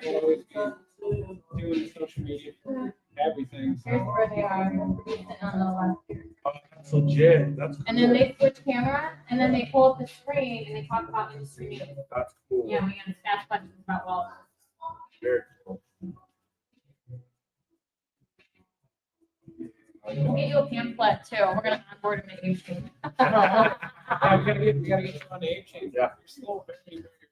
will always be doing social media for everything. Here's where they are. Sitting on the left here. Oh, that's legit. That's cool. And then they switch camera, and then they pull up the screen, and they talk about industry news. That's cool. Yeah, we can ask questions about well. Very cool. We'll get you a pamphlet too. We're gonna onboard him to YouTube. Yeah, we gotta get you on the A chain. Yeah. You're still very, very.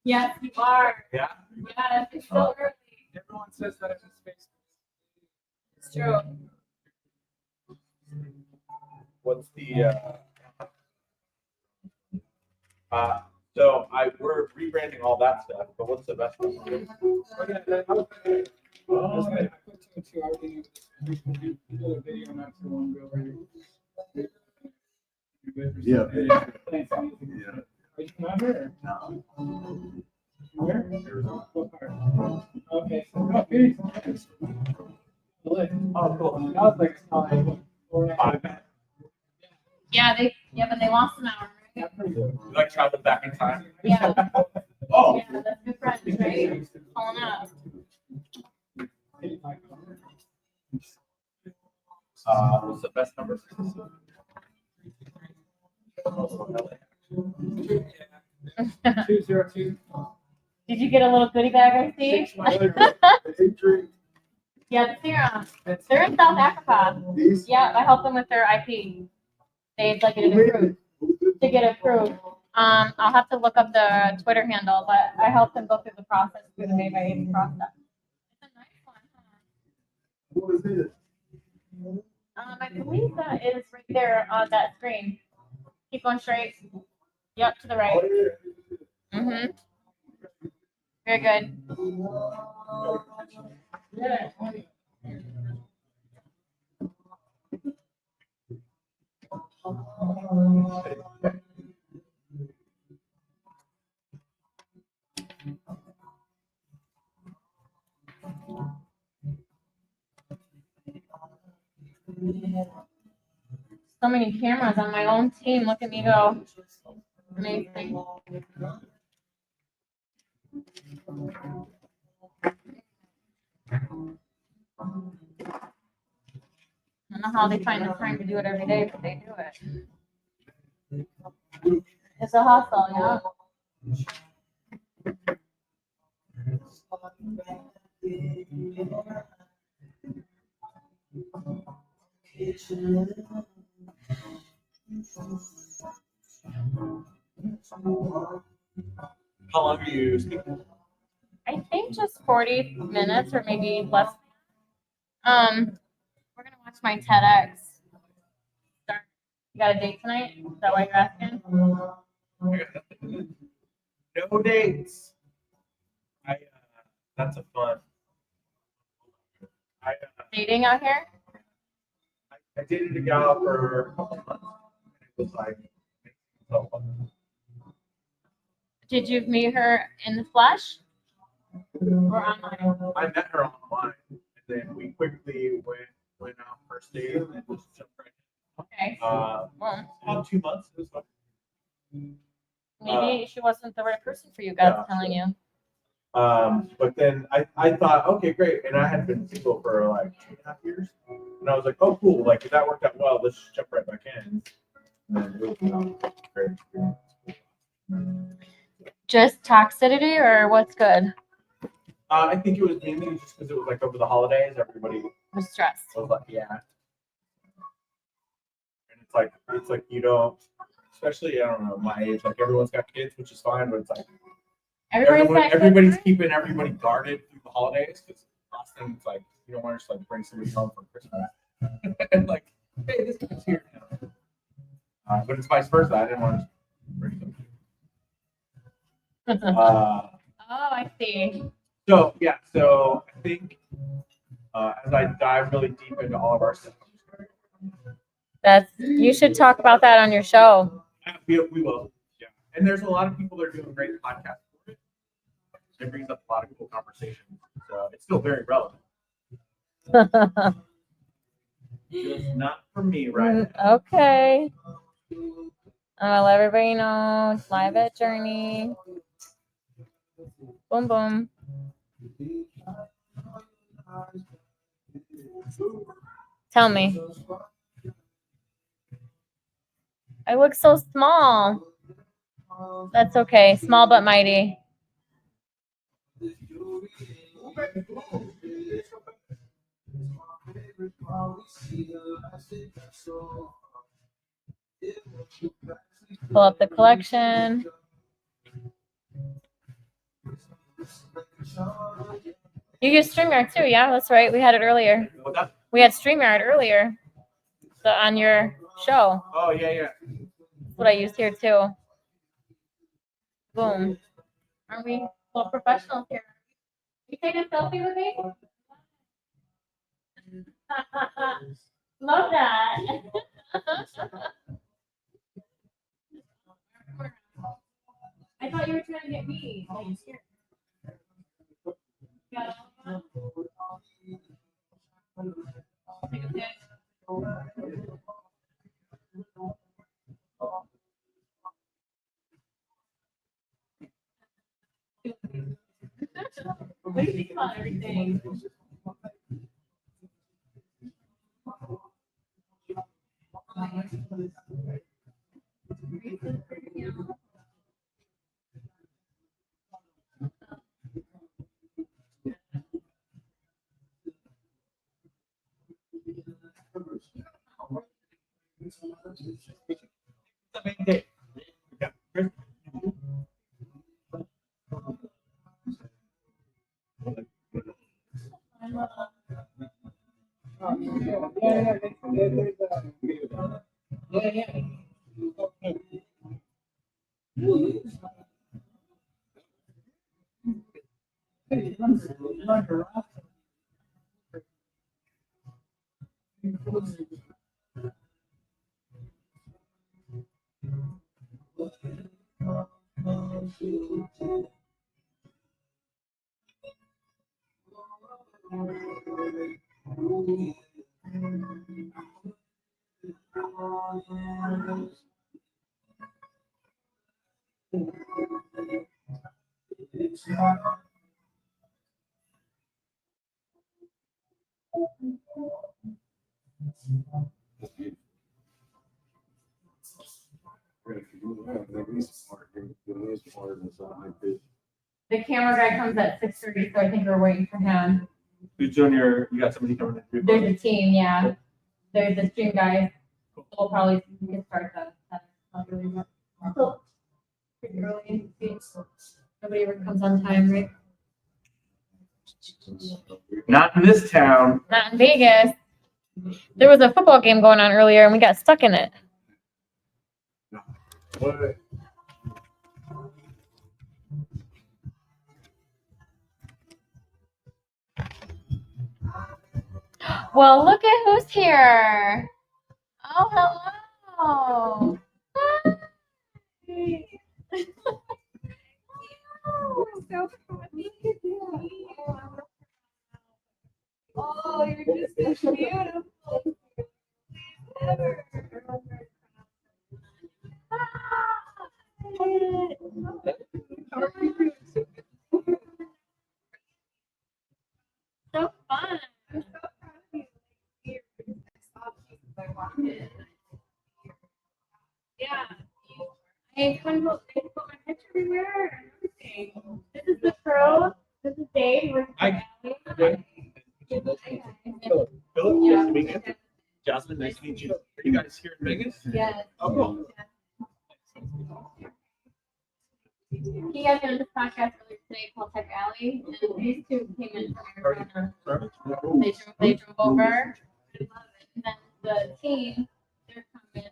Yes, you are. Yeah. Yes, it's so early. Everyone says that it's a space. It's true. What's the so we're rebranding all that stuff, but what's the best one? Oh, I put two and two. I already did a video not too long ago. Yeah. Are you from out here? No. Where? What part? Okay, so Phoenix. Oh, cool. That was like solid. Yeah, but they lost an hour, right? Yeah, pretty good. You like travel back in time? Yeah. Oh. Yeah, that's good friends, right? Calling up. What's the best number? 202. Did you get a little goodie bag, I see? Yeah, the serum. They're in South Africa. These? Yeah, I helped them with their IP. They'd like it approved. To get approved. I'll have to look up the Twitter handle, but I helped them go through the process, through the Made by Aiden process. It's a nice one, huh? What is it? I believe that is right there on that screen. Keep going straight. Yep, to the right. Mm-hmm. Very good. Yeah. So many cameras on my own team. Look at me go. Amazing. I don't know how they find the time to do it every day, but they do it. It's a hustle, yeah. How long are you speaking? I think just 40 minutes or maybe less. We're gonna watch my TEDx. You got a date tonight? Is that why you're asking? No dates. That's a fun. Dating out here? I dated a gal for a couple months. It was like so fun. Did you meet her in the flesh or online? I met her online, and then we quickly went out first date and just jumped right Okay. in. About 2 months. It was fun. Maybe she wasn't the right person for you, God's telling you. But then I thought, okay, great. And I had been single for like 2.5 years. And I was like, oh, cool. Like, if that worked out well, let's just jump right back in. And then it was great experience. Just toxicity or what's good? I think it was mainly just because it was like over the holidays, everybody Was stressed. was like, yeah. And it's like you don't, especially, I don't know, my age, like everyone's got kids, which is fine, but it's like everybody's keeping everybody guarded through the holidays because last thing it's like you don't want to just like bring somebody home for Christmas and like, hey, this kid's here now. But it's vice versa. I didn't want to bring them. Oh, I see. So yeah, so I think as I dive really deep into all of our stuff, You should talk about that on your show. we will. Yeah, and there's a lot of people that are doing great podcasts for it. It brings up a lot of cool conversations. So it's still very relevant. Just not for me right now. Okay. I'll let everybody know it's live at JRNY. Boom, boom. Tell me. I look so small. That's okay. Small but mighty. Pull up the collection. You use StreamYard too, yeah, that's right. We had it earlier. What's that? We had StreamYard earlier. On your show. Oh yeah. That's what I used here too. Boom. Aren't we well professionals here? You take a selfie with me? Love that. I thought you were trying to get me. Yeah. Take a pic. What do you think about everything? The camera guy comes at 6:30, so I think we're waiting for him. Who's doing you got somebody coming in? There's a team, yeah. There's the stream guys. We'll probably get started at 7. Still pretty early. Nobody ever comes on time, right? Not in this town. Not in Vegas. There was a football game going on earlier and we got stuck in it. What? Well, look at who's here. Oh, hello. Hi. Oh, you're just so beautiful. So fun. Yeah. I kind of put my picture everywhere and everything. This is the pro. This is Dave. We're Philip, Yeah. nice to meet you. Jasmine, nice to meet you. Are you guys here in Vegas? Yes. Oh, cool. He had done this podcast earlier today called Tech Alley, and these two came in from Arizona. They drove over. And then the team, they're coming.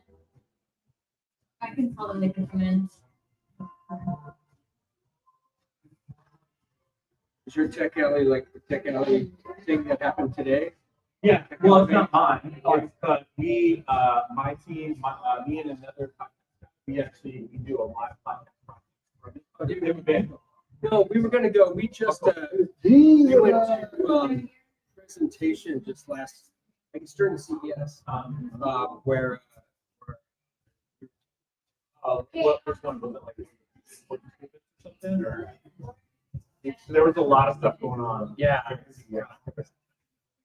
I can tell them they can come in. Is your Tech Alley like the Tech Alley thing that happened today? Yeah, well, it's not mine. It's we, my team, me and another, we do a live podcast. No, we were gonna go. We just we went to presentation just last, I think it's during CES, where Which one was it, like something or? There was a lot of stuff going on. Yeah.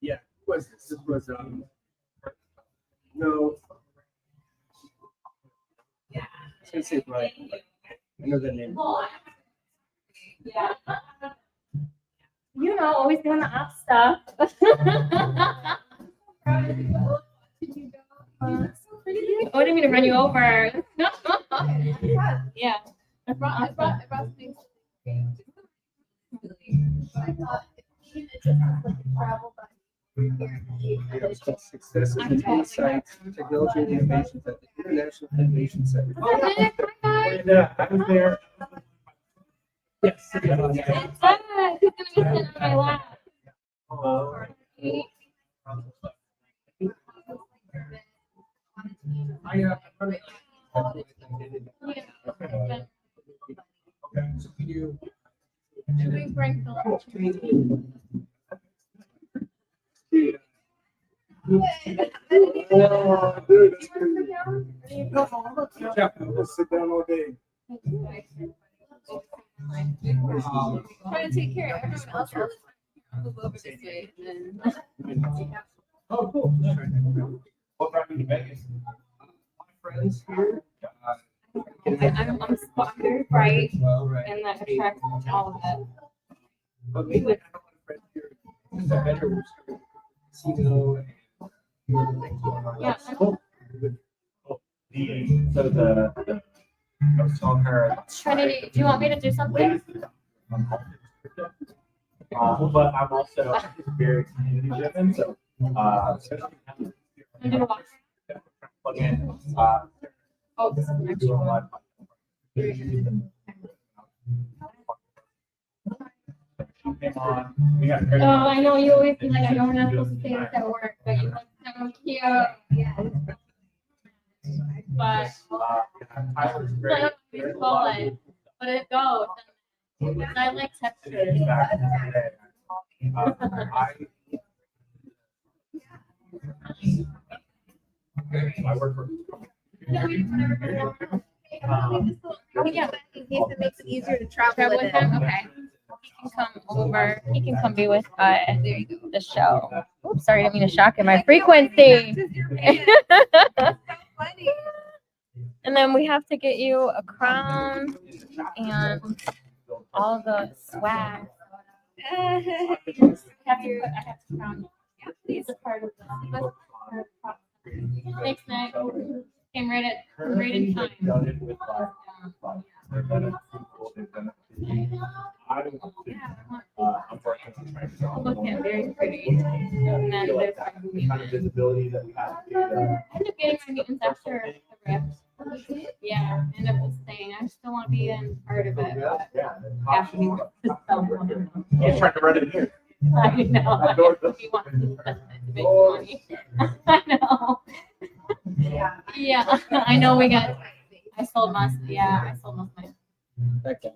Yeah. What was this? This was no. I was gonna say right. I know the name. Yeah. You know, always doing the op stuff. Oh, I didn't mean to run you over. Yeah. I brought things. I thought even just like a travel It was called Success and Insights, Technology and Innovations at the International Innovation Center. Yeah, I was there. Yes. Who's gonna be sitting on my lap? Should we bring the Oh, dude, that's crazy. Just sit down all day. Trying to take care of everyone else. I'll move over this way and then. Oh, cool. What brought you to Vegas? My friends here. I'm very bright Well, right. and that attracts all of it. But mainly, I have a lot of friends here. Since I've been here, we're starting casino and things going on. Yeah. Cool. I was telling her. Trinity, do you want me to do something? But I'm also very community driven, so plug in. Oh, this is an Doing a extra. lot. Came on. We got Oh, I know you always be like, I know we're not supposed to say this at work, but you look so cute. But Tyler's I great. don't There's a call lot of it, but it goes. And I like texture. back in the day. I work for. Oh, yeah. In case it makes it easier to travel Travel with with it. him? Okay. He can come over. He can come be with the show. Oops, sorry, I didn't mean to shock him. My frequency. Funny. And then we have to get you a crown and all the swag. I have to crown you. It's a part of the. Thanks, Nick. Came right in time. Look at very pretty. And then there's Kind of visibility that we have. I ended up getting my mutants after the rift. Yeah, I ended up staying. I still want to be in part of it, but Yeah. after he wants to sell one. He's trying to run it here. I know. He wants to spend it to make money. I know. Yeah, I know we got, I sold most of my. That guy.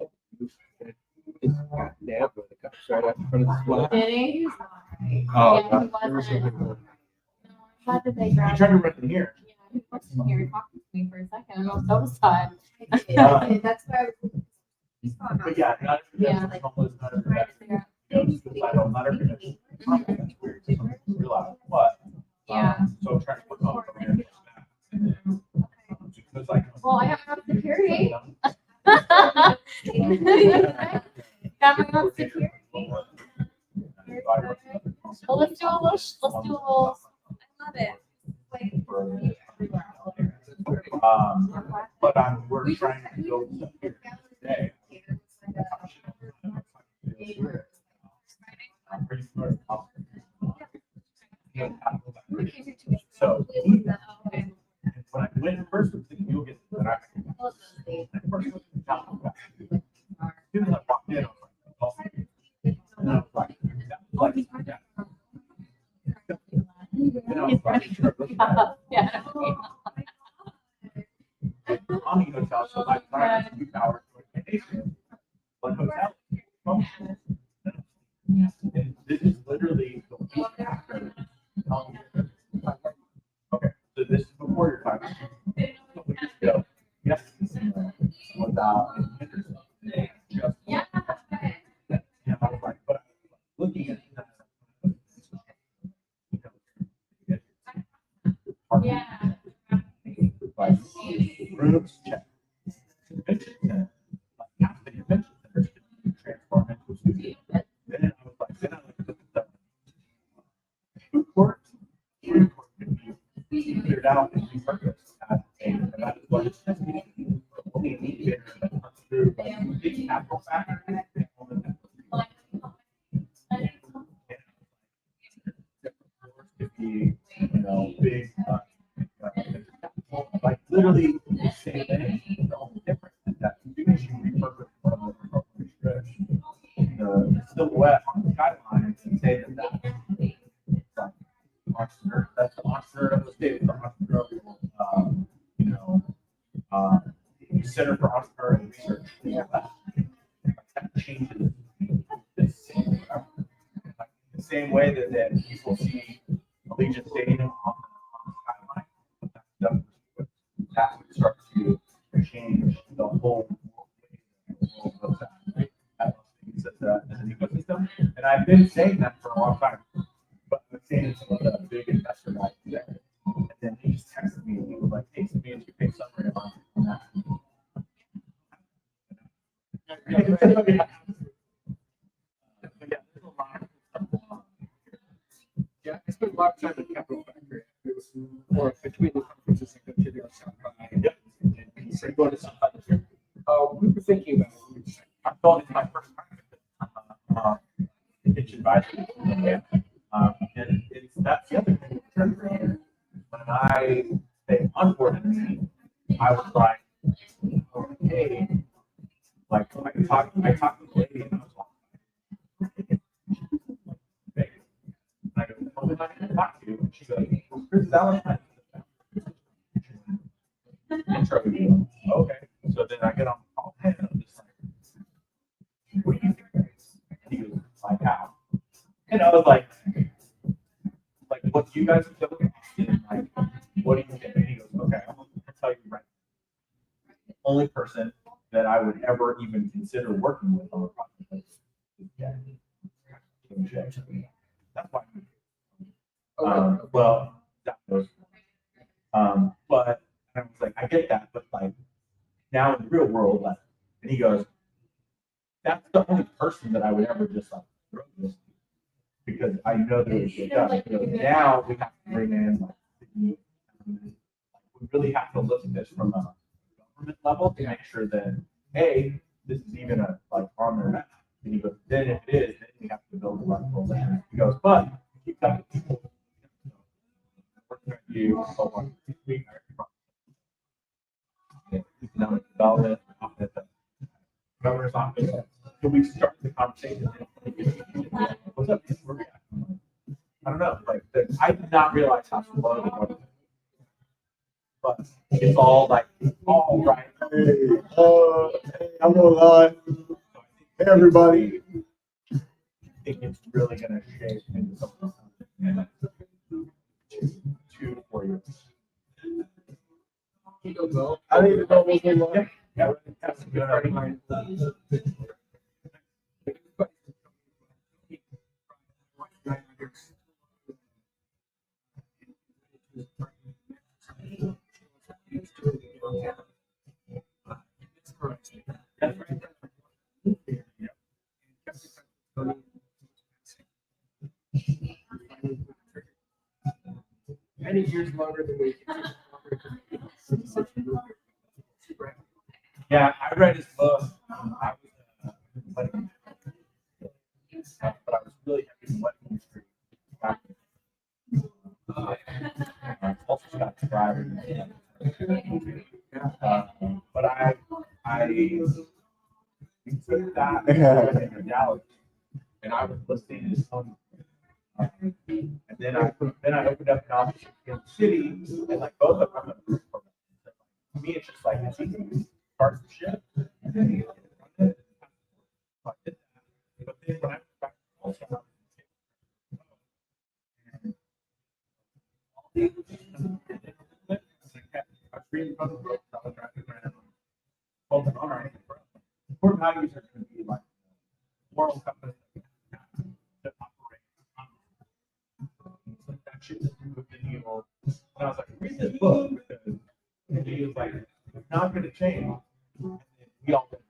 Just got nabbed with the cops right out in front of the squad. Did he? Oh, Yeah, he wasn't. No, I'm glad that they He grabbed tried to him. run it here. Yeah, he was in here talking to me for a second. I was so sad. That's why But yeah, not Yeah. Right there. not every realize what. Yeah. So trying to put on from there. It's like. Well, I have my own security. Got my own security. Well, let's do a little. I love it. But we're trying to build something here today. I'm pretty smart. So when I went first, I was thinking you'll get the as soon as I walked in, I was like, and I was like, yeah. And I was like, Yeah. Mommy hotel, so my time is 2 hours. One hotel. And this is literally the week after. Okay, so this is before your time. So we just go, yes, without. Just. Yeah. Groups, check. Convention center, like half the convention centers can be transformed into a studio. Then I was like, then I looked at the food court. Food court could be cleared out and repurposed. And that is what it's only needed that comes through like big capital factor. Could be, you know, big, like literally the same thing, the only difference is that because you repurpose one of the stretch, the silhouette on the skyline and say that that's like entrepreneur, that's the entrepreneur of the state, the entrepreneurial, you know, Center for Entrepreneurial Research. Yeah, that changes the same way that people see Allegiant Stadium on the skyline. That would start to change the whole world of that. Right? As an ecosystem. And I've been saying that for a long time. But I've seen some of the big investor guys there. And then he just texted me and he was like, hey, send me a two-page summary on that. Yeah, I spent a lot of time at Capital Factory. It was more between the conferences I go to there. So going to South Africa. We were thinking about it. I thought it's my first time pitch advisory. And that's the other thing. When I say onboarded me, I was like, hey, like I talked to the lady and I was like, hey. And I go, well, then I can talk to you. And she goes, Chris Valentine. Intro. Okay. So then I get on the call and I'm just like, what do you think? And he goes, like how? And I was like, what do you guys are looking at? Like, what do you think? And he goes, okay, I'm going to tell you right now. The only person that I would ever even consider working with on a project like this is Jay. That's why. Well, that was. But I was like, I get that, but like now in the real world, like, and he goes, that's the only person that I would ever just like throw this to because I know that it would get done. He goes, now we have to bring in like we really have to look at this from a government level to make sure that A, this is even a like on their map. And he goes, then if it is, then we have to build a lot of programs. He goes, but keep telling people we're going to do a lot economic development at the governor's office. So we start the conversation. What's up? Where we at? I don't know. Like I did not realize how slow the government is. But it's all like all right. Hey, I'm gonna lie. Hey, everybody. I think it's really gonna shape into something. 2 to 4 years. I need to know what's going on. Yeah, that's a good argument. Many years longer than we. Yeah, I read his book. I was, but I was really happy in what industry. Also Scott Driver. But I took that in reality, and I was listening to some. And then I opened up an office in the city, and like both of them. To me, it's just like it's easy. Parts of shit. But then when I went back to I was reading from the book, I was driving around. All right, core values are going to be like moral companies that operate. Like that shit to do with the evil. And I was like, read this book because he was like, not going to change. We all took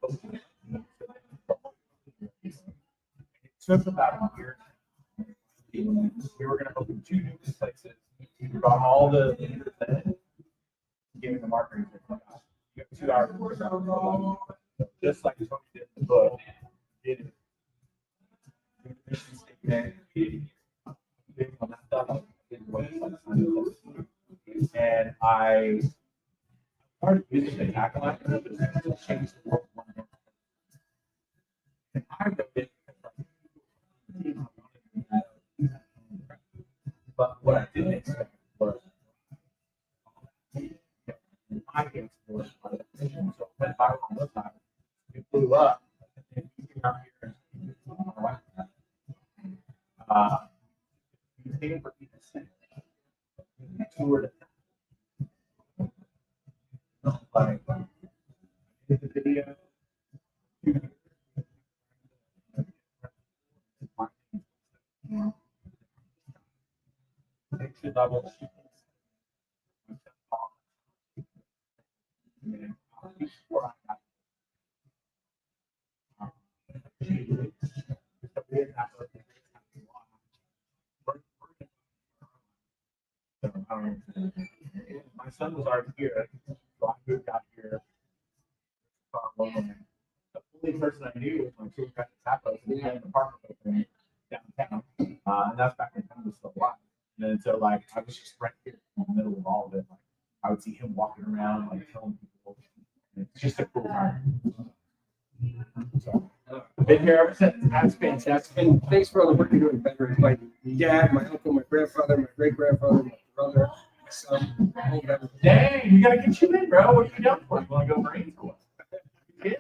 about a year. We were going to open 2 new places. We brought all the leaders in, giving the marketers you have 2 hours to work out. Just like Tony did in the book. Did and I started using the tagline to change the world. And I wrote it. But what I didn't expect was I get so when I was on it blew up. And you came out here you paid for each cent. You toured it. Like, did the video. Entry level. Before I got my son was already here, so I moved out here. The only person I knew was my two guys at Tacos, and he had an apartment open downtown, and that's back when time was still alive. And then so like I was just right here in the middle of all of it. Like, I would see him walking around, like telling people. It's just a cool time. So, I've been here ever since. That's fantastic. And thanks for all the work you're doing, veterans. My dad, my uncle, my grandfather, my great grandfather, my brother, my son, all veterans. Dang, we gotta get you in, bro. What you down for? You wanna go Marine Corps? Yeah.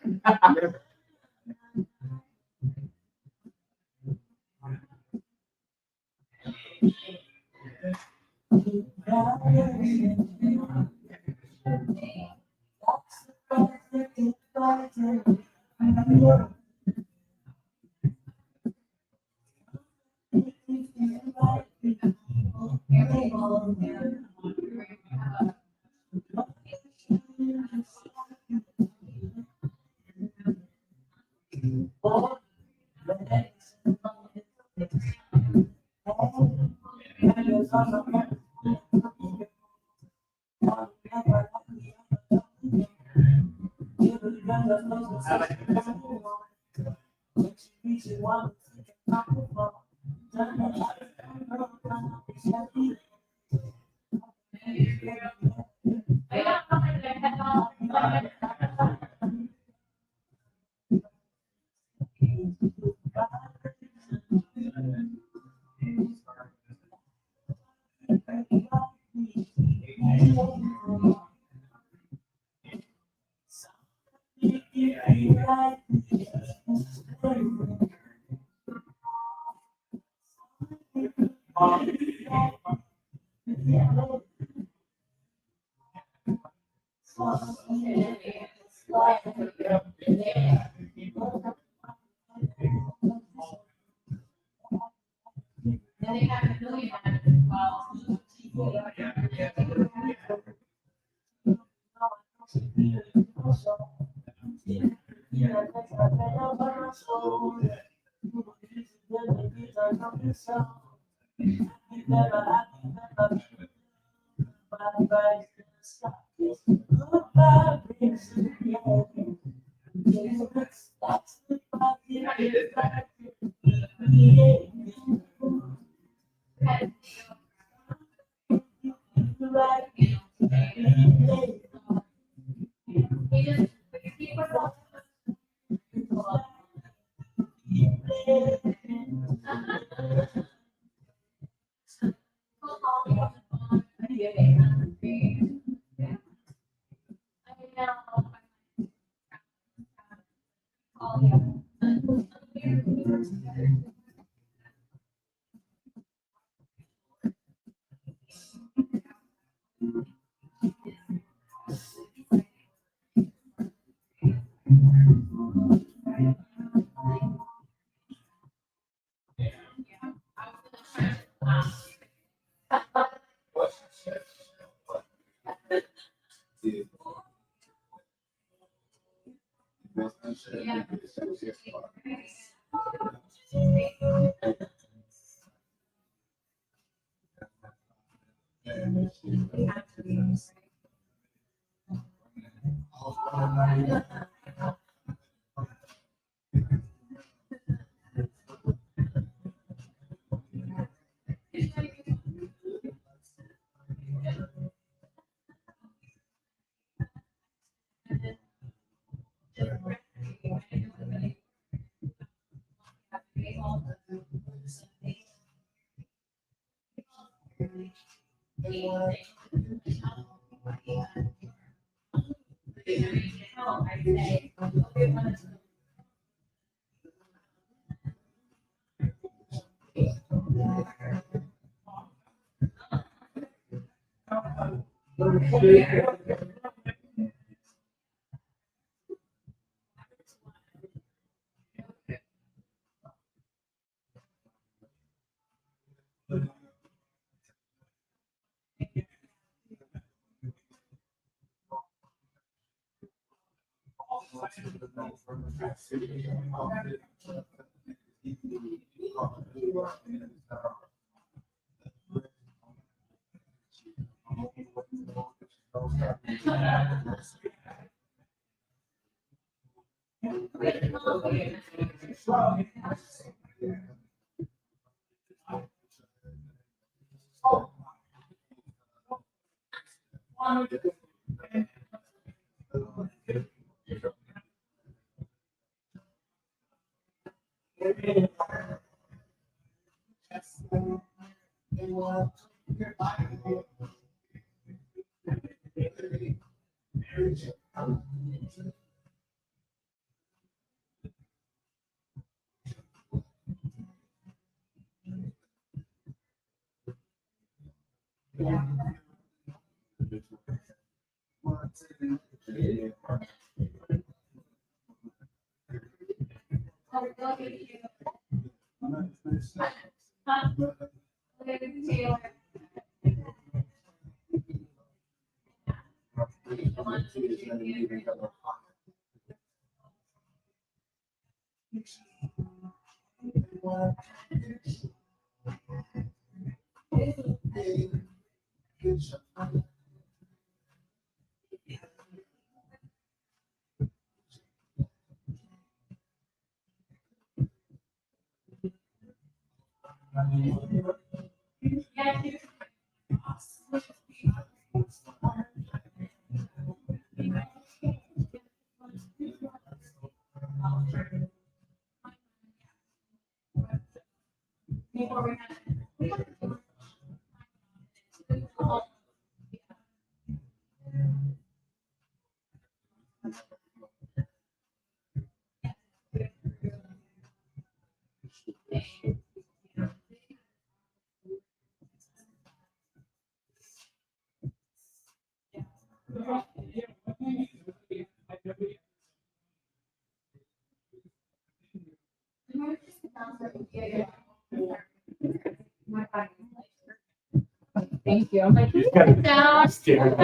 Thank you. I'm like, You just gotta down. stare.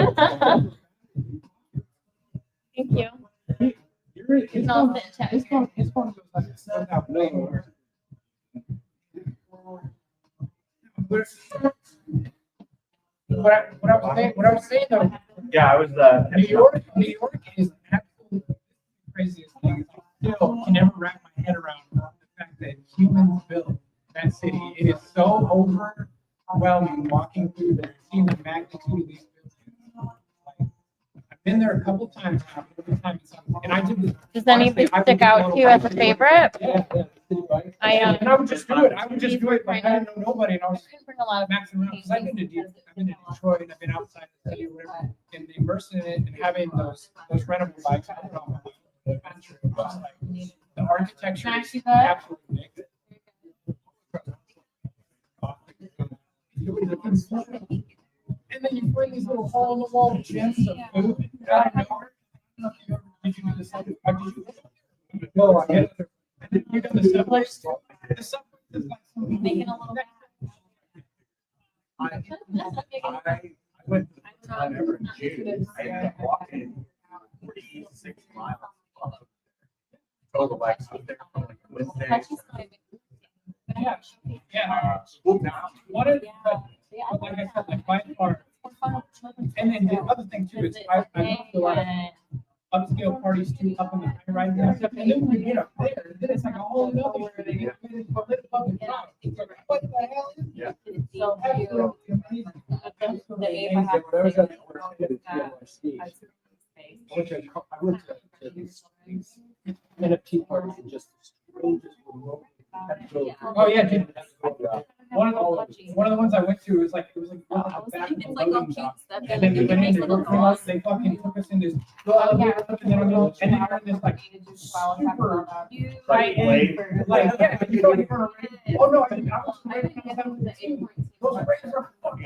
Thank you. You're right. His No, phone, sit, check. his phone goes like a cell out nowhere. What I was saying though, Yeah, I was, New York is absolutely craziest thing. I still can never wrap my head around the fact that humans built that city. It is so overwhelming walking through there, seeing the magnitude of these buildings. Like, I've been there a couple times now, every time it's and I did. Does anything stick out to you as a favorite? Yeah. And I would just do it. Like I didn't know nobody, and I was Bring a lot of maxing around. Because I've been to Detroit, I've been outside the city or whatever, and immersing in it and having those rentable bikes. I don't know. Adventure. It was like the architecture is Snacks you absolutely amazing. And then you find these little hole in the wall gyms of food out of nowhere. I don't know if you ever did you do the subway? No, I get it. And then you got the subway. The subway is like something. Making a little. I went on ever in June. I ended up walking 46 miles. Total bikes out there from like Wednesday. Yeah. Yeah. What is, but like I said, like my part. And then the other thing too is I love a lot of upscale parties too, up in the high rise and stuff. And then when you get up there, then it's like a whole nother thing. What the hell is Yeah. so absolutely amazing. I went to these NFT parties and just the strangest remote. Oh, yeah, dude. one of the ones I went to was like, it was like the back of It's a like all loading cute dock. stuff. And then we went in, they fucking took us in this, and then we're in this like super, Like, wait. like, yeah, you don't even, oh no, I was ready to I have think the 8 points. those rates are fucking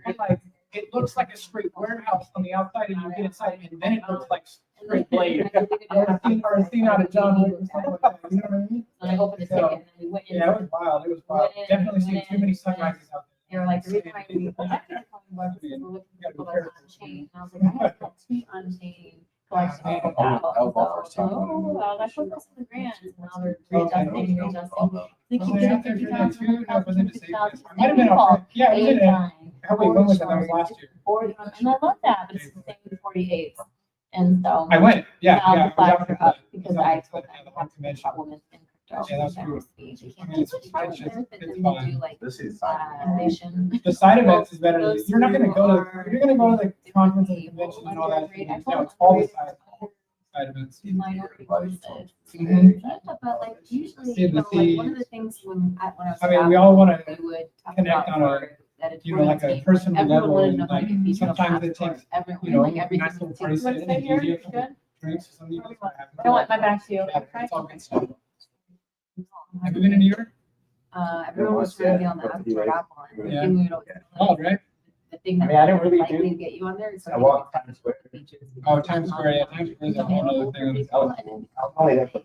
and like, it looks like a straight warehouse on the outside and you get inside and then it looks like straight blade. Or a scene out of John Wick or something like that, you know what I mean? And I opened the ticket and then we went in. Yeah, it was wild, it was wild. Definitely seen too many sunrises out They were like, the reason why we we're looking for people that are on chain. And I was like, I have that sweet Unchained collection. Oh, that's what this is the grant. And now they're readjusting. They keep there. getting Was I out there for that too? No, it wasn't to say 50,000. this. I might have been off. Yeah, it was in it. Anytime. How wait, when was that? That was last year. And I love that, but it's the same with 48. And so. I went, yeah, Now yeah. the flags I was are out up because I told them yeah, the I have to convention. about women in crypto. Yeah, that's That true. was the- they I can't mean, do it's it. fine. And then do like This is. Innovation. The side events is better. You're not gonna go to, you're gonna go to the conference and convention and all that. No, it's all the side events. minority voices. Mhm. But like usually, See you the know, like one of thieves. the things when I was. I mean, we all wanna we would talk connect about on a, for that you know, like a editorial team, personal everyone level wanted to and know how like, many people sometimes it asked for takes, everyone, you know, like everything nice little was party taken. setting and easy for Good. drinks or something. I want my back to you. Yeah, it's all good stuff. Have you been to New York? Everyone was trying to be on the Avatar app one. Yeah. And we would always, Oh, right. the thing that I mean, I didn't really likely do- to get you on there is. I walked Times Square. Oh, Times Square, yeah, Times Square is a whole other thing. Only there for-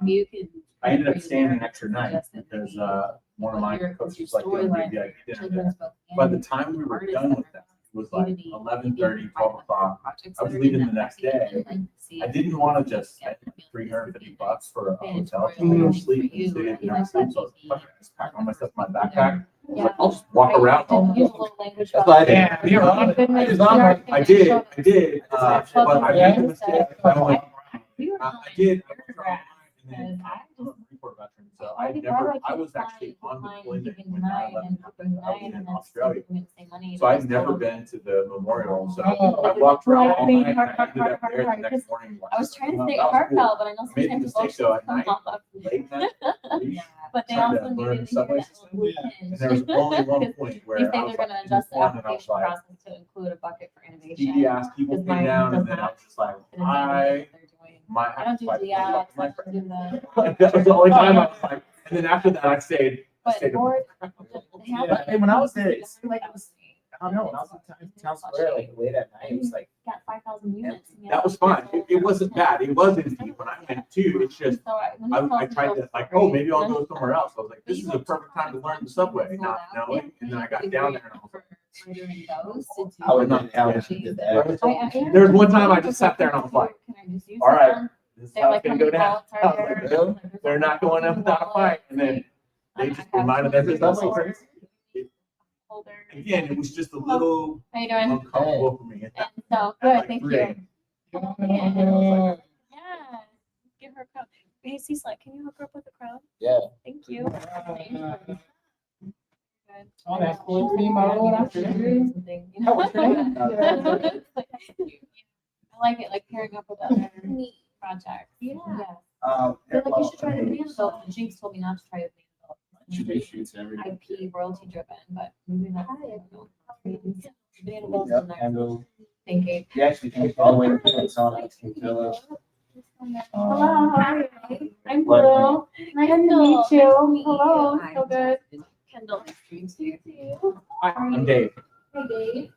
You could. I ended up staying an extra night because one of my coaches was like, "Yo, maybe I could dinner there." By the time we were done with that, it was like 11:30, 12 o'clock. I was leaving the next day. I didn't want to just spend $350 for a hotel to go to sleep and stay in there and sleep. So I was like, "Fuck it, just pack all my stuff in my backpack. I was like, I'll just walk around. Use a little language. That's what I did. Yeah, you're on it. Goodness, It's on you're- it. I did, but I made a mistake. I went, We were I on did. undergrad, And then because I just- report veteran, so I I did never, why do I keep was actually applying, on applying, deployment keeping when denying 9/11 and happened. I was denying in and then Australia. still giving the same money. So I'd never been to the memorial, so Oh. I walked around all Like, night and I hard, ended up hard, there the hard, next because morning. I was trying to That stay was heartfelt, but I know I made the sometimes mistake emotions though at come night, off. late night, But they trying to also learn needed the subway that system. little And hinge. there was only one Because point They where say I they're was gonna like, adjust the one, and I was application like, process to include a bucket for innovation. DD asked people Because came mine down does and then I not. was just like, And it's not I what they're doing. might I have don't to do fight. DI, My except for do the, that was the only time I was like, and then after that I stayed. but board, they have. Yeah, and when I was there, it's like, I don't know, when I was in Times Square, like late at night, it was like, Got 5,000 units. you know? That was fine. It wasn't bad. It was empty when I went too. It's just, So when you I tell tried people to like, free, oh, maybe I'll then- go somewhere else. I was like, this is a perfect time to learn the subway, not knowing. And then I got down there and I was like, I would not, I would did that. There was one time I just sat there and I was like, Can I just use all right, them? this is They're how like, it's how gonna many go down. wallets I are was like, there? no, they're not going up without a fight. And then they just reminded them that the subway. Again, it was just a little How you doing? uncomfortable for me. And so, At good, like thank 3 you. a.m. Yeah, give her a crowd. Hey, Cecil, can you hook her up with a crowd? Yeah. Thank you. Good. Oh, that's cool. Primo, that's good. Something, you know? What's your name? I like it, like pairing up with other projects. Yeah. They're like, you should try the Vanderbilt. And Jinx told me not to try the Vanderbilt. Shoots every day. IP royalty driven, but maybe not. Vanderbilt's Yep, in there and we'll, thinking. you actually can all the way to it's on us. Hello, hi. I'm Blue. Nice to meet you. Hello, so good. Kendall. I'm Dave. Hey, Dave.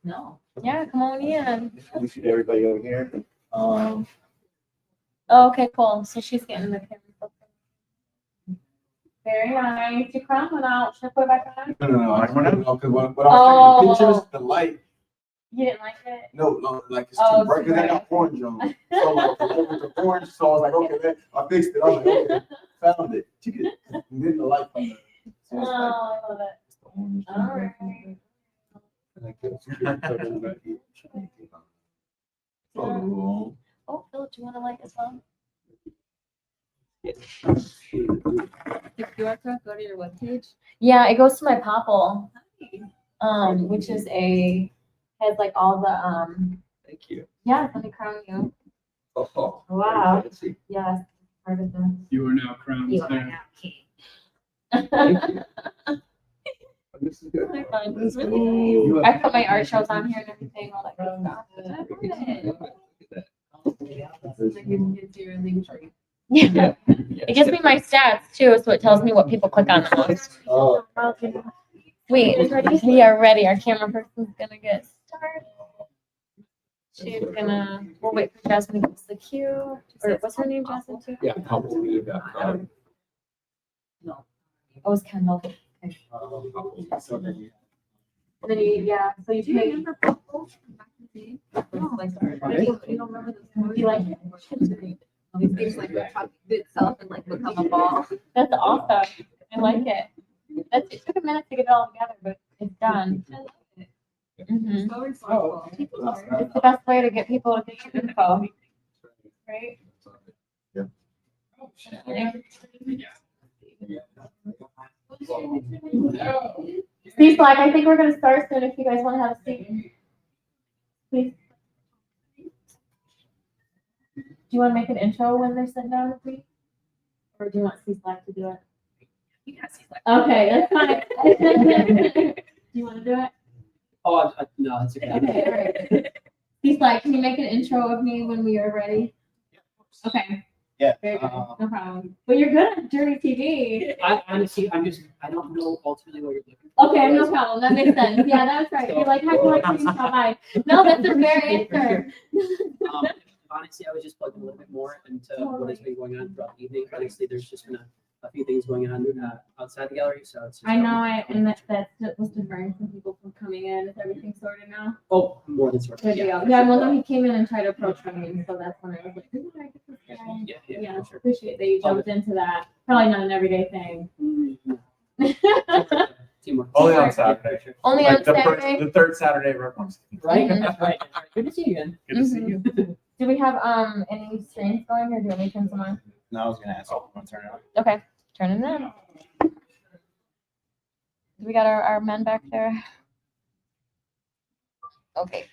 No. Yeah, come on in. We shoot everybody over here. Oh, okay, cool. So she's getting the camera. Very nice. Your crown went out. Should I put it back on? No, I don't know, because when I was taking pictures, the light, You didn't like it? no, like it's Oh, too bright, because I got orange on it. So like, the light was orange, so I was like, okay, then I fixed it, I was like, okay, found it, took it, and then the light from the. So Oh, it's like, I love it. it's the orange. All right. And I kept covering back here. Oh. Oh, Phil, do you want to like as well? The QR code, go to your webpage. Yeah, it goes to my Popple, which is has like all the Thank you. yeah, let me crown you. Oh, Wow. let's see. Yes. Part of the. You are now crowned. You are now king. Thank you. This is good. They're fun. Let's go. You have- I put my art shows on here and everything, all that good stuff. Look at that. Like you can do your link tree. Yeah. It gives me my stats too, so it tells me what people click on the most. Oh, Wait, we are ready. Our camera person's gonna get started. She's gonna, we'll wait for Jasmine to get to the queue. Or what's her name, Jasmine too? Yeah, probably. Oh, it's Kendall. And then you, yeah, so you Do you pay. remember Bumble back in the day? You don't remember this movie? You like it? All these things like would talk to itself and like become a ball. That's awesome. I like it. It took a minute to get it all together, but it's done. I love it. Mhm. So resourceful. People are. It's the best way to get people to get your info, right? Steve Black, I think we're gonna start soon if you guys wanna have a seat. Please. Do you wanna make an intro when they're sitting down with me? Or do you want Steve Black to do it? You guys see like. Okay, that's fine. Do you wanna do it? Oh, no, it's okay. Okay, all right. Steve Black, can you make an intro of me when we are ready? Okay. Yeah. Very good, no problem. But you're good at JRNY TV. I honestly, I don't know ultimately what you're looking for. Okay, no problem. That makes sense. Yeah, that's right. You're like, how can I see how No, that's a fair answer. Honestly, I was just plugging a little bit more into what has been going on throughout the evening. Honestly, there's just been a few things going on outside the gallery, so it's. I know, and that was deferring some people from coming in. Is everything sorted now? Oh, more than sort of. Good deal. Yeah, well, no, he came in and tried to approach me, so that's when I was like, who did I get this guy? Yeah, Yeah, for sure. appreciate that you jumped into that. Probably not an everyday thing. Teamwork. Only on Saturday. Only Like on the Saturday. the third Saturday of every month. Right, Mhm. right. Good to see you again. Good to see Mhm. you. Do we have any streams going, or do you want me to turn some on? no, I was gonna ask. Want to turn it on? Okay, turn it on. We got our men back there. Okay.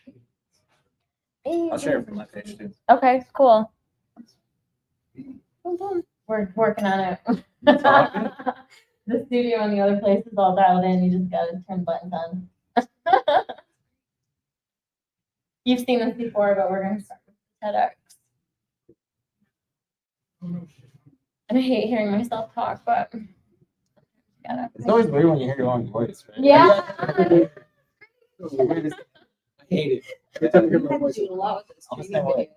I'll share it from my page too. Okay, cool. We're working on it. It's all good. The studio and the other place is all dialed in. You just gotta turn buttons on. You've seen this before, but we're gonna start with TEDx. And I hate hearing myself talk, but gotta. It's always weird when you hear your own voice, right? Yeah. I hate it. Every time I hear my I voice. do a lot with this I'm the training same way.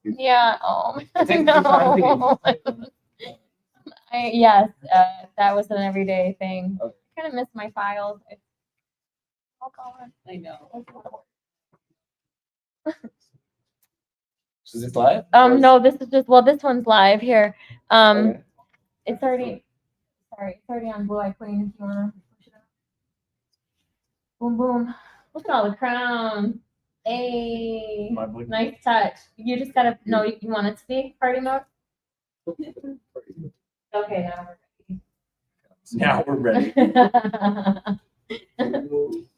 video. Yeah. Oh. It takes some time to No. Yes, that was an everyday thing. I kind of miss my files. It's all gone. I know. So is this live? No, this is just, well, this one's live here. Okay. It's already, sorry, it's already on Blue Eye Queen if you wanna push it up. Boom, boom. Look at all the crowns. Hey, My blue- nice touch. You just gotta, no, you want it to be party mode? Okay, Now we're ready. now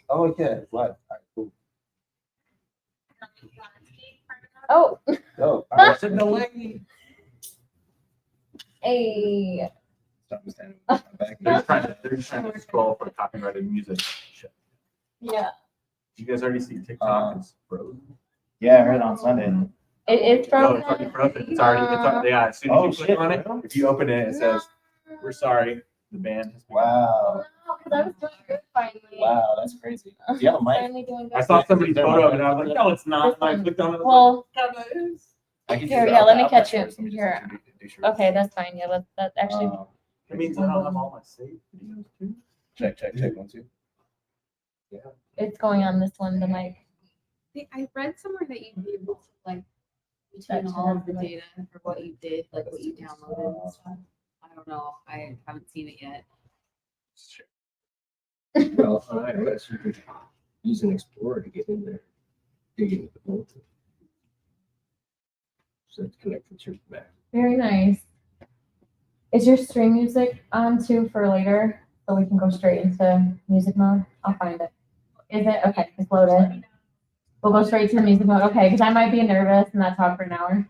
Oh yeah, it's live. All right, cool. Oh, Go. All right. Said no way. hey. So I'm standing with my back. They're just trying to scroll for copyrighted music. Shit. Yeah, You guys already see TikTok? It's frozen. Yeah, I heard it on Sunday. it's No, from. it's already frozen. It's already, yeah, as soon Oh, as you shit, click on it, really? if you open it, it says, we're sorry, the band has been. Wow. Because I was doing good finally. Wow, that's crazy. Do you have a mic? Finally doing good. I saw somebody's photo of it and I was like, no, it's not. And I clicked on it. I was Well, like, yeah, that is. I can Here, do yeah, that. let me I'll catch pass you. first. Let me just Here. do sure. okay, that's fine. Yeah, that actually. It means I don't have all my saved videos too. Check, 1, 2. It's going on this one, the mic. I read somewhere that you'd be able to like Check between all of the everything. data for what you did, like what you downloaded and stuff. I don't know. I haven't seen it yet. Well, on iOS, you can use an Explorer to get in there, dig into the bulletin. So it's connected to your Mac. Very nice. Is your stream music on too for later, so we can go straight into music mode? I'll find it. Is it? Okay, it's loaded. We'll go straight to the music mode. Okay, because I might be nervous and not talk for an hour.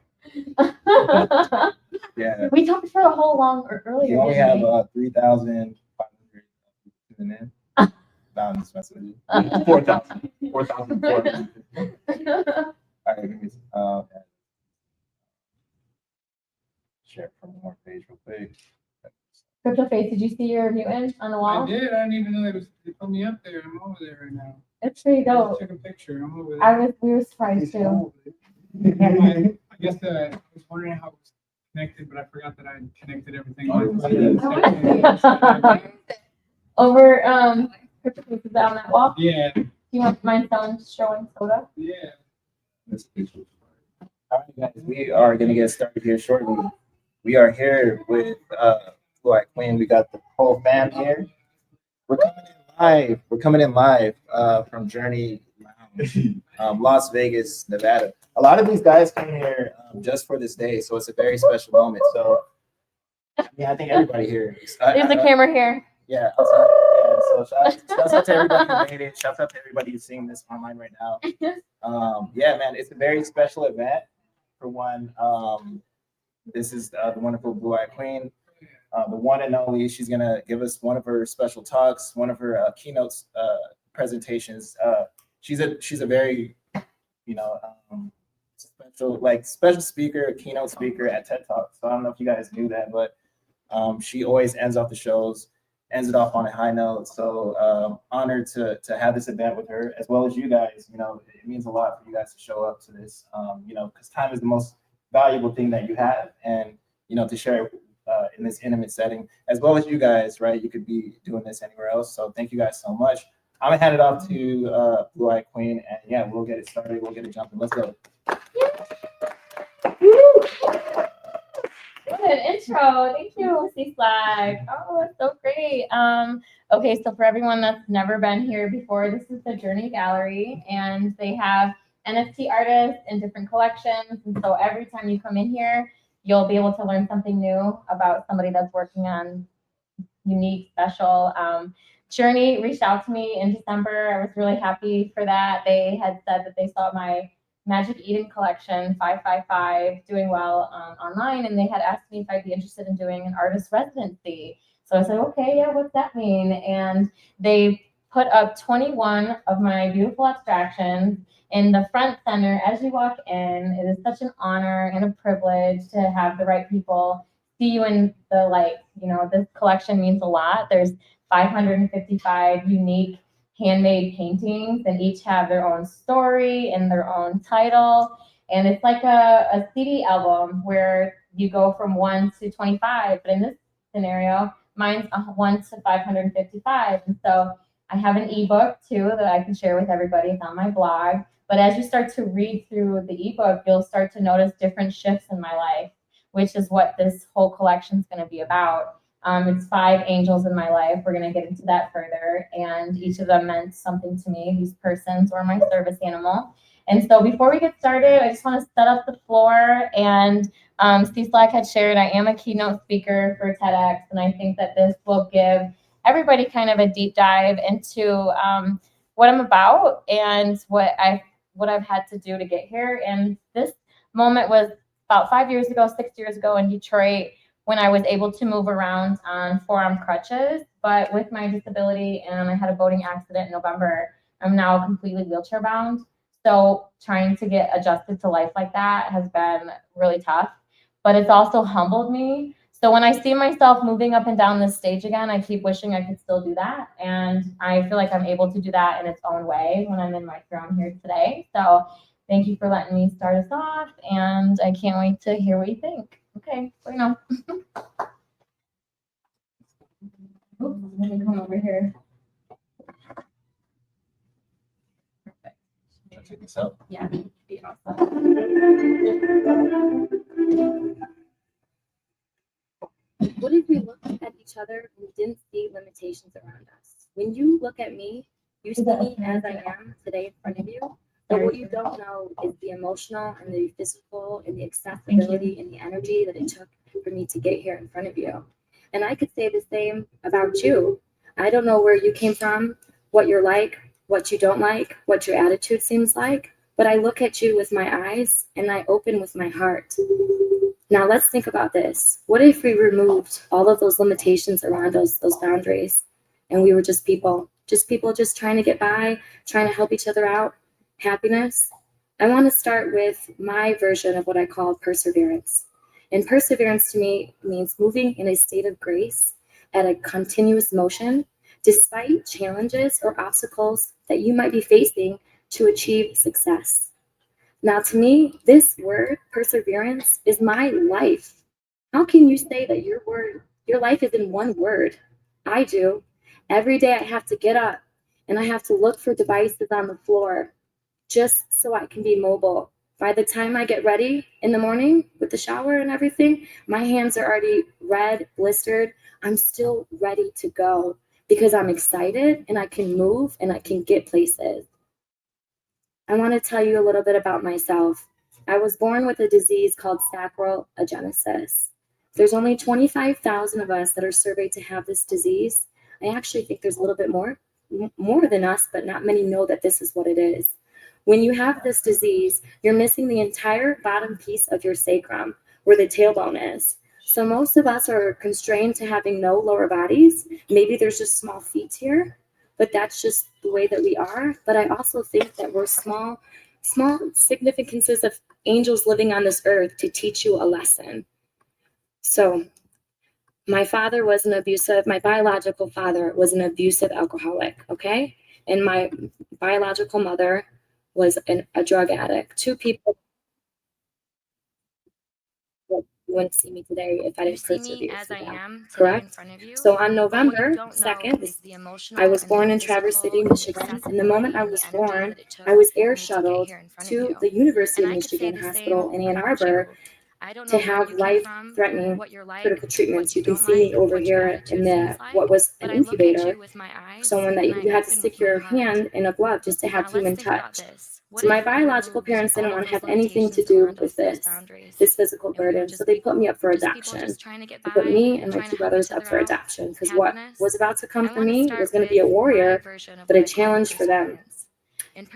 Yeah. We talked for a whole long or earlier. You only didn't have we? 3,500 tuning in. No, I'm just messing with you. 4,000. 4,400. All right, let me share from one more page real quick. Crypto Face, did you see your mutant on the I wall? did. I didn't even know they put me up there. I'm over there right now. It's pretty I dope. took a picture. I'm over there. We were surprised too. I guess I was wondering how it was connected, but I forgot that I had connected everything. Over, Crypto Face is on that wall. Yeah, Do you want mind someone showing soda? yeah. All right, guys, we are gonna get started here shortly. We are here with Blue Eye Queen. We got the whole fam here. We're coming in live from JRNY Lounge, Las Vegas, Nevada. A lot of these guys come here just for this day, so it's a very special moment. So, yeah, I think everybody here. There's a camera here. Yeah, outside, yeah. So shout out to everybody who made it. Shout out to everybody who's seeing this online right now. Yeah, man, it's a very special event. For one, this is the wonderful Blue Eye Queen, the one and only. She's gonna give us one of her special talks, one of her keynotes presentations. She's a very, special speaker, keynote speaker at TED Talks. So I don't know if you guys knew that, but she always ends off the shows, ends it off on a high note. So honored to have this event with her, as well as you guys. It means a lot for you guys to show up to this, because time is the most valuable thing that you have, and to share it in this intimate setting, as well as you guys, right? You could be doing this anywhere else. So thank you guys so much. I'm gonna hand it off to Blue Eye Queen, and yeah, we'll get it started. We'll get it jumping. Let's go. What an intro. Thank you, C-Flag. Oh, that's so great. Okay, so for everyone that's never been here before, this is the JRNY Gallery, and they have NFT artists in different collections. And so every time you come in here, you'll be able to learn something new about somebody that's working on unique, special. JRNY reached out to me in December. I was really happy for that. They had said that they saw my Magic Eden collection 555 doing well online, and they had asked me if I'd be interested in doing an artist residency. So I said, okay, yeah, what's that mean? And they put up 21 of my beautiful abstractions in the front center as you walk in. It is such an honor and a privilege to have the right people see you in the light. This collection means a lot. There's 555 unique handmade paintings, and each have their own story and their own title. And it's like a CD album where you go from 1 to 25. But in this scenario, mine's 1 to 555. And so I have an ebook too that I can share with everybody. It's on my blog. But as you start to read through the ebook, you'll start to notice different shifts in my life, which is what this whole collection is going to be about. It's 5 angels in my life. We're going to get into that further. And each of them meant something to me. These persons were my service animal. And so before we get started, I just want to set up the floor. And Steve Slack had shared, I am a keynote speaker for TEDx. And I think that this will give everybody kind of a deep dive into what I'm about and what I've had to do to get here. And this moment was about 5 years ago, 6 years ago in Detroit, when I was able to move around on forearm crutches. But with my disability, and I had a boating accident in November, I'm now completely wheelchair bound. So trying to get adjusted to life like that has been really tough, but it's also humbled me. So when I see myself moving up and down this stage again, I keep wishing I could still do that. And I feel like I'm able to do that in its own way when I'm in my throne here today. So thank you for letting me start us off, and I can't wait to hear what you think. Okay, bueno. Oops, let me come over here. Perfect. Check this out. Yeah, be awesome. What if we looked at each other and didn't see limitations around us? When you look at me, you see me as I am today in front of you. But what you don't know is the emotional and the physical and the accessibility and the energy that it took for me to get here in front of you. And I could say the same about you. I don't know where you came from, what you're like, what you don't like, what your attitude seems like, but I look at you with my eyes and I open with my heart. Now let's think about this. What if we removed all of those limitations around us, those boundaries, and we were just people just trying to get by, trying to help each other out, happiness? I want to start with my version of what I call perseverance. And perseverance to me means moving in a state of grace at a continuous motion, despite challenges or obstacles that you might be facing to achieve success. Now, to me, this word, perseverance, is my life. How can you say that your life is in one word? I do. Every day I have to get up and I have to look for devices on the floor just so I can be mobile. By the time I get ready in the morning with the shower and everything, my hands are already red, blistered. I'm still ready to go because I'm excited and I can move and I can get places. I want to tell you a little bit about myself. I was born with a disease called sacral agenesis. There's only 25,000 of us that are surveyed to have this disease. I actually think there's a little bit more than us, but not many know that this is what it is. When you have this disease, you're missing the entire bottom piece of your sacrum, where the tailbone is. So most of us are constrained to having no lower bodies. Maybe there's just small feet here, but that's just the way that we are. But I also think that we're small significances of angels living on this earth to teach you a lesson. So my biological father was an abusive alcoholic, okay? And my biological mother was a drug addict. Two people that wouldn't see me today if I didn't persevere through that, correct? So on November 2nd, I was born in Traverse City, Michigan, and the moment I was born, I was air shuttled to the University of Michigan Hospital in Ann Arbor to have life-threatening critical treatments. You can see me over here in what was an incubator, someone that you had to stick your hand in a glove just to have human touch. So my biological parents didn't want to have anything to do with this physical burden, so they put me up for adoption. They put me and my two brothers up for adoption because what was about to come for me was going to be a warrior, but a challenge for them.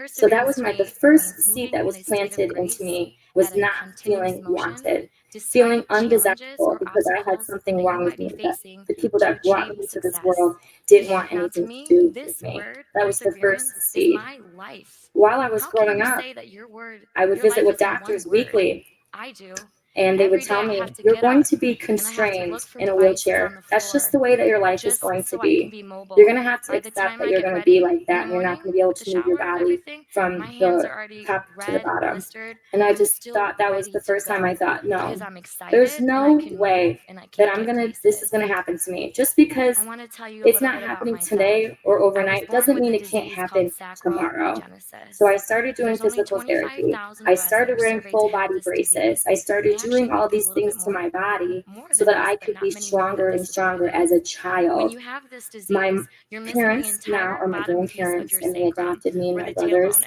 So that was the first seed that was planted into me, was not feeling wanted, feeling undesirable because I had something wrong with me. That the people that brought me to this world didn't want anything to do with me. That was the first seed. While I was growing up, I would visit with doctors weekly. And they would tell me, you're going to be constrained in a wheelchair. That's just the way that your life is going to be. You're going to have to accept that you're going to be like that, and you're not going to be able to move your body from the top to the bottom. And I just thought that was the first time I thought, no, there's no way that this is going to happen to me. Just because it's not happening today or overnight doesn't mean it can't happen tomorrow. So I started doing physical therapy. I started wearing full body braces. I started doing all these things to my body so that I could be stronger and stronger as a child. My parents now are my grandparents, and they adopted me and my brothers.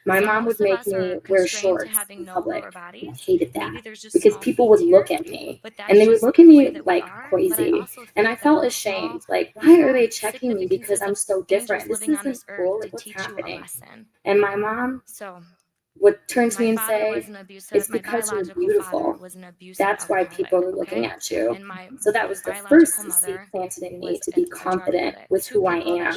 My mom would make me wear shorts in public. I hated that because people would look at me and they would look at me like crazy. And I felt ashamed. Like, why are they checking me because I'm so different? This isn't cool. Like, what's happening? And my mom would turn to me and say, it's because you're beautiful. That's why people are looking at you. So that was the first seed planted in me, to be confident with who I am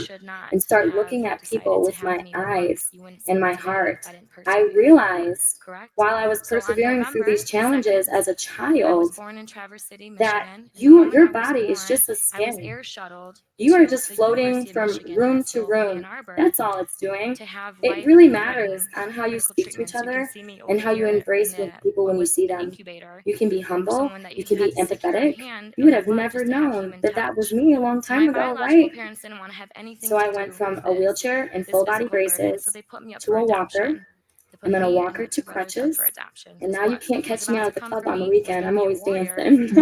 and start looking at people with my eyes and my heart. I realized while I was persevering through these challenges as a child that your body is just a skin. You are just floating from room to room. That's all it's doing. It really matters on how you speak to each other and how you embrace people when you see them. You can be humble. You can be empathetic. You would have never known that was me a long time ago, right? So I went from a wheelchair and full body braces to a walker, and then a walker to crutches. And now you can't catch me out at the club on the weekend. I'm always dancing.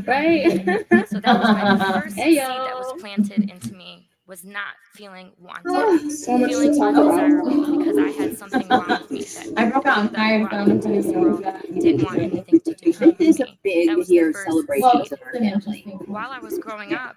Right? So that was my first Hey, seed yo. that was planted into me, was not feeling wanted, Oh, so much to feeling talk about. undesirable because I had something wrong with me that I broke out in fire brought me into this world didn't want anything to do with This is a me. big That was year the first celebration seed. of our family. While I was growing up,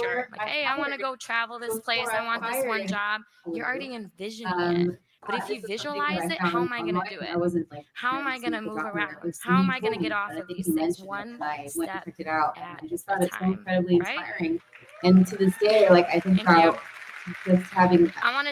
future. Like, hey, I want to go travel this place. I want this one job. You're already envisioning it. But if you visualize it, how am I going to do it? How am I going to move around? How am I going to get off of these things one step at a time? Incredibly Right? inspiring. And to this day, like I think Thank you. about just having I want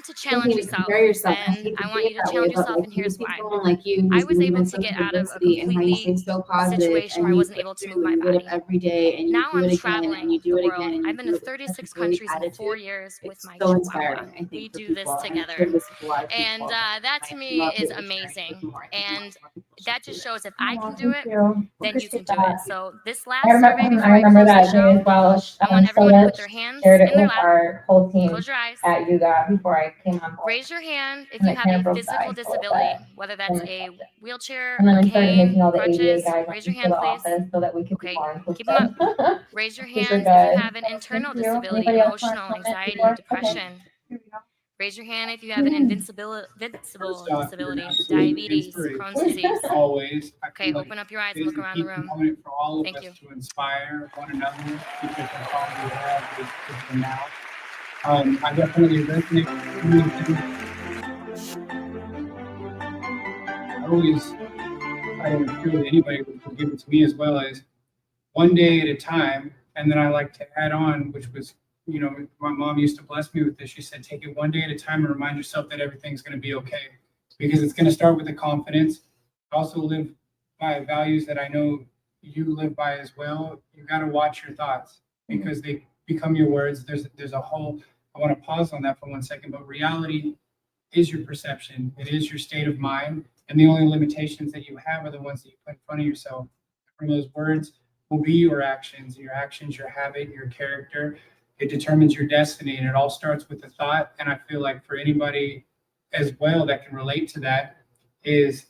to challenge thinking to yourself, compare yourself. and I want you to challenge yourself, and here's why. Like you, I was able to get out of a completely situation where I wasn't able to move my body. every day, and you Now do I'm it again, traveling and you do the it world. again, and I've you been do to it with 36 such a great countries in 4 attitude. years with It's my so chihuahua. inspiring. I think We for do this people. I've together. shared this with a lot of And people. that to I me love is that you're sharing amazing. this more. I think And more people should that do just this. shows if I can do it, you. then you can do it. So this last I survey remember, before I that close the day as show, well. I want everyone to put their hands shared in it their with lap, our whole team close your eyes, at do that before I came on board. Raise your hand if And you it have kinda a broke the physical ice a little disability, bit. whether that's And a wheelchair, And then a I started cane, making all the ADA crutches. guidelines Raise your for hand, the please. office so that we could be Okay, more keep 'em inclusive. Raise your Which are hands if you good. have an So internal thank you. disability, Anybody else want to emotional, comment anxiety, before? Okay. depression. Raise your hand if you have an invincible First off, you're disability, absolutely diabetes, inspiration. Crohn's disease. Always. I Okay, feel like open up your eyes it and is look a around key the room. component for all of Thank us you. to inspire one another because that's all we have is the now. I definitely resonate with community. I always, I don't feel that anybody would give it to me as well as one day at a time. And then I like to add on, which was, you know, my mom used to bless me with this. She said, take it one day at a time and remind yourself that everything's going to be okay. Because it's going to start with the confidence. I also live by values that I know you live by as well. You got to watch your thoughts because they become your words. There's a whole, I want to pause on that for 1 second, but reality is your perception. It is your state of mind. And the only limitations that you have are the ones that you put in front of yourself. From those words will be your actions, your habit, your character. It determines your destiny. And it all starts with the thought. And I feel like for anybody as well that can relate to that is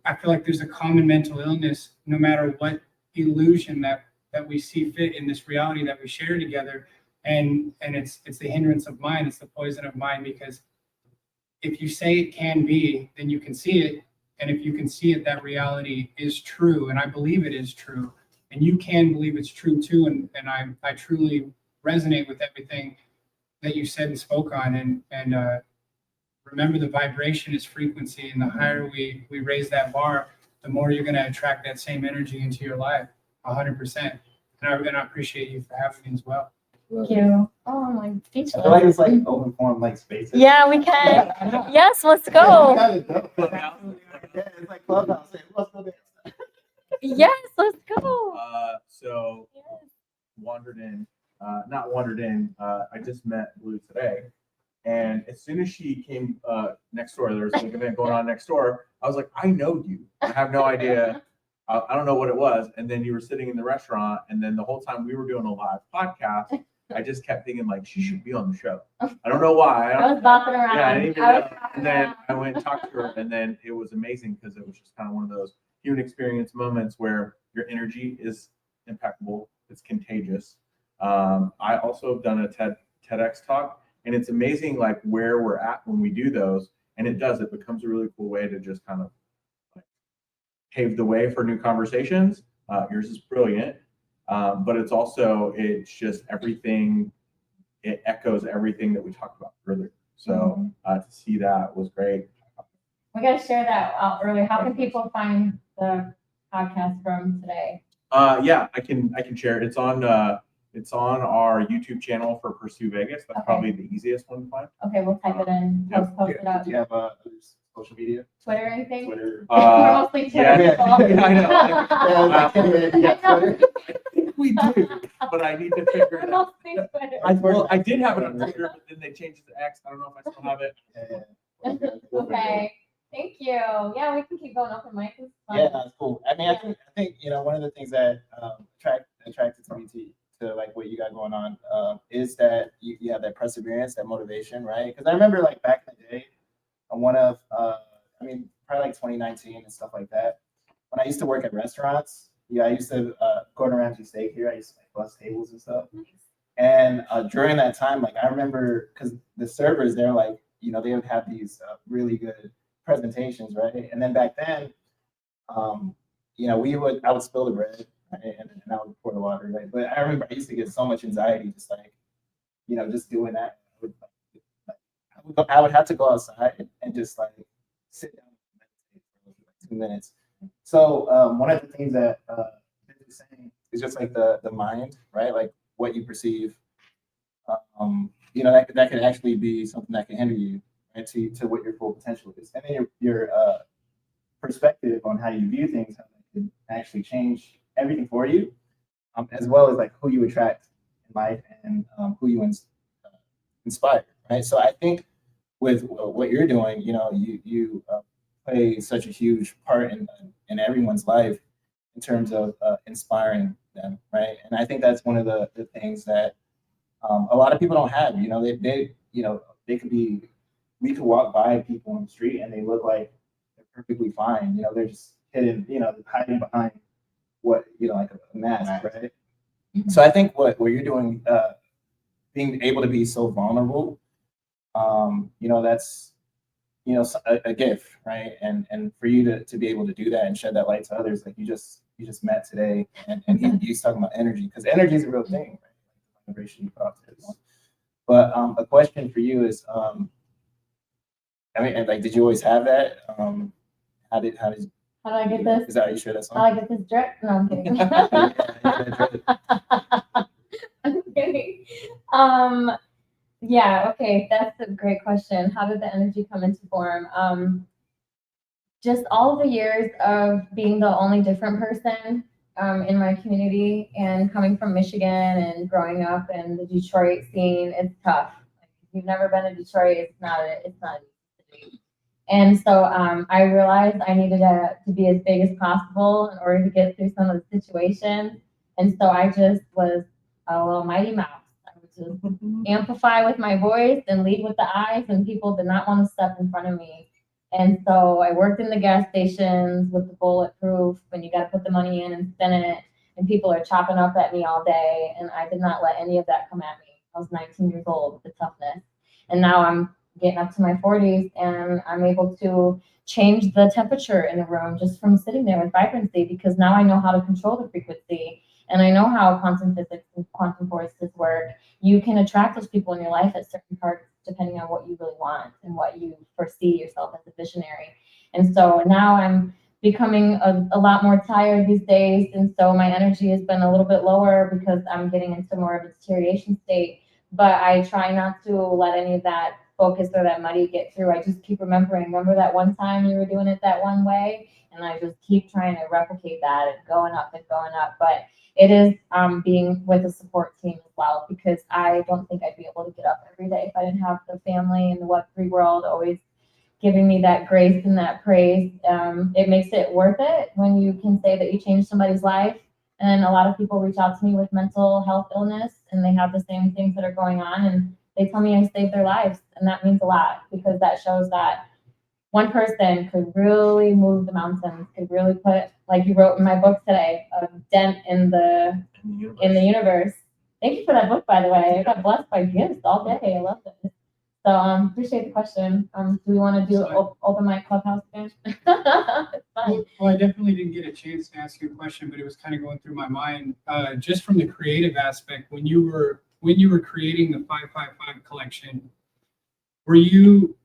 I feel like there's a common mental illness, no matter what illusion that we see fit in this reality that we share together. And it's the hindrance of mind, it's the poison of mind, because if you say it can be, then you can see it. And if you can see it, that reality is true. And I believe it is true. And you can believe it's true too. And I truly resonate with everything that you said and spoke on. And remember, the vibration is frequency. And the higher we raise that bar, the more you're going to attract that same energy into your life, 100%. And I appreciate you for having me as well. Thank you. Oh my I speechless. feel like it's like open forum like spaces. Yeah, we can. Yes, let's Yeah, go. it's like Clubhouse. Let's go there. Yes, let's go. So wandered in, not wandered in. I just met Blue today, and as soon as she came next door, there was like an event going on next door. I was like, I know you. I have no idea. I don't know what it was. And then you were sitting in the restaurant, and then the whole time we were doing a live podcast, I just kept thinking like she should be on the show. I don't know why. I was bopping around. Yeah, I didn't even know. And then I went and talked to her, and then it was amazing because it was just kind of one of those human experience moments where your energy is impeccable. It's contagious. I also have done a TEDx talk, and it's amazing like where we're at when we do those, and it becomes a really cool way to just kind of like pave the way for new conversations. Yours is brilliant, but it's just everything. It echoes everything that we talked about earlier. So to see that was great. We got to share that out early. How can people find the podcast from today? Yeah, I can share it. It's on our YouTube channel for Pursue Vegas. That's probably the easiest one to find. Okay, we'll type it in. Post it up. Do you have social media? Twitter or anything? Twitter. We're mostly Twitter Yeah, people. I know. Yeah, Twitter. I think we do, but I need to figure it out. Mostly Twitter. I did have it on Twitter, but then they changed it to X. I don't know if I still have it. Okay. Thank you. Yeah, we can keep going open mic. Yeah, that's cool. I mean, I think one of the things that attracted me to like what you got going on is that you have that perseverance, that motivation, right? Because I remember like back in the day, probably like 2019 and stuff like that. When I used to work at restaurants, I used to Gordon Ramsay steak here. I used to like bus tables and stuff. Nice. And during that time, like I remember, because the servers, they're like, they would have these really good presentations, right? And then back then, I would spill the bread, right? and I would pour the water, right? But I remember I used to get so much anxiety just like, just doing that. I would have to go outside and just like sit down and meditate for like 2 minutes. So one of the things that is saying is just like the mind, right? Like what you perceive, that could actually be something that can hinder you, right? To what your full potential is. And then your perspective on how you view things, how that can actually change everything for you, as well as like who you attract in life and who you inspire, right? So I think with what you're doing, you play such a huge part in everyone's life in terms of inspiring them, right? And I think that's one of the things that a lot of people don't have. They they could be, we could walk by people on the street and they look like they're perfectly fine. You know, they're just hidden, you know, hiding behind what, you know, like a mask, right? So I think what you're doing, being able to be so vulnerable, you know, that's, you know, a gift, right? And for you to be able to do that and shed that light to others, like you just met today, and he's talking about energy, because energy is a real thing, right? Vibration you put out to everyone. But a question for you is, I mean, like, did you always have that? How did How do I get this? is that how you share that How do I song? get this drip? No, I'm kidding. I'm kidding. Yeah, okay, that's a great question. How did the energy come into form? Just all the years of being the only different person in my community, and coming from Michigan and growing up in the Detroit scene, it's tough. Like, if you've never been to Detroit, it's not easy to do. And so I realized I needed to be as big as possible in order to get through some of the situations. And so I just was a little mighty mouse. I would just amplify with my voice and lead with the eyes, and people did not want to step in front of me. And so I worked in the gas stations with the bulletproof, when you got to put the money in and spin it, and people are chopping up at me all day. And I did not let any of that come at me. I was 19 years old with the toughness. And now I'm getting up to my 40s, and I'm able to change the temperature in the room just from sitting there with vibrancy, because now I know how to control the frequency, and I know how quantum physics and quantum forces work. You can attract those people in your life at certain parts depending on what you really want and what you foresee yourself as a visionary. And so now I'm becoming a lot more tired these days, and so my energy has been a little bit lower because I'm getting into more of a deterioration state. But I try not to let any of that focus or that muddy get through. I just keep remember that one time you were doing it that one way, and I just keep trying to replicate that and going up and going up. But it is being with a support team as well, because I don't think I'd be able to get up every day if I didn't have the family and the Web3 world always giving me that grace and that praise. It makes it worth it when you can say that you changed somebody's life. And a lot of people reach out to me with mental health illness, and they have the same things that are going on, and they tell me I saved their lives. And that means a lot, because that shows that one person could really move the mountains, could really put, like you wrote in my book today, a dent in the universe. Thank you for that book, by the way. I got blessed by gifts all day. I love it. So appreciate the question. Do we want to do open mic clubhouse again? It's fun. Well, I definitely didn't get a chance to ask you a question, but it was kind of going through my mind. Just from the creative aspect, when you were creating the 555 collection, were you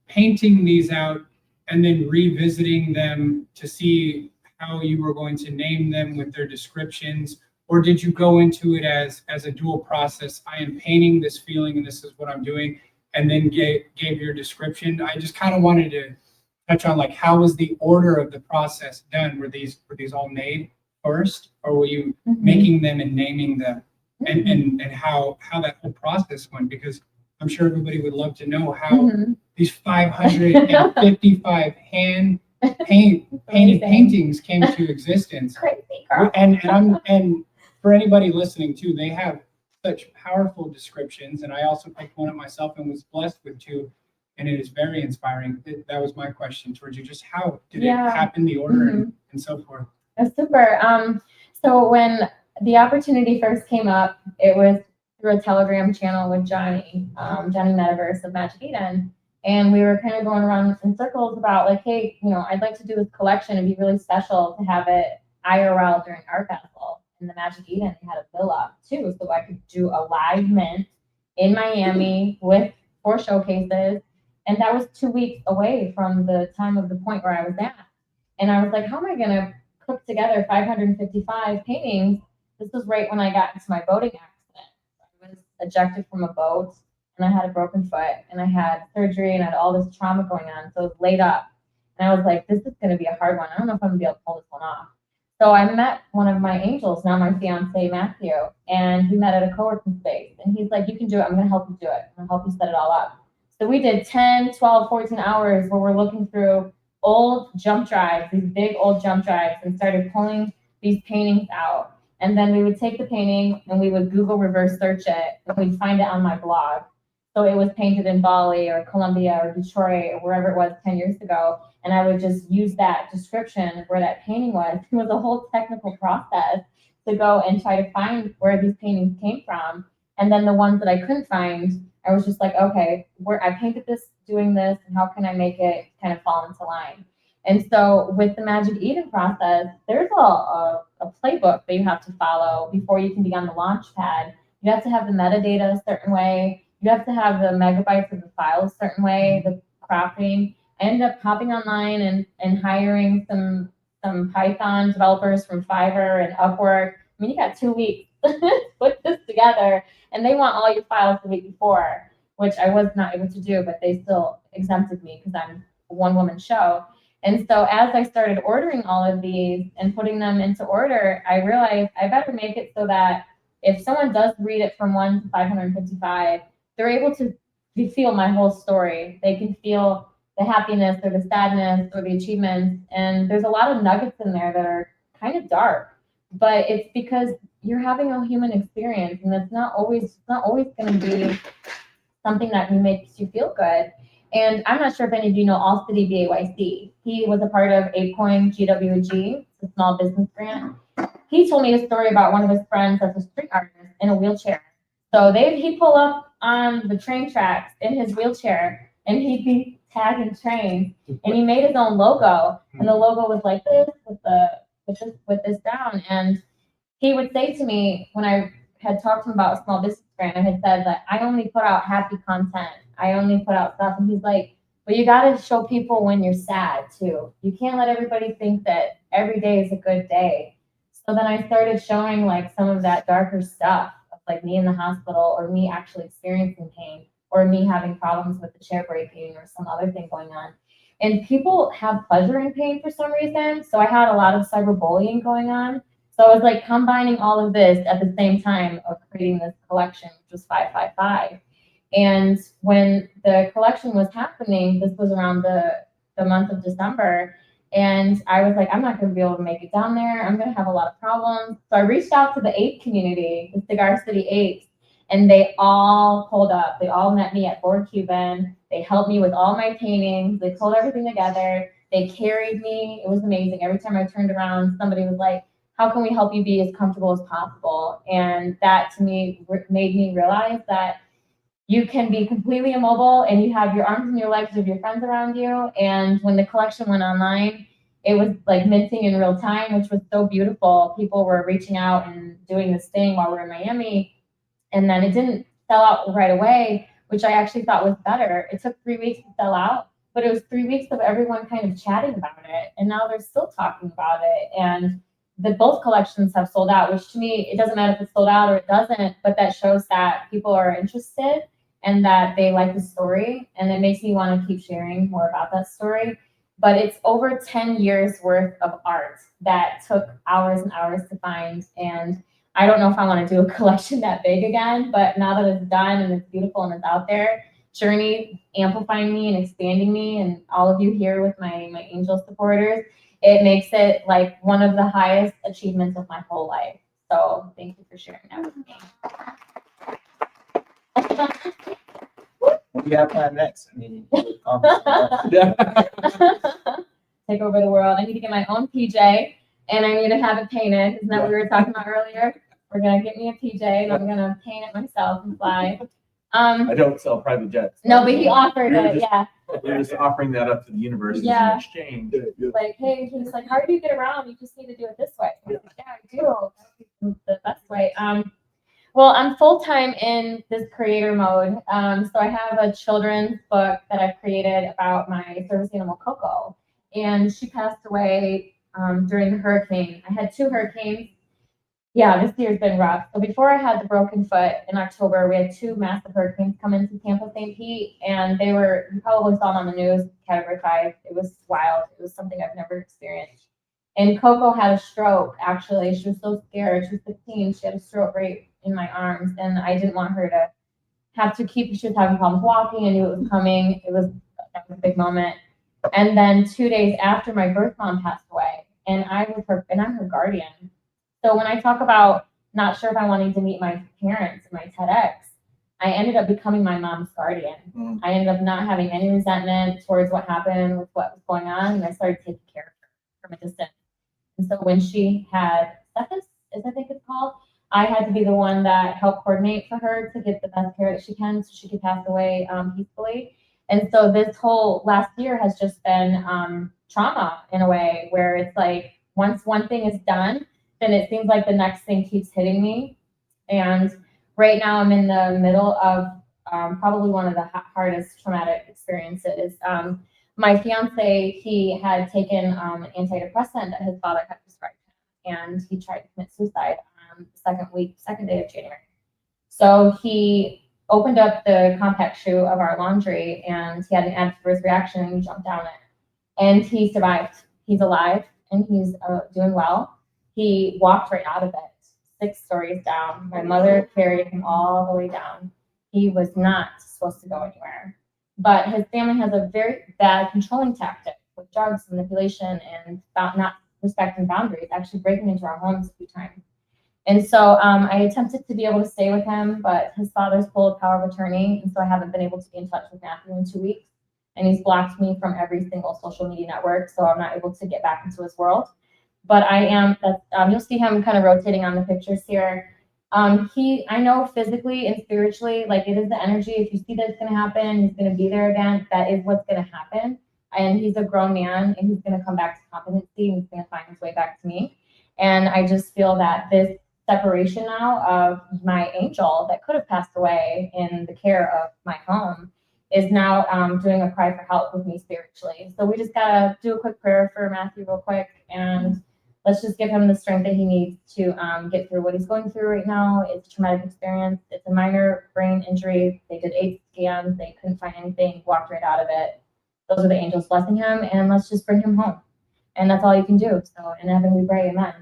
painting these out and then revisiting them to see how you were going to name them with their descriptions? Or did you go into it as a dual process? I am painting this feeling and this is what I'm doing, and then gave your description. I just kind of wanted to touch on, like, how was the order of the process done? Were these all made first, or were you making them and naming them, and how that whole process went? Because I'm sure everybody would love to know how these 555 hand painted paintings came to existence. Crazy, girl. And for anybody listening too, they have such powerful descriptions. And I also picked one up myself and was blessed with two, and it is very inspiring. That was my question towards you. Just how did it happen, the order and so forth? That's super. So when the opportunity first came up, it was through a Telegram channel with Johnny Metaverse of Magic Eden. And we were kind of going around in circles about, like, hey, I'd like to do this collection. It'd be really special to have it IRL during Art Festival. In the Magic Eden, they had a villa too, so I could do a live mint in Miami with 4 showcases. And that was 2 weeks away from the time of the point where I was at. And I was like, how am I going to cook together 555 paintings? This was right when I got into my boating accident. I was ejected from a boat, and I had a broken foot, and I had surgery, and I had all this trauma going on. So I was laid up. And I was like, this is going to be a hard one. I don't know if I'm going to be able to pull this one off. So I met one of my angels, now my fiance, Matthew, and we met at a co-working space. And he's like, you can do it. I'm going to help you do it. I'm going to help you set it all up. So we did 10, 12, 14 hours where we're looking through old jump drives, these big old jump drives, and started pulling these paintings out. And then we would take the painting and we would Google reverse search it, and we'd find it on my blog. So it was painted in Bali or Colombia or Detroit or wherever it was 10 years ago. And I would just use that description of where that painting was. It was a whole technical process to go and try to find where these paintings came from. And then the ones that I couldn't find, I was just like, okay, where I painted this doing this, and how can I make it kind of fall into line? And so with the Magic Eden process, there's a playbook that you have to follow before you can be on the launch pad. You have to have the metadata a certain way. You have to have the megabytes of the file a certain way, the cropping. I ended up hopping online and hiring some Python developers from Fiverr and Upwork. I mean, you got 2 weeks to put this together, and they want all your files the week before, which I was not able to do, but they still exempted me because I'm a one-woman show. And so as I started ordering all of these and putting them into order, I realized I better make it so that if someone does read it from 1 to 555, they're able to feel my whole story. They can feel the happiness or the sadness or the achievements. And there's a lot of nuggets in there that are kind of dark, but it's because you're having a human experience, and it's not always going to be something that makes you feel good. And I'm not sure if any of you know All City BAYC. He was a part of ApeCoin GWG, a small business grant. He told me a story about one of his friends that's a street artist in a wheelchair. So he'd pull up on the train tracks in his wheelchair, and he'd be tagging trains, and he made his own logo, and the logo was like this with this down. And he would say to me when I had talked to him about a small business grant, I had said that I only put out happy content. I only put out stuff. And he's like, but you got to show people when you're sad too. You can't let everybody think that every day is a good day. So then I started showing like some of that darker stuff, like me in the hospital, or me actually experiencing pain, or me having problems with the chair breaking or some other thing going on. And people have pleasure in pain for some reason. So I had a lot of cyberbullying going on. So I was like combining all of this at the same time of creating this collection, which was 555. And when the collection was happening, this was around the month of December. And I was like, I'm not going to be able to make it down there. I'm going to have a lot of problems. So I reached out to the ape community, the Cigar City Apes, and they all pulled up. They all met me at Fort Cuban. They helped me with all my paintings. They pulled everything together. They carried me. It was amazing. Every time I turned around, somebody was like, how can we help you be as comfortable as possible? And that to me made me realize that you can be completely immobile and you have your arms and your legs of your friends around you. And when the collection went online, it was like minting in real time, which was so beautiful. People were reaching out and doing this thing while we were in Miami. And then it didn't sell out right away, which I actually thought was better. It took 3 weeks to sell out, but it was 3 weeks of everyone kind of chatting about it. And now they're still talking about it. And both collections have sold out, which to me, it doesn't matter if it's sold out or it doesn't, but that shows that people are interested and that they like the story. And it makes me want to keep sharing more about that story. But it's over 10 years worth of art that took hours and hours to find. And I don't know if I want to do a collection that big again, but now that it's done and it's beautiful and it's out there, JRNY amplifying me and expanding me, and all of you here with my angel supporters, it makes it like one of the highest achievements of my whole life. So thank you for sharing that with me. What do you have planned next? I mean, take over the world. I need to get my own PJ, and I need to have it painted. Isn't that what we were talking about earlier? We're gonna get me a PJ, and I'm gonna paint it myself and fly. I don't sell private jets. No, but he offered it. Yeah. We're just offering that up to the university Yeah. in exchange. Like, hey, he's like, how do you get around? You just need to do it this way. I'm like, yeah, I do. That's the best way. Well, I'm full-time in this creator mode. So I have a children's book that I've created about my service animal, Coco. And she passed away during the hurricane. I had 2 hurricanes. Yeah, this year's been rough. So before I had the broken foot in October, we had 2 massive hurricanes come into Tampa, St. Pete, and they were, you probably saw them on the news, Category 5. It was wild. It was something I've never experienced. And Coco had a stroke, actually. She was so scared. She was 15. She had a stroke right in my arms, and I didn't want her to have to keep, she was having problems walking. I knew it was coming. That was a big moment. And then 2 days after, my birth mom passed away, and I'm her guardian. So when I talk about not sure if I wanted to meet my parents in my TEDx, I I ended up becoming my mom's guardian. I ended up not having any resentment towards what happened with what was going on, and I started taking care of her from a distance. And so when she had sepsis, I think it's called, I had to be the one that helped coordinate for her to get the best care that she can so she could pass away peacefully. And so this whole last year has just been trauma in a way where it's like once one thing is done, then it seems like the next thing keeps hitting me. And right now I'm in the middle of probably one of the hardest traumatic experiences. My fiance, he had taken an antidepressant that his father had prescribed him, and he tried to commit suicide on the second day of January. So he opened up the compact shoe of our laundry, and he had an adverse reaction, and he jumped down it. And he survived. He's alive, and he's doing well. He walked right out of it, 6 stories down. My mother carried him all the way down. He was not supposed to go anywhere. But his family has a very bad controlling tactic with drugs, manipulation, and not respecting boundaries, actually breaking into our homes a few times. And so I attempted to be able to stay with him, but his father's pulled power of attorney, and so I haven't been able to be in touch with Matthew in 2 weeks. And he's blocked me from every single social media network, so I'm not able to get back into his world. But I am, you'll see him kind of rotating on the pictures here. I know physically and spiritually, like it is the energy. If you see that it's going to happen, he's going to be there again. That is what's going to happen. And he's a grown man, and he's going to come back to competency, and he's going to find his way back to me. And I just feel that this separation now of my angel that could have passed away in the care of my home is now doing a cry for help with me spiritually. So we just got to do a quick prayer for Matthew real quick, and let's just give him the strength that he needs to get through what he's going through right now. It's a traumatic experience. It's a minor brain injury. They did 8 scans. They couldn't find anything, walked right out of it. Those are the angels blessing him, and let's just bring him home. And that's all you can do. So in heaven we pray, amen.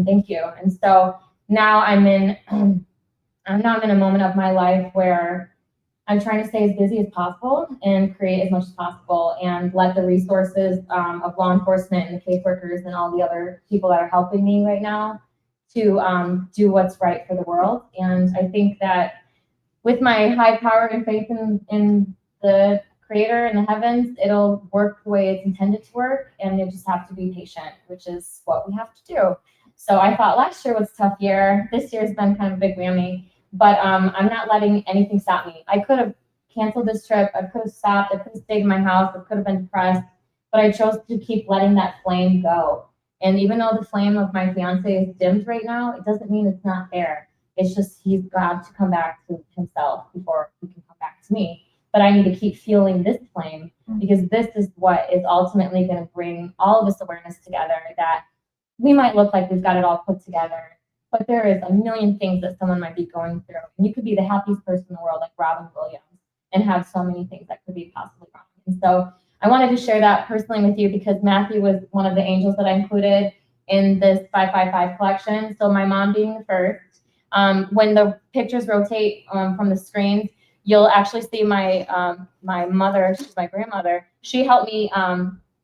Thank you. And so now I'm in a moment of my life where I'm trying to stay as busy as possible and create as much as possible and let the resources of law enforcement and the caseworkers and all the other people that are helping me right now to do what's right for the world. And I think that with my high power and faith in the creator in the heavens, it'll work the way it's intended to work, and you just have to be patient, which is what we have to do. So I thought last year was a tough year. This year's been kind of a big whammy, but I'm not letting anything stop me. I could have canceled this trip. I could have stopped. I could have stayed in my house. I could have been depressed, but I chose to keep letting that flame go. And even though the flame of my fiance is dimmed right now, it doesn't mean it's not there. It's just he's got to come back to himself before he can come back to me. But I need to keep fueling this flame, because this is what is ultimately going to bring all of this awareness together, that we might look like we've got it all put together, but there is a million things that someone might be going through. And you could be the happiest person in the world, like Robin Williams, and have so many things that could be possibly wrong. And so I wanted to share that personally with you, because Matthew was one of the angels that I included in this 555 collection. So my mom being the first. When the pictures rotate from the screens, you'll actually see my my mother, she's my grandmother. She helped me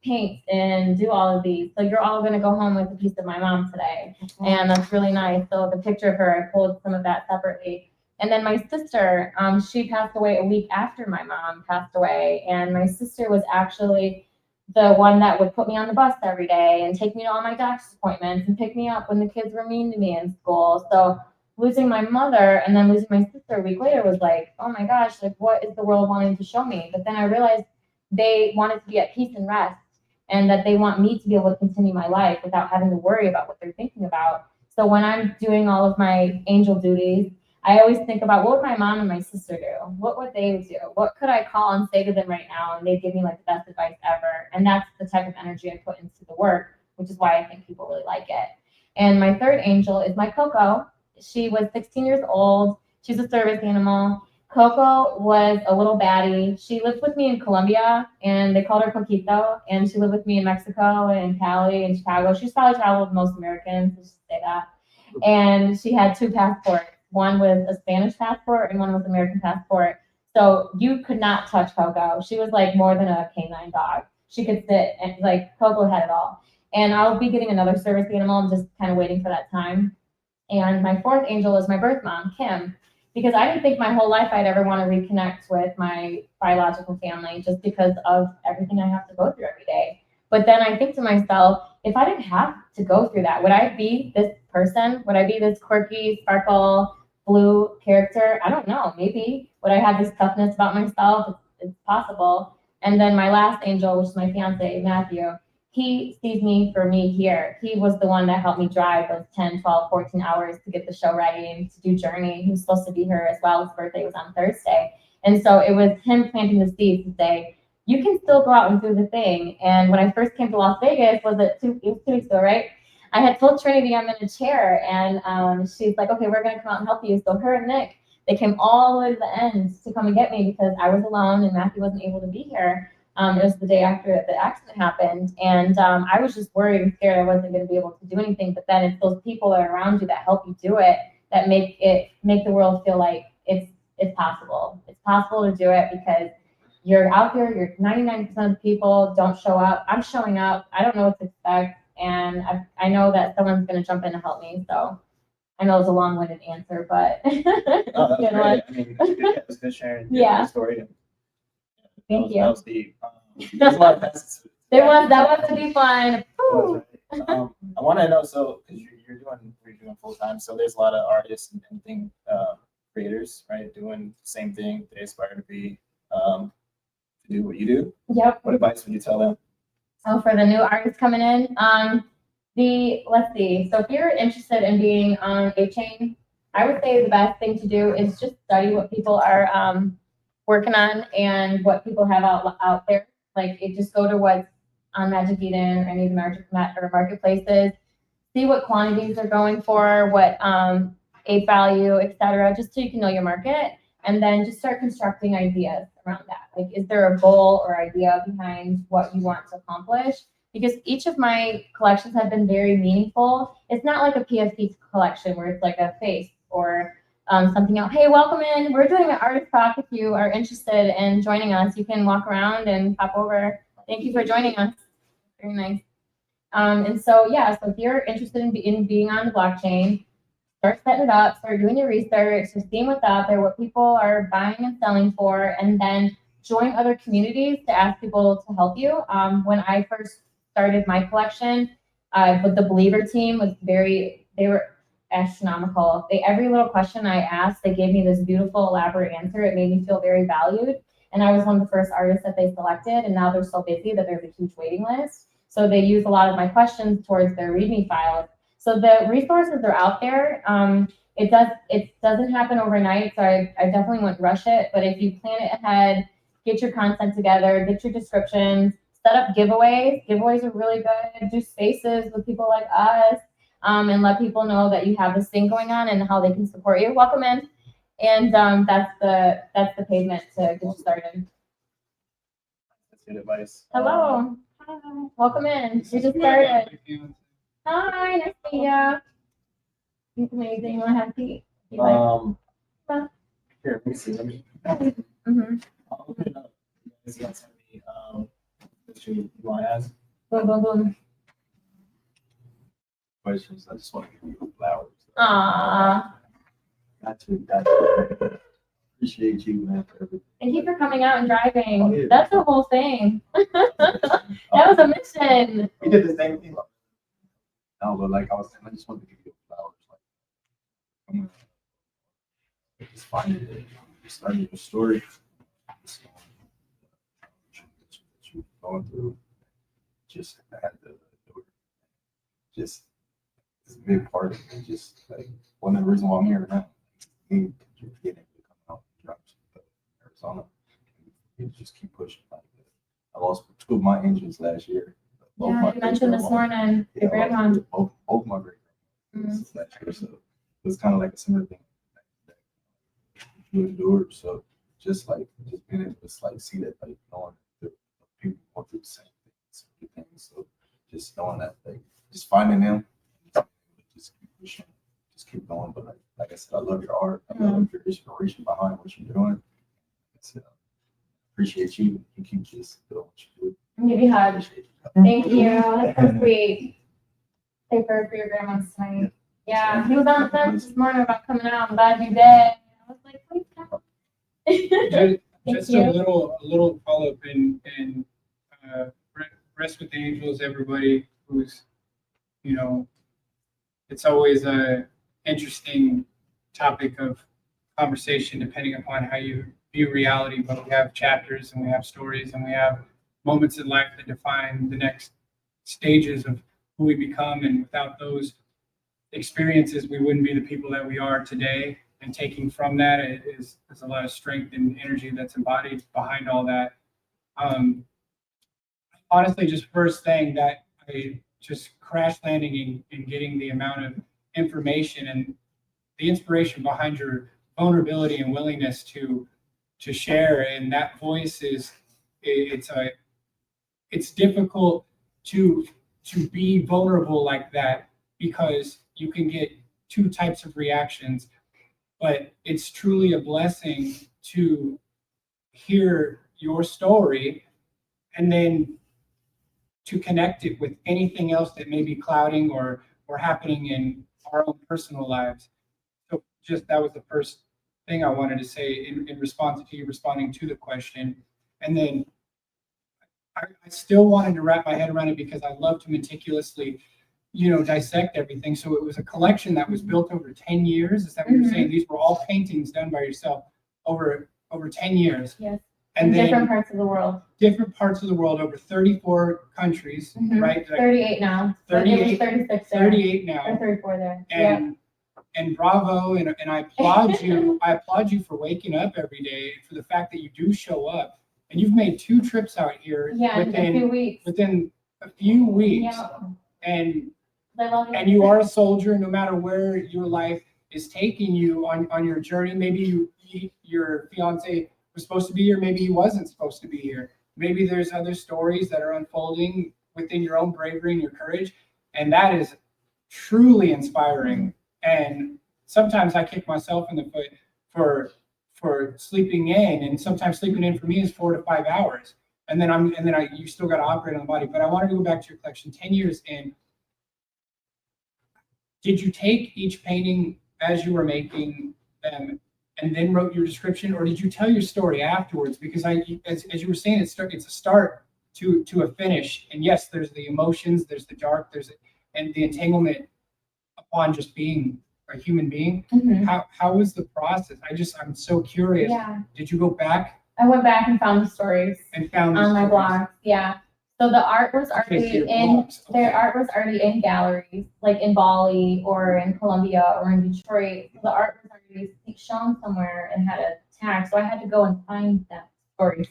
paint and do all of these. So you're all going to go home with a piece of my mom today. And that's really nice. So the picture of her, I pulled some of that separately. And then my sister, she passed away a week after my mom passed away. And my sister was actually the one that would put me on the bus every day and take me to all my doctor's appointments and pick me up when the kids were mean to me in school. So losing my mother and then losing my sister a week later was like, oh my gosh, like what is the world wanting to show me? But then I realized they wanted to be at peace and rest, and that they want me to be able to continue my life without having to worry about what they're thinking about. So when I'm doing all of my angel duties, I always think about, what would my mom and my sister do? What would they do? What could I call and say to them right now? And they'd give me like the best advice ever. And that's the type of energy I put into the work, which is why I think people really like it. And my third angel is my Coco. She was 16 years old. She's a service animal. Coco was a little baddie. She lived with me in Colombia, and they called her Coquito. And she lived with me in Mexico and Cali and Chicago. She's probably traveled with most Americans, let's just say that. And she had 2 passports. One was a Spanish passport and one was an American passport. So you could not touch Coco. She was like more than a canine dog. She could sit, and like Coco had it all. And I'll be getting another service animal. I'm just kind of waiting for that time. And my 4th angel is my birth mom, Kim. because I didn't think my whole life I'd ever want to reconnect with my biological family just because of everything I have to go through every day. But then I think to myself, if I didn't have to go through that, would I be this person? Would I be this quirky, sparkle, blue character? I don't know. Maybe. Would I have this toughness about myself? It's possible. And then my last angel, which is my fiance, Matthew, he sees me for me here. He was the one that helped me drive those 10, 12, 14 hours to get the show ready and to do JRNY. He was supposed to be here as well. His birthday was on Thursday. And so it was him planting the seeds to say, you can still go out and do the thing. And when I first came to Las Vegas, it was 2 weeks ago, right? I had told Trinity I'm in a chair, and she's like, okay, we're going to come out and help you. So her and Nick, they came all the way to the end to come and get me because I was alone and Matthew wasn't able to be here. It was the day after the accident happened. And I was just worried and scared I wasn't going to be able to do anything. But then it's those people that are around you that help you do it that make the world feel like it's possible. It's possible to do it because you're out there, you're 99% of the people don't show up. I'm showing up. I don't know what to expect. And I know that someone's going to jump in to help me. So I know it's a long-winded answer, but. Oh, that's great. I mean, it was good sharing your story. Thank you. That was deep. There's a lot of facets to it. That was to be fun. I want to know, so because you're doing full time, so there's a lot of artists and creators, right, doing the same thing. They aspire to be to do what you do. Yep. What advice would you tell them? So for the new artists coming in, let's see. So if you're interested in being on a chain, I would say the best thing to do is just study what people are working on and what people have out there. Like, just go to what's on Magic Eden or any of the marketplaces, see what quantities they're going for, what ape value, etc., just so you can know your market, and then just start constructing ideas around that. Like, is there a goal or idea behind what you want to accomplish? Because each of my collections have been very meaningful. It's not like a PFP collection where it's like a face or something else. Hey, welcome in. We're doing an artist talk. If you are interested in joining us, you can walk around and pop over. Thank you for joining us. Very nice. And so, yeah, so if you're interested in being on the blockchain, start setting it up, start doing your research, so seeing what's out there, what people are buying and selling for, and then join other communities to ask people to help you. When I first started my collection, with the Believer team they were astronomical. Every little question I asked, they gave me this beautiful, elaborate answer. It made me feel very valued. And I was one of the first artists that they selected, and now they're so busy that there's a huge waiting list. So they use a lot of my questions towards their README files. So the resources are out there. It doesn't happen overnight, so I definitely wouldn't rush it. But if you plan it ahead, get your content together, get your descriptions, set up giveaways. Giveaways are really good. Do spaces with people like us, and let people know that you have this thing going on and how they can support you. Welcome in. And that's the pavement to get you started. That's good advice. Hello. Hi. Welcome in. You just started. Hi, nice to meet you. It's amazing. You want to have tea? Here, let me see. Mm-hmm. I'll open it up. You guys have any that you want to ask? Boom, boom, boom. Questions. I just want to give you flowers. Aww. Got to. Appreciate you, man, for everything. Thank you for coming out and driving. Oh, yeah. That's the whole thing. That was a mission. We did the same thing. No, but like I was saying, I just wanted to give you flowers. Like, I'm gonna just find it. Just starting your story. That you're going through. Just had to do it. Just it's a big part of it. Just like one of the reasons why I'm here now. Getting to come out and drop Arizona. You just keep pushing. Like, I lost 2 of my angels last year. Yeah, you mentioned this morning, your grandma. Both my great grandmas last year, so it was kind of like a similar thing that you endured. So just being able to like see that, like knowing that people go through the same things. So just knowing that, like just finding them, just keep pushing, just keep going. But like I said, I love your art. I love your inspiration behind what you're doing. Appreciate you. You keep just doing what you do. Give you a hug. Thank you. That's so sweet. Paper for your grandma's tonight. Yeah, he was on the fence this morning about coming out. I'm glad you did. I was like, Just a little follow-up and rest with the angels, everybody who's, it's always a interesting topic of conversation depending upon how you view reality, but we have chapters and we have stories and we have moments in life that define the next stages of who we become, and without those experiences we wouldn't be the people that we are today, and taking from that is a lot of strength and energy that's embodied behind all that. Honestly, just first thing that I just crash landing and getting the amount of information and the inspiration behind your vulnerability and willingness to share, and that voice it's difficult to be vulnerable like that, because you can get two types of reactions, but it's truly a blessing to hear your story and then to connect it with anything else that may be clouding or happening in our own personal lives. So just that was the first thing I wanted to say in response to you responding to the question. And then I still wanted to wrap my head around it because I love to meticulously, dissect everything. So it was a collection that was built over 10 years. Is that what you're saying? These were all paintings done by yourself over 10 years. Yes. And in then different parts of the world. Different parts of the world, over 34 countries, right? 38 now. 38, 36 there. 38 now. Or 34 there. And bravo, and I applaud you. I applaud you for waking up every day, for the fact that you do show up. And you've made 2 trips out here within a few weeks. Within a few weeks. Yeah. And I love it. And you are a soldier, no matter where your life is taking you on your journey. Maybe your fiance was supposed to be here, maybe he wasn't supposed to be here. Maybe there's other stories that are unfolding within your own bravery and your courage, and that is truly inspiring. And sometimes I kick myself in the foot for sleeping in, and sometimes sleeping in for me is 4 to 5 hours. And then you still got to operate on the body. But I wanted to go back to your collection 10 years in. Did you take each painting as you were making them and then wrote your description, or did you tell your story afterwards? Because as you were saying, it's a start to a finish. And yes, there's the emotions, there's the dark, and the entanglement upon just being a human being. How was the process? I'm so curious. Yeah. Did you go back? I went back and found the stories. And found on my blog. Yeah. So the art was already their art was already in galleries, like in Bali or in Colombia or in Detroit. So the art was already shown somewhere and had a tag. So I had to go and find that story.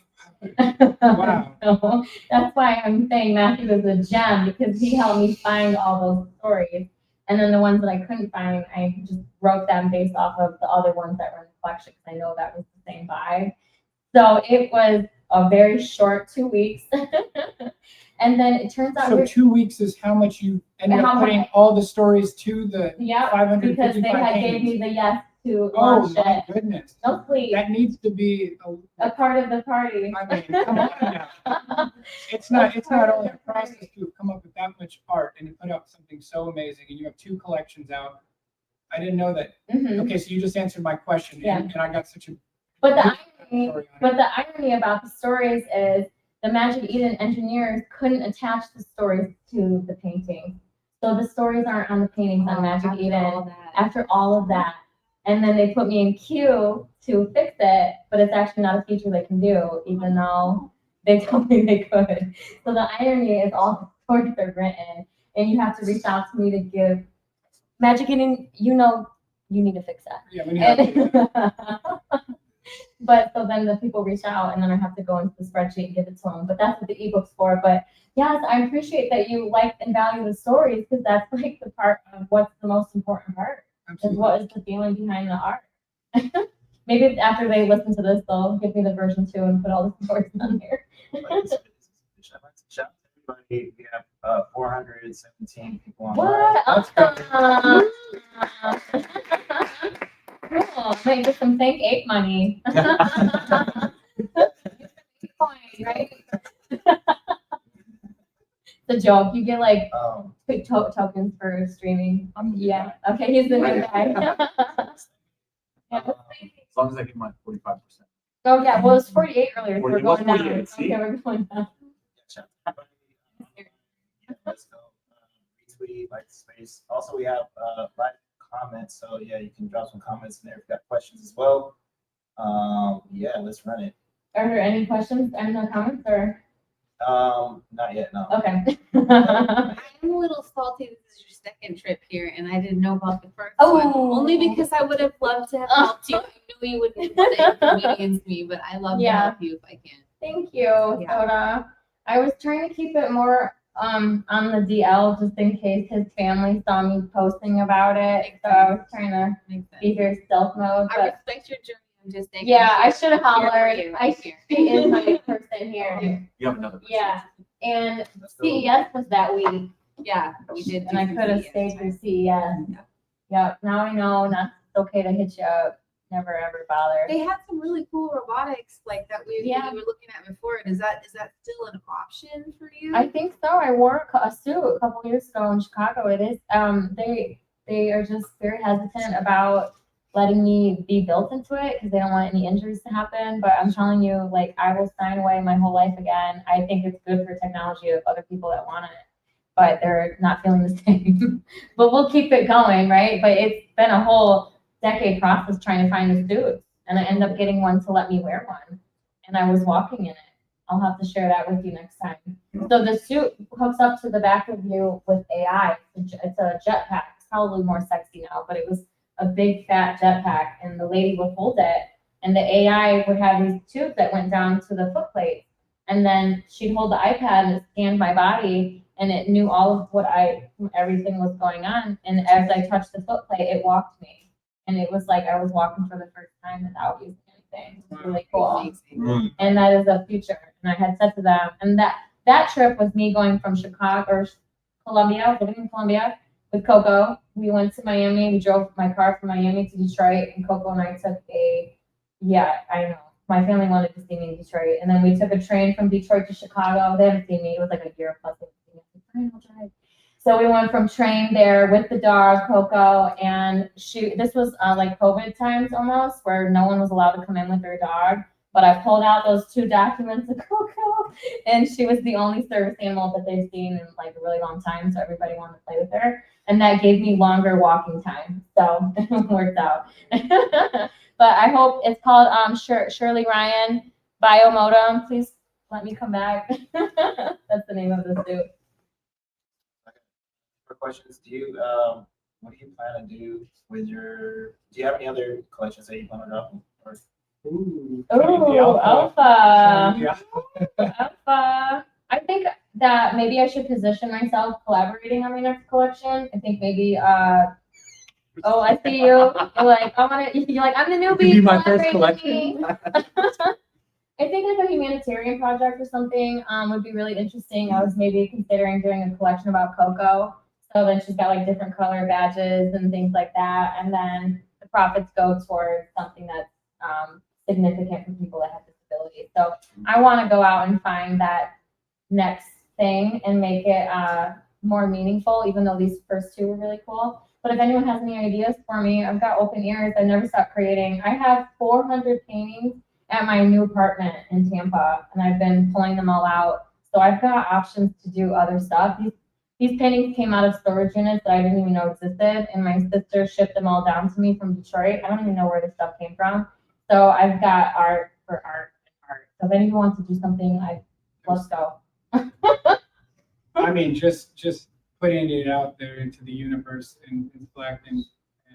Wow. So that's why I'm saying Matthew is a gem, because he helped me find all those stories. And then the ones that I couldn't find, I just wrote them based off of the other ones that were in the collection, because I know that was the same vibe. So it was a very short 2 weeks. And then it turns out. So 2 weeks is how much you ended up putting all the stories to the 555 because they had gave me the yes to launch my it. goodness. No, please. That needs to be A part of the party. I mean, come on now. It's not only a process to come up with that much art and to put out something so amazing, and you have 2 collections out. I didn't know that. Okay, so you just answered my question, and I got such a. But the irony about the stories is the Magic Eden engineers couldn't attach the stories to the painting. So the stories aren't on the paintings on Magic Eden after all of that. And then they put me in queue to fix it, but it's actually not a feature they can do, even though they told me they could. So the irony is all the stories are written, and you have to reach out to me to give Magic Eden, you need to fix that. Yeah, we need to fix that. But so then the people reach out, and then I have to go into the spreadsheet and give it to them. But that's what the ebook's for. But yes, I appreciate that you like and value the stories, because that's like the part of what's the most important part. Is what is the feeling behind the art. Maybe after they listen to this, they'll give me the version 2 and put all the stories on here. Shout out to everybody. We have 417 people on. What? Awesome. Cool. Might get some thank ape money. Right? The joke. You get like tokens for streaming. Yeah. Okay, he's the new guy. As long as I get my 45%. Oh, yeah, well, it's 48 earlier, so Well, we're it was going down. 48, see? Okay, we're going down. Shout out to everybody. Let's go. Retweet, like the space. Also, we have live comments. So yeah, you can drop some comments in there if you got questions as well. Yeah, let's run it. Are there any questions, any more comments, or? Not yet, no. Okay. I'm a little salty. This is your second trip here, and I didn't know about the first Oh. one. Only because I would have loved to have helped you. I knew you wouldn't want to inconvenience me, but I love to Yeah. help you if I can. Thank you, Soda. I was trying to keep it more on the DL just in case his family saw me posting about it. So I was trying to Makes sense. be very stealth mode. I But respect your journey. I'm just thinking. yeah, I should have I'm here for hollered. you. She is my person here. You have another. Yeah, and Let's go. CES was that week, Yeah, we did. and I could have stayed through CES. Yep, now I know not it's okay to hit you up. Never ever bother. They had some really cool robotics like that we Yeah. were looking at before. Is that still an option for you? I think so. I wore a suit a couple years ago in Chicago. It is. They are just very hesitant about letting me be built into it because they don't want any injuries to happen. But I'm telling you, like, I will sign away my whole life again. I think it's good for technology of other people that want it, but they're not feeling the same. But we'll keep it going, right? But it's been a whole decade process trying to find a suit, and I end up getting one to let me wear one, and I was walking in it. I'll have to share that with you next time. So the suit hooks up to the back of you with AI. It's a jetpack. It's probably more sexy now, but it was a big fat jetpack, and the lady would hold it, and the AI would have these tubes that went down to the foot plate, and then she'd hold the iPad and it scanned my body, and it knew all of everything was going on. And as I touched the foot plate, it walked me, and it was like I was walking for the first time without using anything. It was really cool. And that is a future. And I had said to them, and that trip was me going from Chicago or Columbia, living in Columbia with Coco. We went to Miami. We drove my car from Miami to Detroit, and Coco and I took I know. My family wanted to see me in Detroit. And then we took a train from Detroit to Chicago. They haven't seen me. It was like a year plus. So we went from train there with the dog, Coco, and this was like COVID times almost, where no one was allowed to come in with their dog. But I pulled out those 2 documents of Coco, and she was the only service animal that they've seen in like a really long time. So everybody wanted to play with her, and that gave me longer walking time. So it worked out. But I hope it's called Shirley Ryan Biomodem. Please let me come back. That's the name of the suit. For questions, what do you plan to do with do you have any other collections that you plan on dropping? Or Ooh, Oh, Alpha. Alpha. I think that maybe I should position myself collaborating on my next collection. I think maybe, I see you. You're like, I'm the newbie. Be my first collaborate with collection. me. I think like a humanitarian project or something would be really interesting. I was maybe considering doing a collection about Coco. So then she's got like different color badges and things like that. And then the profits go towards something that's significant for people that have disabilities. So I want to go out and find that next thing and make it more meaningful, even though these first 2 were really cool. But if anyone has any ideas for me, I've got open ears. I never stop creating. I have 400 paintings at my new apartment in Tampa, and I've been pulling them all out. So I've got options to do other stuff. These paintings came out of storage units that I didn't even know existed, and my sister shipped them all down to me from Detroit. I don't even know where this stuff came from. So I've got art for art. So if anyone wants to do something, let's go. I mean, just putting it out there into the universe and collecting,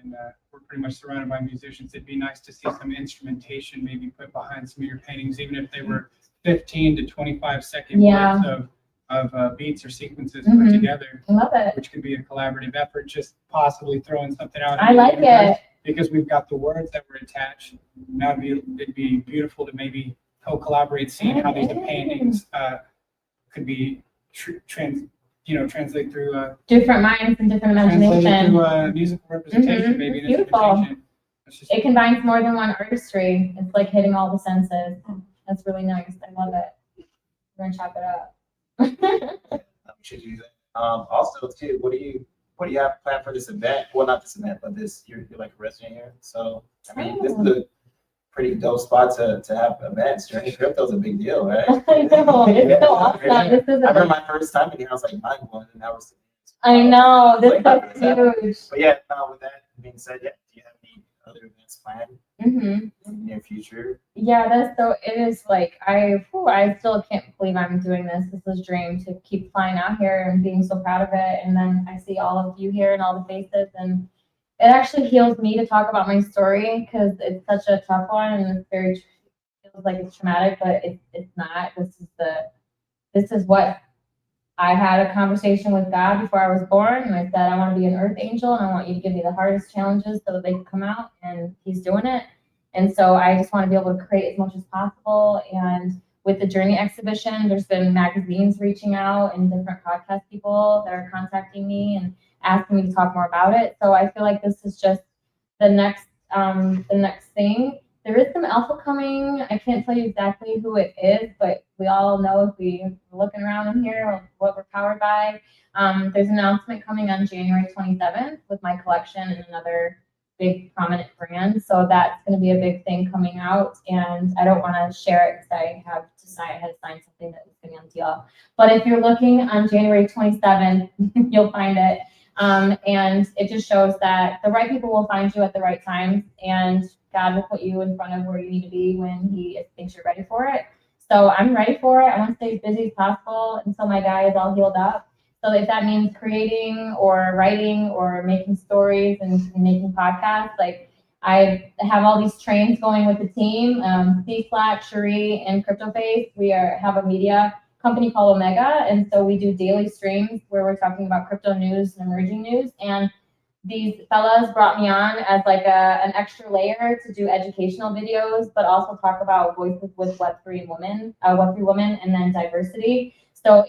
and we're pretty much surrounded by musicians. It'd be nice to see some instrumentation maybe put behind some of your paintings, even if they were 15 to 25 second clips of beats or sequences put together. I love it. Which could be a collaborative effort, just possibly throwing something out. I like it. Because we've got the words that were attached. Now it'd be beautiful to maybe co-collaborate, seeing how these paintings could be translate through different minds and different translated imagination. through musical representation, maybe an Beautiful. instrumentation. It combines more than one artistry. It's like hitting all the senses. That's really nice. I love it. We're gonna chop it up. we should do that. Also, too, what do you have planned for this event? Well, not this event, but you're like a resident here. So I mean, this is a pretty dope spot to have events. JRNY Crypto's a big deal, right? I know, it's so awesome. This is I remember a, my first time in here, I was like mind blown, and that was. I know, this Like, is huge. But yeah, with that being said, yeah, do you have any other events planned Hmm. in the near future? Yeah, that's so, it is like, I still can't believe I'm doing this. This is a dream to keep flying out here and being so proud of it. And then I see all of you here and all the faces, and it actually heals me to talk about my story because it's such a tough one and it's very, feels like it's traumatic, but it's not. This is what I had a conversation with God before I was born, and I said, I want to be an earth angel, and I want you to give me the hardest challenges so that they can come out, and he's doing it. And so I just want to be able to create as much as possible. And with the JRNY exhibition, there's been magazines reaching out and different podcast people that are contacting me and asking me to talk more about it. So I feel like this is just the next thing. There is some alpha coming. I can't tell you exactly who it is, but we all know if we're looking around in here what we're powered by. There's an announcement coming on January 27th with my collection and another big prominent brand. So that's going to be a big thing coming out. And I don't want to share it because I had to sign something that was going to be on deal. But if you're looking on January 27th, you'll find it. And it just shows that the right people will find you at the right times, and God will put you in front of where you need to be when He thinks you're ready for it. So I'm ready for it. I want to stay as busy as possible until my guy is all healed up. So if that means creating or writing or making stories and making podcasts, like I have all these trains going with the team, seee, Cherie, and CryptoFace. We have a media company called Omega, and so we do daily streams where we're talking about crypto news and emerging news. And these fellas brought me on as like an extra layer to do educational videos, but also talk about voices with Web3 women, and then diversity. So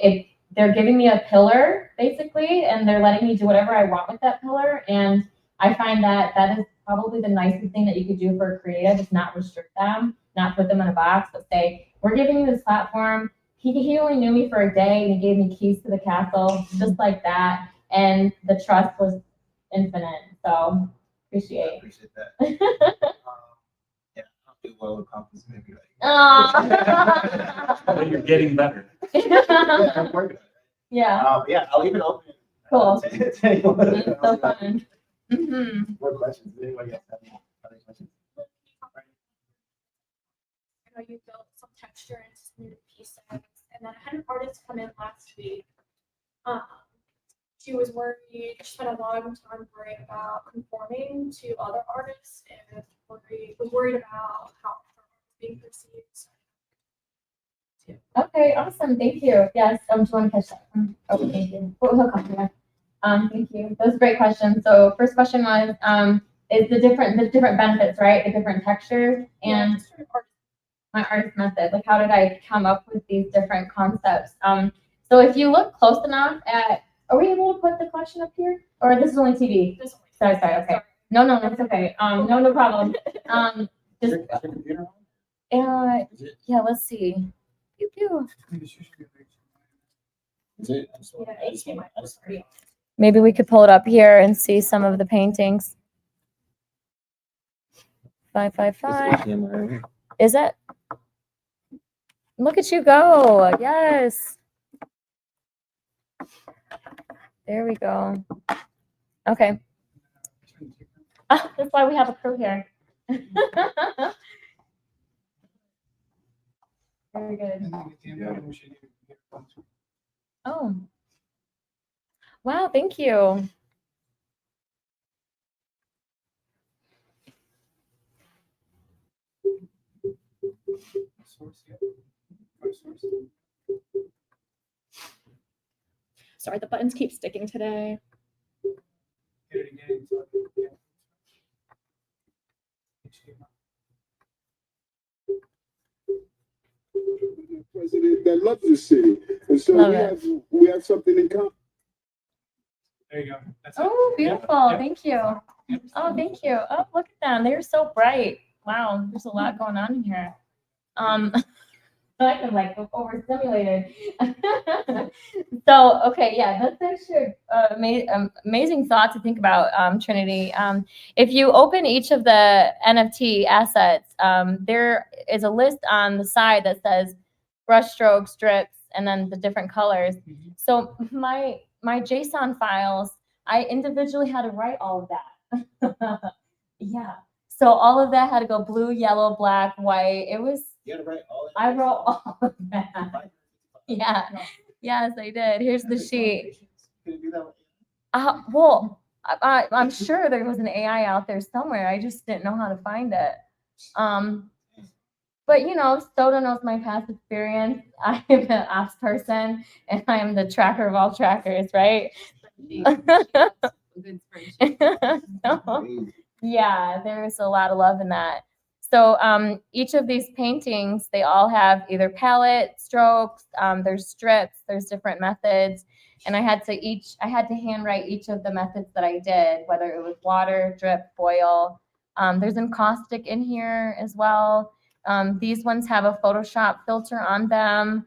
they're giving me a pillar basically, and they're letting me do whatever I want with that pillar. And I find that is probably the nicest thing that you could do for a creative, is not restrict them, not put them in a box, but say, we're giving you this platform. He only knew me for a day, and he gave me keys to the castle, just like that. And the trust was infinite. So appreciate. I appreciate that. Yeah, I'll do well with compliments, maybe. But you're getting better. Yeah, I'm working on it. Yeah. Yeah, I'll leave it open. Cool. To anyone It's else. so fun. Mm-hmm. More questions? Does anybody else have any other questions? I know you built some texture and some new pieces, and then I had an artist come in last week. She was worried, she spent a long time worried about conforming to other artists and was worried about how her art was being perceived. Okay, awesome. Thank you. Yes, do you want to catch that? Oh, thank you. He'll come here. Thank you. Those are great questions. So first question was, is the different benefits, right? The different textures and my artist method. Like, how did I come up with these different concepts? So if you look close enough at, are we able to put the collection up here? Or this is only TV? Sorry, okay. No, that's okay. No problem. Just, yeah, let's see. Pew, pew. Maybe we could pull it up here and see some of the paintings. 555. Is it? Look at you go. Yes. There we go. Okay. That's why we have a crew here. Very good. Oh. Wow, thank you. Sorry, the buttons keep sticking today. President that loves the city, and so we have something in common. There you go. That's Oh, it. beautiful. Yep. Thank you. Yep. Oh, thank you. Oh, look at them. They're so bright. Wow, there's a lot going on in here. I'm like overstimulated. So, okay, yeah, that's actually amazing thought to think about, Trinity. If you open each of the NFT assets, there is a list on the side that says brush strokes, strips, and then the different colors. So my JSON files, I individually had to write all of that. Yeah. So all of that had to go blue, yellow, black, white. It was. You had to write all that. I wrote all of that. Yeah. Yes, I did. Here's the sheet. Can you do that? Well, I'm sure there was an AI out there somewhere. I just didn't know how to find it. But you know, Soda knows my past experience. I am an ops person, and I am the tracker of all trackers, right? So, yeah, there's a lot of love in that. So each of these paintings, they all have either palette, strokes, there's strips, there's different methods. And I had to handwrite each of the methods that I did, whether it was water, drip, foil. There's encaustic in here as well. These ones have a Photoshop filter on them.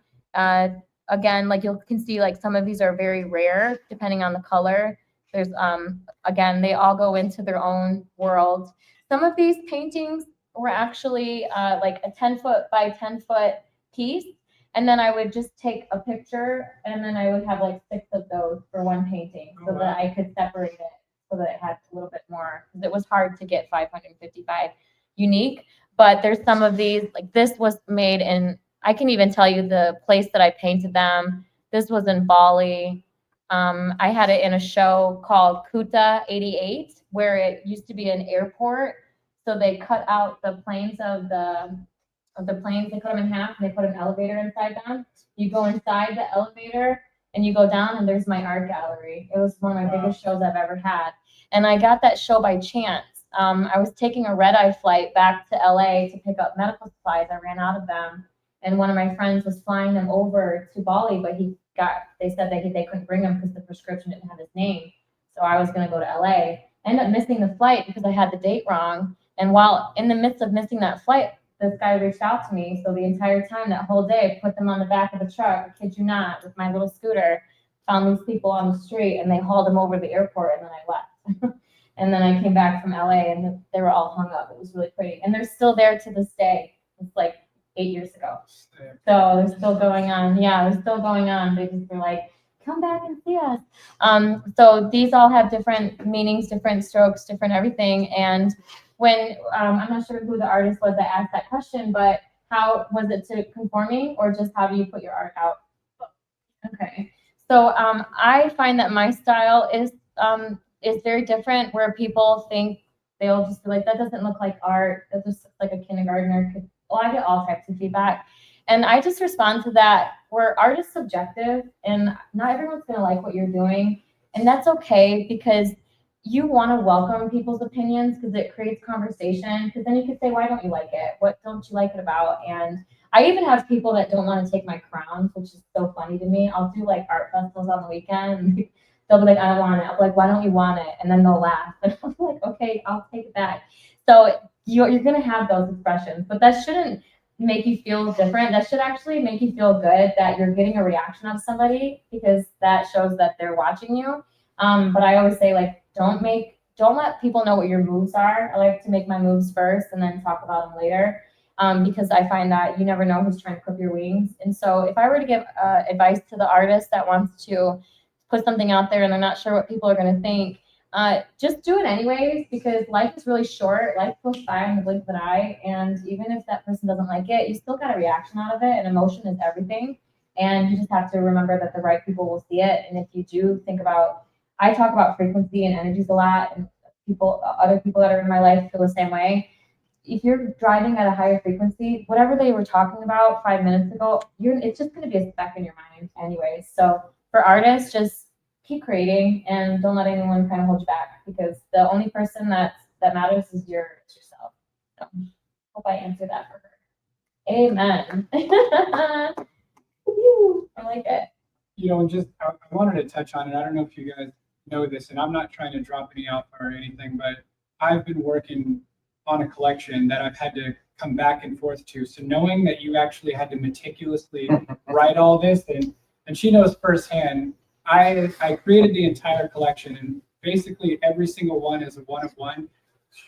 Again, like you can see, like some of these are very rare depending on the color. There's, again, they all go into their own world. Some of these paintings were actually like a 10-foot by 10-foot piece. And then I would just take a picture and then I would have like 6 of those for one painting so that I could separate it so that it had a little bit more, because it was hard to get 555 unique. But there's some of these, like this was made in, I can even tell you the place that I painted them. This was in Bali. I had it in a show called Kuta 88, where it used to be an airport. So they cut out the planes of the planes, they cut them in half and they put an elevator inside them. You go inside the elevator and you go down and there's my art gallery. It was one of my biggest shows I've ever had. And I got that show by chance. I was taking a red-eye flight back to LA to pick up medical supplies. I ran out of them. And one of my friends was flying them over to Bali, but they said that they couldn't bring him because the prescription didn't have his name. So I was going to go to LA. I ended up missing the flight because I had the date wrong. And while in the midst of missing that flight, this guy reached out to me. So the entire time, that whole day, I put them on the back of the truck, I kid you not, with my little scooter, found these people on the street and they hauled them over to the airport and then I left. And then I came back from LA and they were all hung up. It was really pretty. And they're still there to this day. It's like 8 years ago. So they're still going on. Yeah, they're still going on. They just were like, come back and see us. So these all have different meanings, different strokes, different everything. And when, I'm not sure who the artist was that asked that question, but how was it to conforming or just how do you put your art out? Okay. So I find that my style is very different, where people think they'll just be like, that doesn't look like art. That just looks like a kindergartner. Well, I get all types of feedback. And I just respond to that, where art is subjective and not everyone's going to like what you're doing. And that's okay, because you want to welcome people's opinions because it creates conversation. Because then you can say, why don't you like it? What don't you like it about? And I even have people that don't want to take my crowns, which is so funny to me. I'll do like art festivals on the weekend. They'll be like, I don't want it. I'll be like, why don't you want it? And then they'll laugh. And I'm like, okay, I'll take it back. So you're going to have those expressions, but that shouldn't make you feel different. That should actually make you feel good that you're getting a reaction of somebody, because that shows that they're watching you. But I always say, like, don't let people know what your moves are. I like to make my moves first and then talk about them later. Because I find that you never know who's trying to clip your wings. And so if I were to give advice to the artist that wants to put something out there and they're not sure what people are going to think, just do it anyways, because life is really short. Life goes by in the blink of an eye. And even if that person doesn't like it, you still got a reaction out of it. And emotion is everything. And you just have to remember that the right people will see it. And if you do think about, I talk about frequency and energies a lot, and other people that are in my life feel the same way. If you're driving at a higher frequency, whatever they were talking about 5 minutes ago, it's just going to be a speck in your mind anyways. So for artists, just keep creating and don't let anyone kind of hold you back, because the only person that matters is yourself. So hope I answered that for her. Amen. I like it. You know, and just I wanted to touch on it. I don't know if you guys know this, and I'm not trying to drop any alpha or anything, but I've been working on a collection that I've had to come back and forth to. So knowing that you actually had to meticulously write all this, and she knows firsthand, I created the entire collection, and basically every single one is a one of one.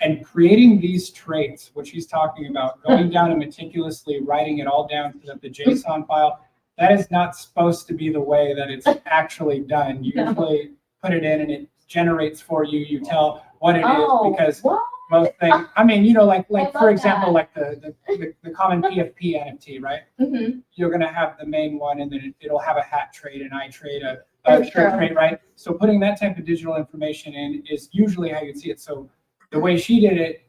And creating these traits, what she's talking about, going down and meticulously writing it all down to the JSON file, that is not supposed to be the way that it's actually done. You usually put it in and it generates for you. You tell what it is, because most things, I mean, like for example, like the common PFP NFT, right? Mm-hmm. You're gonna have the main one, and then it'll have a hat trait, an eye trait, a shirt trait, right? So putting that type of digital information in is usually how you'd see it. So the way she did it,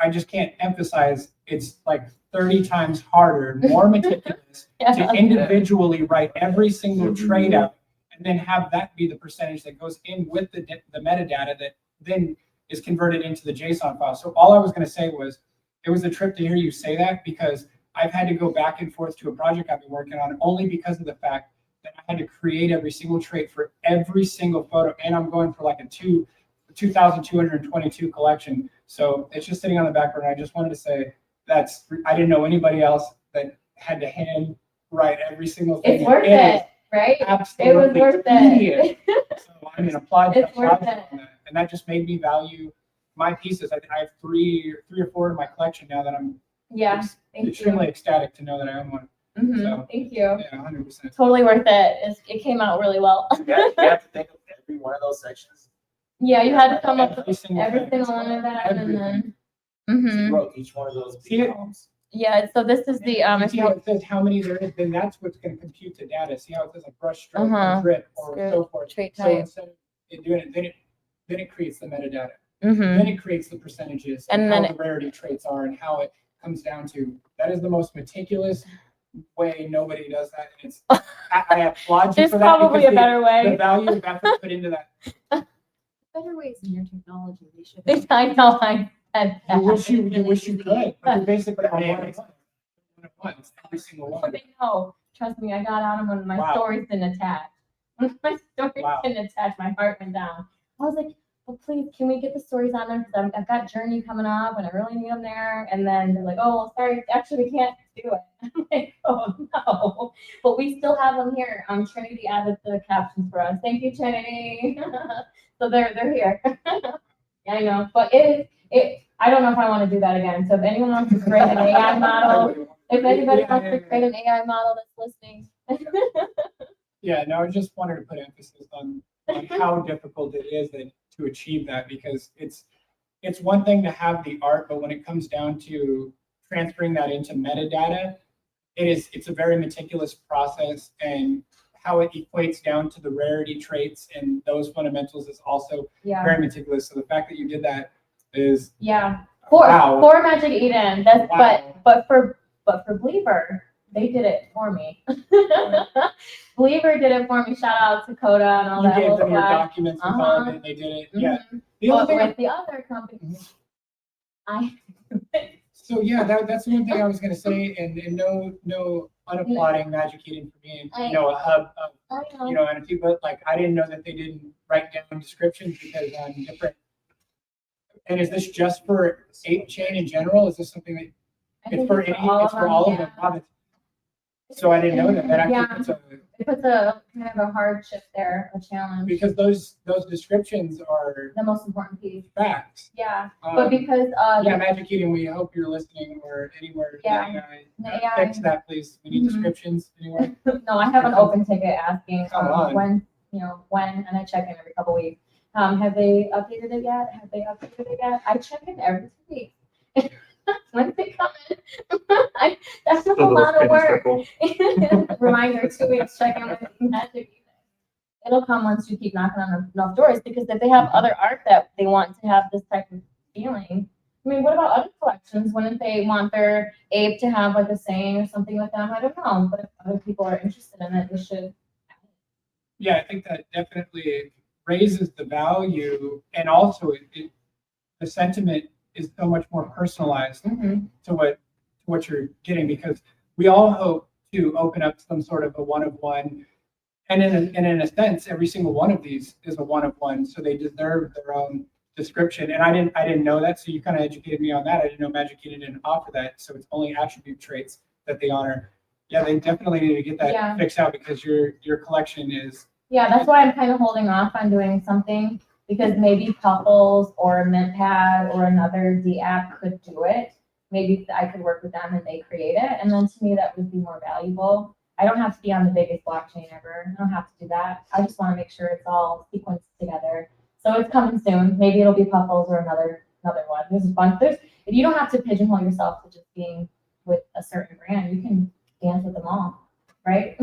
I just can't emphasize, it's like 30 times harder, more meticulous to individually write every single trait out, and then have that be the percentage that goes in with the metadata that then is converted into the JSON file. So all I was going to say was, it was a trip to hear you say that, because I've had to go back and forth to a project I've been working on only because of the fact that I had to create every single trait for every single photo, and I'm going for like a 2,222 collection. So it's just sitting on the back burner. I just wanted to say I didn't know anybody else that had to hand write every single thing. It's worth it, right? Absolutely. It was worth it. So I mean, applaud It's worth on it. that. And that just made me value my pieces. I have three or four in my collection now that I'm extremely ecstatic to know that I own one. Mm-hmm. So, thank you. Yeah, 100%. Totally worth it. It came out really well. You have to think of every one of those sections. Yeah, you had to come up with Every single every thing. single one of that, and Everything. then. You wrote each one of those columns. Yeah, so this is the See how it says how many there is, then that's what's going to compute the data. See how it says like brush stroke Uh-huh. or drip or Good. so forth. Trait So type. instead of it doing it, then it creates the metadata. Mm-hmm. Then it creates the percentages and And how then the rarity traits are and how it comes down to. That is the most meticulous way. Nobody does that. And it's I applaud you There's for that. probably because a better way. The value of effort put into that. Better ways in your technology. They should. I know, I said that. You wish you could. But you basically on one. It's every single one. No, trust me, I got on when my Wow. stories didn't attach. When my stories Wow. didn't attach, my heart went down. I was like, well, please, can we get the stories on there? Because I've got JRNY coming up and I really need them there. And then they're like, oh, well, sorry, actually, we can't do it. I'm like, oh, no. But we still have them here. Trinity added the captions for us. Thank you, Trinity. So they're here. Yeah, I know. But I don't know if I want to do that again. So if anyone wants to create an AI model, if anybody wants to create an AI model that's listening. Yeah, no, I just wanted to put emphasis on how difficult it is to achieve that, because it's one thing to have the art, but when it comes down to transferring that into metadata, it's a very meticulous process, and how it equates down to the rarity traits and those fundamentals is also very meticulous. So the fact that you did that is For Magic Eden. That's Wow. but for Believer, they did it for me. Believer did it for me. Shout out to Coda and all you that. gave whole them your squad. documents and all of it, and they did it. Yeah. Mhm. The other But thing with the other company, So yeah, that's the one thing I was gonna say, and no unapplauding Magic Eden for being, a hub of, NFT, but like, I didn't know that they didn't write down descriptions because on different. And is this just for 8chain in general? Is this something that it's for all of them? Wow, that's- So I didn't know that. That actually it puts a kind of a hardship there, a challenge. because those descriptions are The most important piece. facts. Yeah, but because Magic Eden, we hope you're listening or anywhere. Yeah. The AI, fix that, please. We need descriptions anywhere. No, I have an open ticket asking Come on. when, and I check in every couple weeks. Have they updated it yet? I check in every 2 weeks. When they come in, that's a lot of work. Reminder, 2 weeks, check in with Magic. It'll come once you keep knocking on enough doors, because if they have other art that they want to have this type of feeling, I mean, what about other collections? Wouldn't they want their ape to have like a saying or something with them? I don't know, but if other people are interested in it, they should. Yeah, I think that definitely raises the value, and also the sentiment is so much more personalized to what you're getting, because we all hope to open up some sort of a one-of-one, and in a sense, every single one of these is a one-of-one, so they deserve their own description, and I didn't know that, so you kind of educated me on that. I didn't know Magic Eden didn't offer that, so it's only attribute traits that they honor. Yeah, they definitely need to get that Yeah. fixed out because your collection is. Yeah, that's why I'm kind of holding off on doing something, because maybe Puffles or MintPad or another D app could do it. Maybe I could work with them and they create it, and then to me that would be more valuable. I don't have to be on the biggest blockchain ever. I don't have to do that. I just want to make sure it's all sequenced together. So it's coming soon. Maybe it'll be Puffles or another one. There's a bunch. You don't have to pigeonhole yourself to just being with a certain brand. You can dance with them all, right?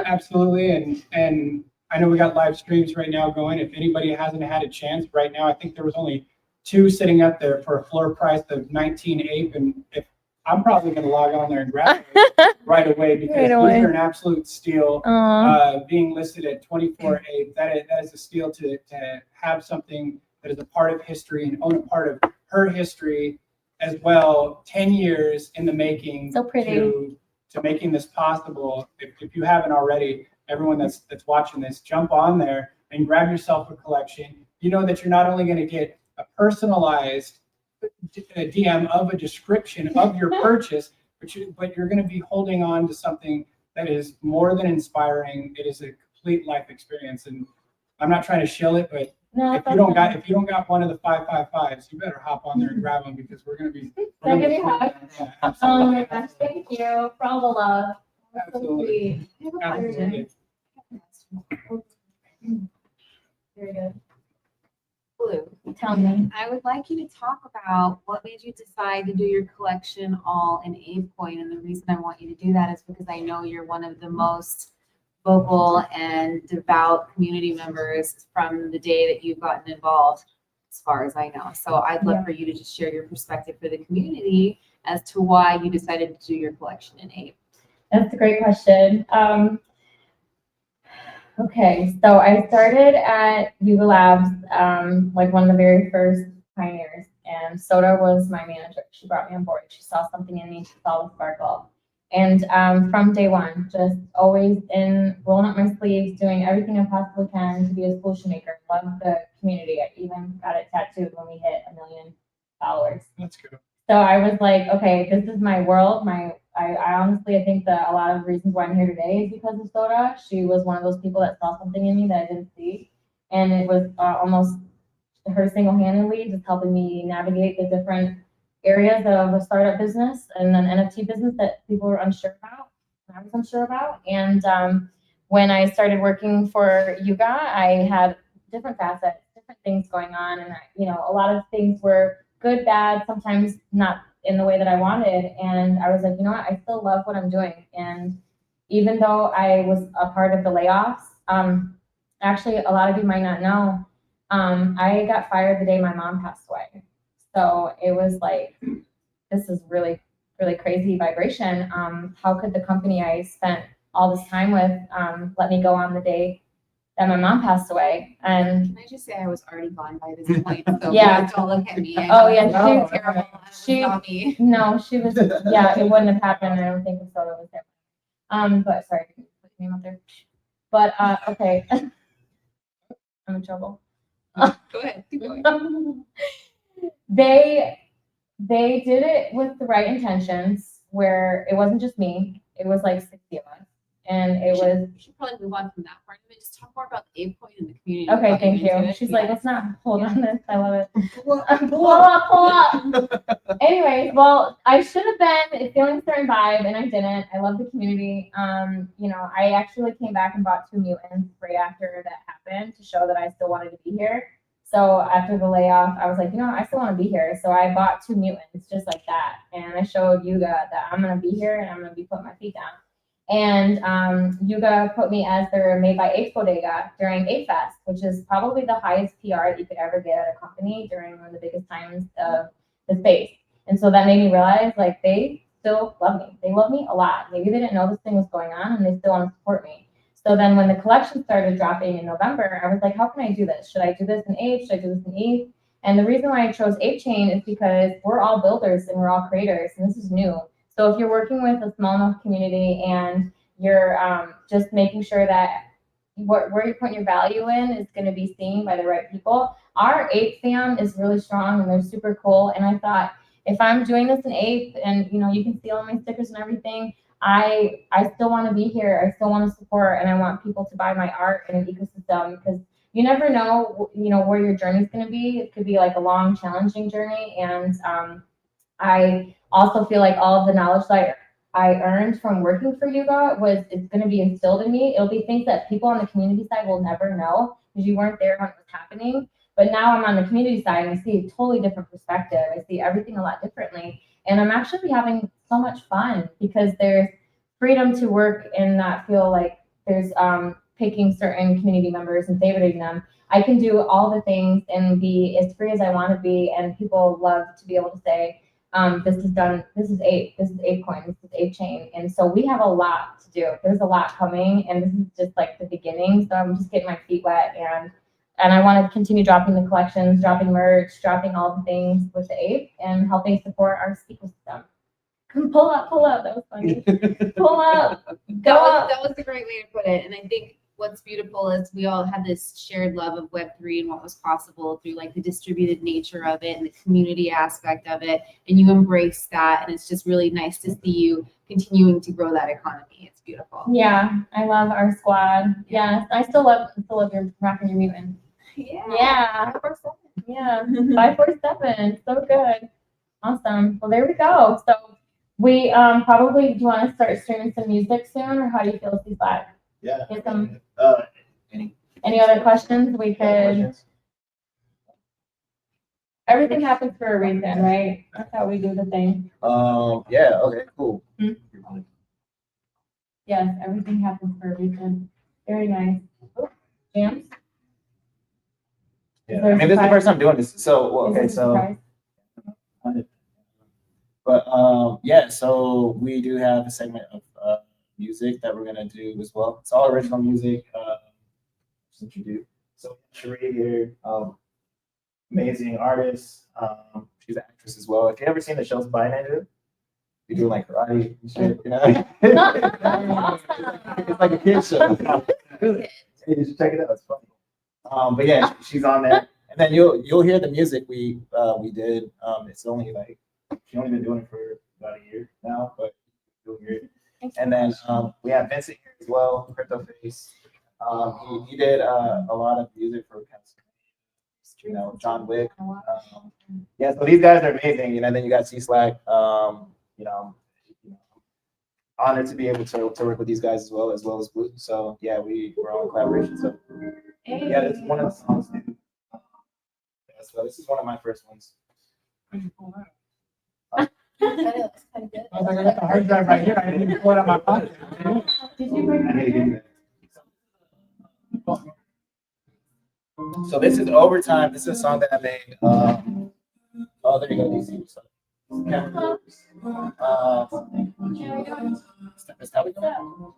Absolutely, and I know we got live streams right now going. If anybody hasn't had a chance right now, I think there was only 2 sitting up there for a floor price of 19 ape, and if I'm probably going to log on there and grab it right away because these are an absolute steal. Being listed at 24 ape, that is a steal to have something that is a part of history and own a part of her history as well. 10 years in the making. So pretty. To making this possible. If you haven't already, everyone that's watching this, jump on there and grab yourself a collection. You know that you're not only going to get a personalized DM of a description of your purchase, but you're going to be holding on to something that is more than inspiring. It is a complete life experience, and I'm not trying to shill it, but if you don't got one of the 555s, you better hop on there and grab them because we're going to be. Thank you for all the love. Absolutely. Absolutely. Very good. Blue, Tell me. I would like you to talk about what made you decide to do your collection all in ApeCoin. And the reason I want you to do that is because I know you're one of the most vocal and devout community members from the day that you've gotten involved, as far as I know. So I'd love for you to just share your perspective for the community as to why you decided to do your collection in Ape. That's a great question. Okay, so I started at Yuga Labs, like one of the very first pioneers, and Soda was my manager. She brought me on board. She saw something in me. She saw the sparkle. And from day one, just always rolling up my sleeves, doing everything I possibly can to be a solution maker. Love the community. I even got it tattooed when we hit 1 million followers. That's good. So I was like, okay, this is my world. I honestly think that a lot of reasons why I'm here today is because of Soda. She was one of those people that saw something in me that I didn't see. And it was almost her single-handedly just helping me navigate the different areas of a startup business and an NFT business that people were unsure about, and I was unsure about. And when I started working for Yuga, I had different facets, different things going on. And, a lot of things were good, bad, sometimes not in the way that I wanted. And I was like, you know what, I still love what I'm doing. And even though I was a part of the layoffs, actually, a lot of you might not know, I got fired the day my mom passed away. So it was like, this is really, really crazy vibration. How could the company I spent all this time with let me go on the day that my mom passed away? And Can I just say I was already gone by this point? So Yeah. don't look at me. Oh, yeah, She's she- terrible. she- Not me. no, she was, yeah, it wouldn't have happened. I don't think if Soda was there. But sorry, I didn't put your name out there. But okay. I'm in trouble. Go ahead. Keep going. They did it with the right intentions, where it wasn't just me. It was like 60 of us. And it was We should probably move on from that part of it. Just talk more about the ApeCoin and the community. okay, Fucking thank into you. it. She's Yeah. like, let's not hold on this. I love it. Pull Pull up. Anyways, well, I should have been feeling a certain vibe, and I didn't. I love the community. I actually came back and bought 2 mutants right after that happened to show that I still wanted to be here. So after the layoff, I was like, I still want to be here. So I bought 2 mutants just like that, and I showed Yuga that I'm gonna be here and I'm gonna be putting my feet down. And Yuga put me as their Made by Ape bodega during Ape Fest, which is probably the highest PR that you could ever get at a company during one of the biggest times of the space. And so that made me realize, like, they still love me. They love me a lot. Maybe they didn't know this thing was going on, and they still want to support me. So then when the collection started dropping in November, I was like, how can I do this? Should I do this in Ape? Should I do this in Eve? And the reason why I chose Ape Chain is because we're all builders and we're all creators, and this is new. So if you're working with a small enough community and you're just making sure that where you're putting your value in is going to be seen by the right people, our APE fam is really strong and they're super cool. And I thought, if I'm doing this in APE and, you know, you can see all my stickers and everything, I still want to be here. I still want to support, and I want people to buy my art in an ecosystem, because you never know, you know, where your journey is going to be. It could be like a long, challenging journey. And I also feel like all of the knowledge that I earned from working for Yuga it's going to be instilled in me. It'll be things that people on the community side will never know, because you weren't there when it was happening. But now I'm on the community side and I see a totally different perspective. I see everything a lot differently. And I'm actually having so much fun, because there's freedom to work and not feel like there's picking certain community members and favoriting them. I can do all the things and be as free as I want to be. And people love to be able to say, this is APE coin, this is APE chain. And so we have a lot to do. There's a lot coming, and this is just like the beginning. So I'm just getting my feet wet, and I want to continue dropping the collections, dropping merch, dropping all the things with the APE, and helping support our ecosystem. Pull up, that was funny. Pull up, go up. That was a great way to put it. And I think what's beautiful is we all have this shared love of Web3 and what was possible through like the distributed nature of it and the community aspect of it. And you embrace that. And it's just really nice to see you continuing to grow that economy. It's beautiful. Yeah, I love our squad. Yes, I still love your rocking your mutant. Yeah. 547. Yeah. 547. So good. Awesome. Well, there we go. So we probably, do you want to start streaming some music soon, or how do you feel with these live? Yeah. Get some, Any other questions? We could. questions? Everything happens for a reason, right? That's how we do the thing. Yeah. Okay. Cool. Yes, everything happens for a reason. Very nice. Jams? Yeah. I mean, this is the first time doing this. So, well, okay. Is this a surprise? But yeah. So we do have a segment of music that we're gonna do as well. It's all original music. Since you do. So Cherie here, amazing artist. She's an actress as well. If you ever seen the shows by Ninja, you do like karate and shit, you know. It's like a kid show. Hey, you should check it out. It's funny. But yeah, she's on there, and then you'll hear the music we did. It's only like she's only been doing it for about a year now, but you'll hear it. And then we have Vincent here as well, Crypto Face. He did a lot of music for you know, John Wick. Yeah, so these guys are amazing. You know, then you got C-Slack. You know, honored to be able to work with these guys as well as Blue. So yeah, we're all in collaboration. So yeah, it's one of the songs too. Yeah, so this is one of my first ones. I was like, I got the hard drive right here. I didn't even pull it out of my pocket. Did you bring it? So this is Overtime. This is a song that I made. Oh, there you go, DC. So, that's how we go.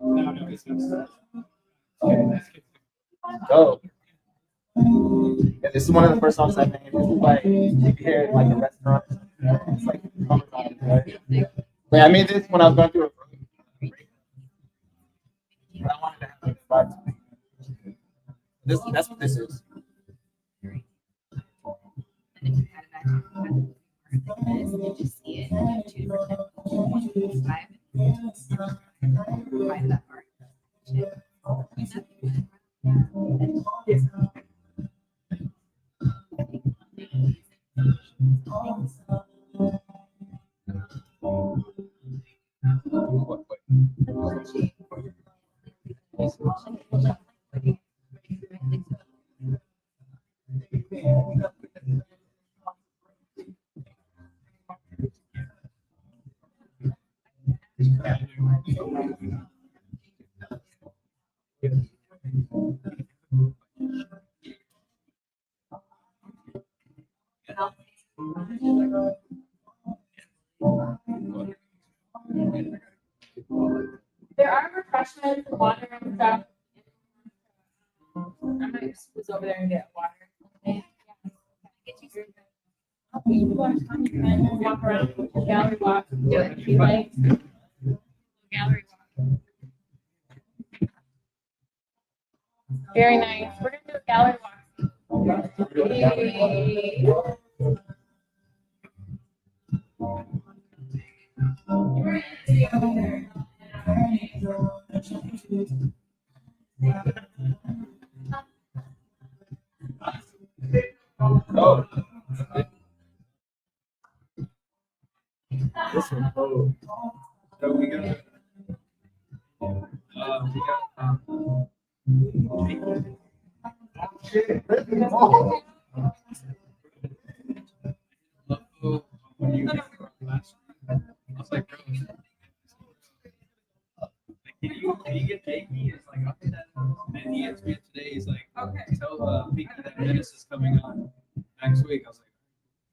No, this is. Oh. Yeah, this is one of the first songs I made. This is like you can hear it like a restaurant. It's like right? Wait, I made this when I was going through a break. But I wanted to have like a vibe. That's what this is. Just see it on YouTube. Find that part. There are refreshments, water and stuff. I might just over there and get water. You can walk around, gallery walk, do it if you like. Gallery walk. Very nice. We're gonna do a gallery walk. Oh. This one. Oh. So we got. Can you get Jakey? It's like, okay, and he answered me today. He's like, okay, tell Vicky that Menace is coming on next week. I was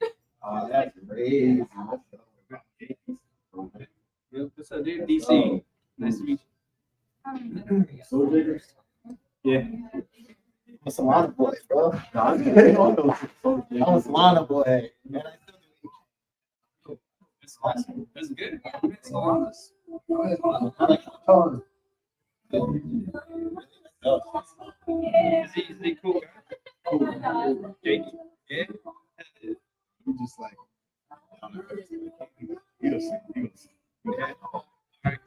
like, oh, that's crazy. What's up, dude? DC. Nice to meet you. Yeah. That's a lot of boys, bro. That was a lot of boy. Man, That's awesome. That's good. It's honest. I like the tone. Is he cool guy? Cool. Jakey. Yeah. He's just like, I don't know. He'll see. Yeah. All right.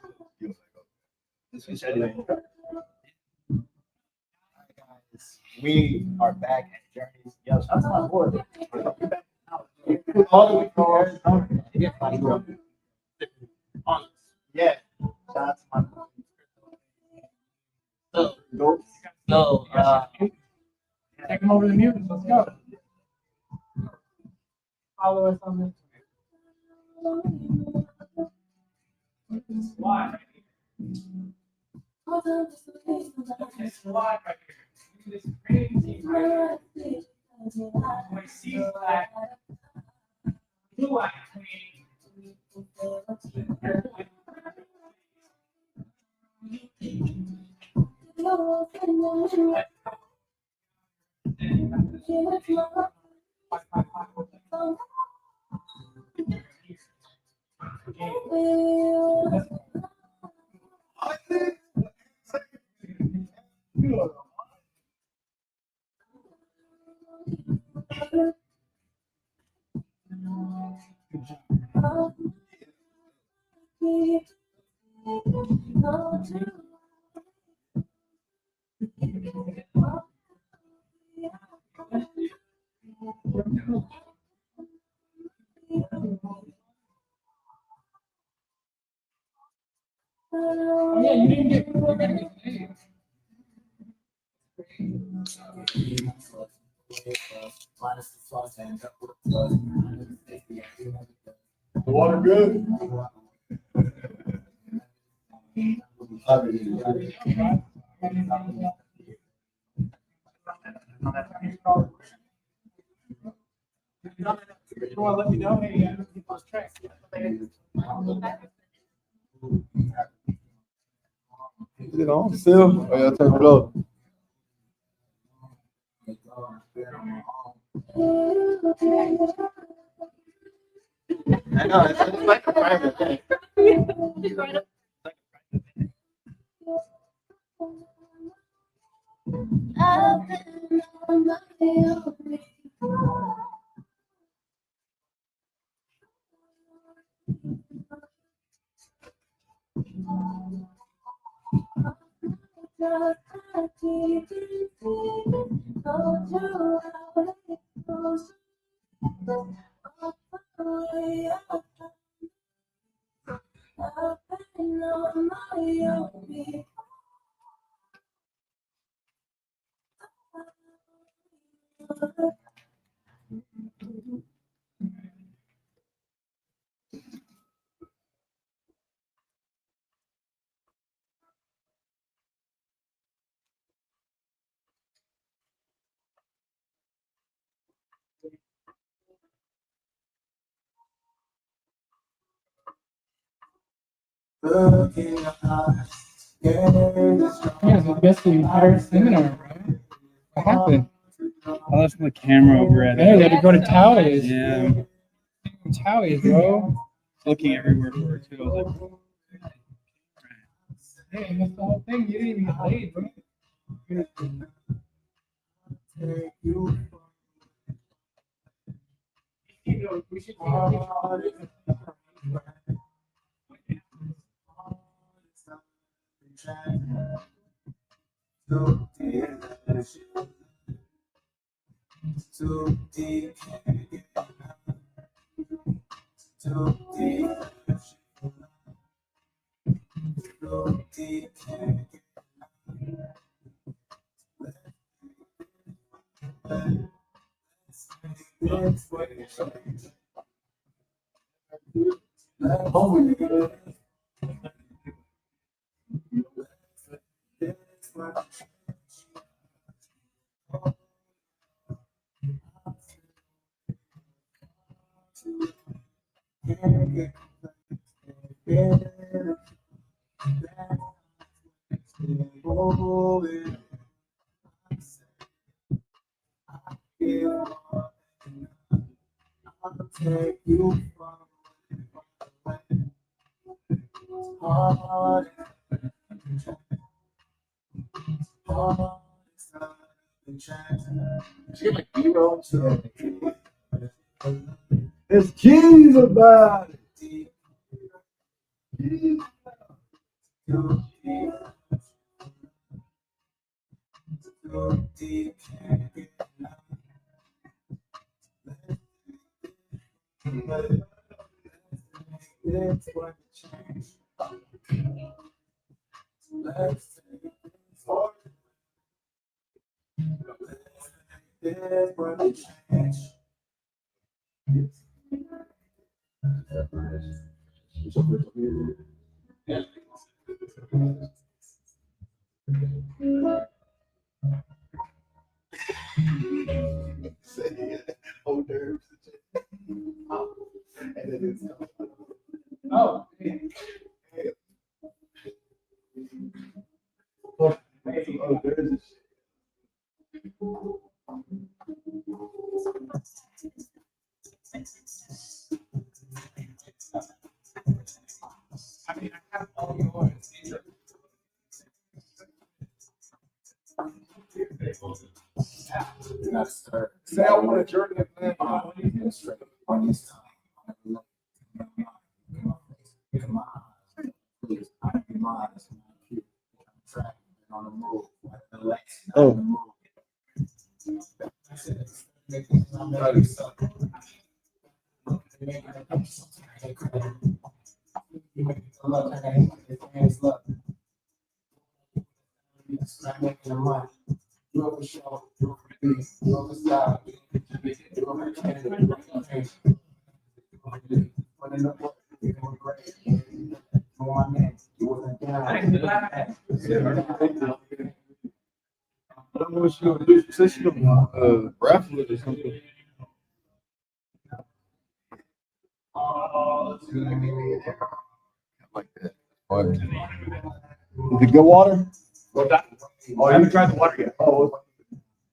He'll see. This was anyway. We are back at Journeys. Yo, shout out to my boy. All the way from Arizona. Yeah. Shout out to my boy. So, Take them over the mutants. Let's go. Follow us on this. Slide. This slide right here. This crazy right here. My C flag. Blue eye Oh yeah, you didn't get. You gotta get the name. The water good? You want to let me know? Hey, yeah, keep those tracks. Is it on still? Oh, yeah, turn it up. I know, it's like a private thing. Yeah, so that's the entire seminar, bro. What happened? I left my camera over at Hey, let it go to Towers. Yeah, Towers, bro. looking everywhere for it too. I was like, Hey, that's the whole thing. You didn't even get laid, bro. We should It's keys about it. Oh. I mean, I have all yours. Say I want to journey plan on this time. Oh. I don't know what she gonna do. She said she gonna raffle it or something. Like that. Water. Is it good water? Well, that, oh, I haven't tried the water yet. Oh,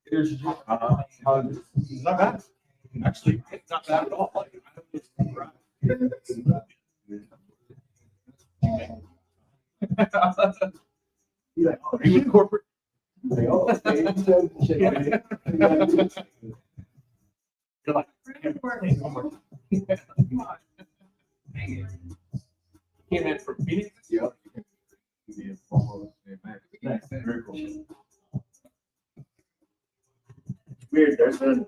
Here's your juice. It's not bad. Actually, it's not bad at all. Like, are you in corporate? You're like, came in from Phoenix? Yeah. Very cool. Weird, there's been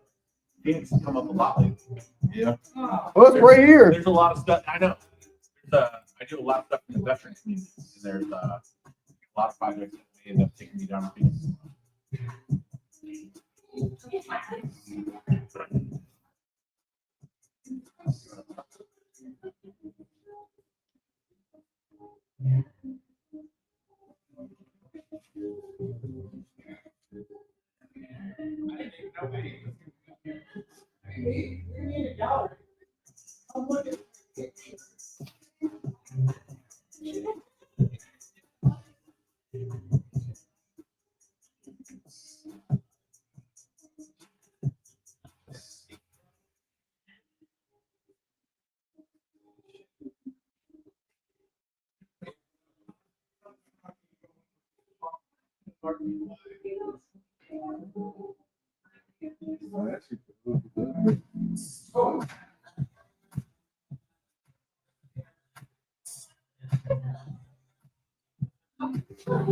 Phoenix has come up a lot lately. Yeah. well, it's right here. There's a lot of stuff. I know. I do a lot of stuff in the veteran community. And there's a lot of projects that they end up taking me down to Phoenix. I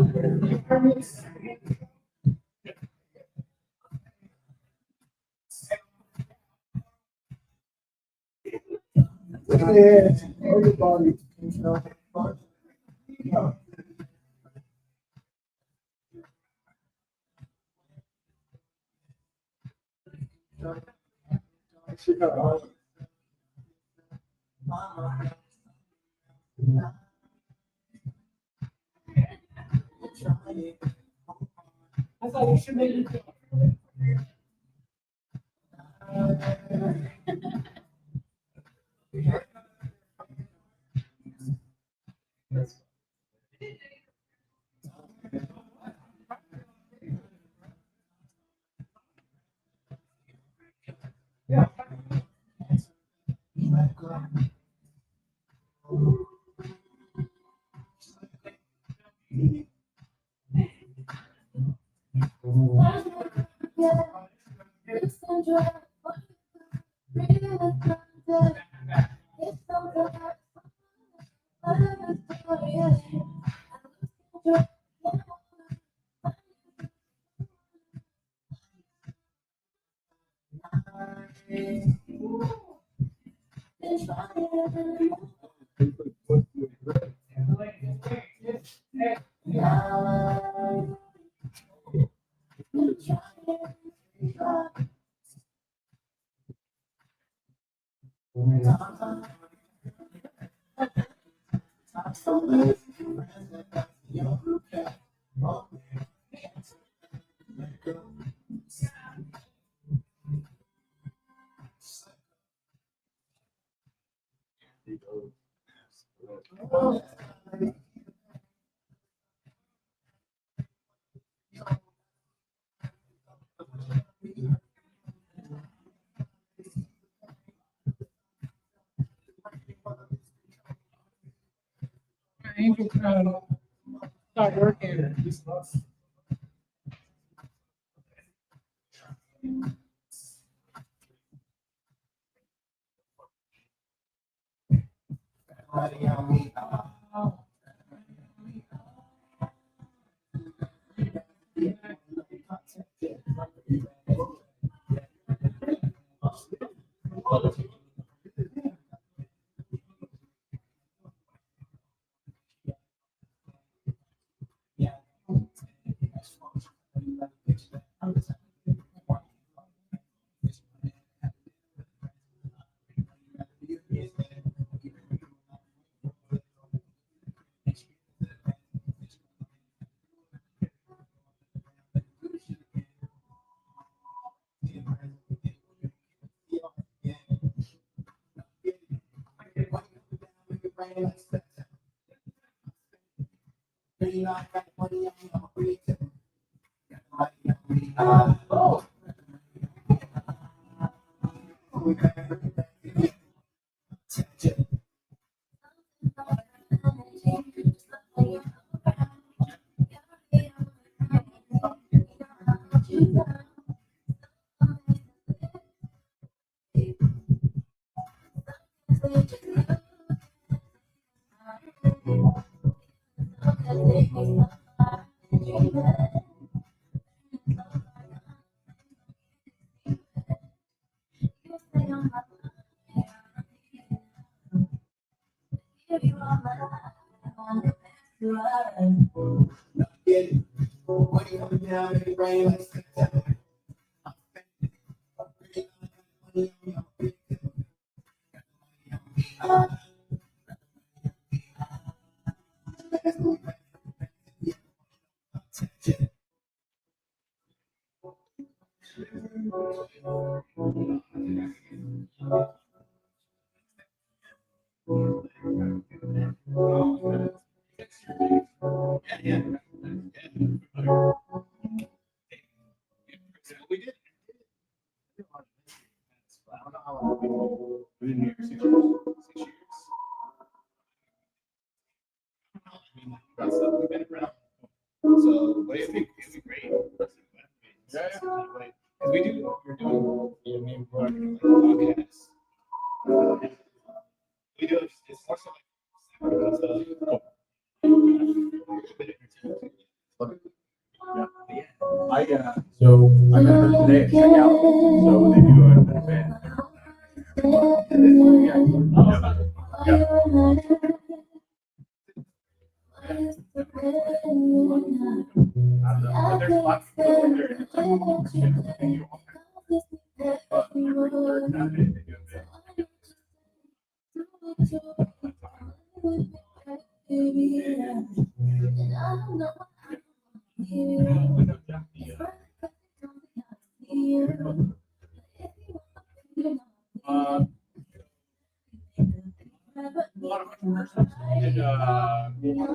thought you should make it. Angel trying to start working. So, what do you think? It'd be great. Yeah. Because we do, we're doing, maybe more like podcasts. We do, it's more so like, So I met her today at checkout. So they do an event every month. But there's lots of people in there. It's like, they do all kinds of stuff. But every third Saturday they do an event. A lot of entrepreneurs and Saturday. Third Saturday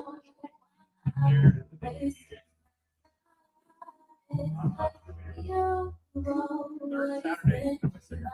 every month they do that checkout in there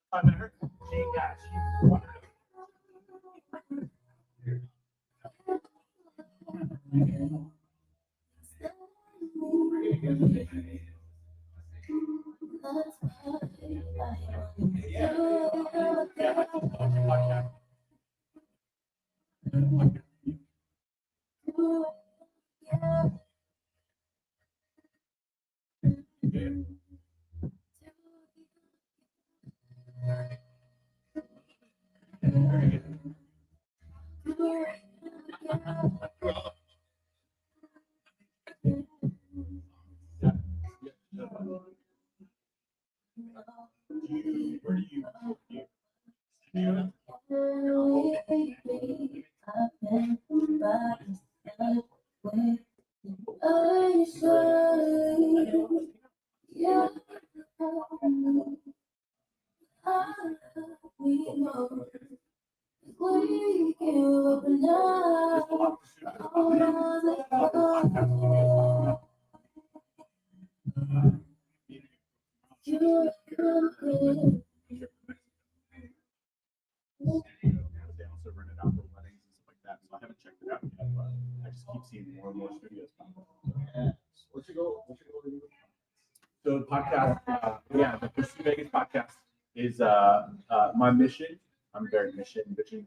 all I met her. She wanted where do you they also rent it out for weddings and stuff like that. So I haven't checked it out yet, but I just keep seeing more and more studios pop up. What's your goal? So the podcast, the Pursue Vegas podcast is my mission. I'm very mission driven.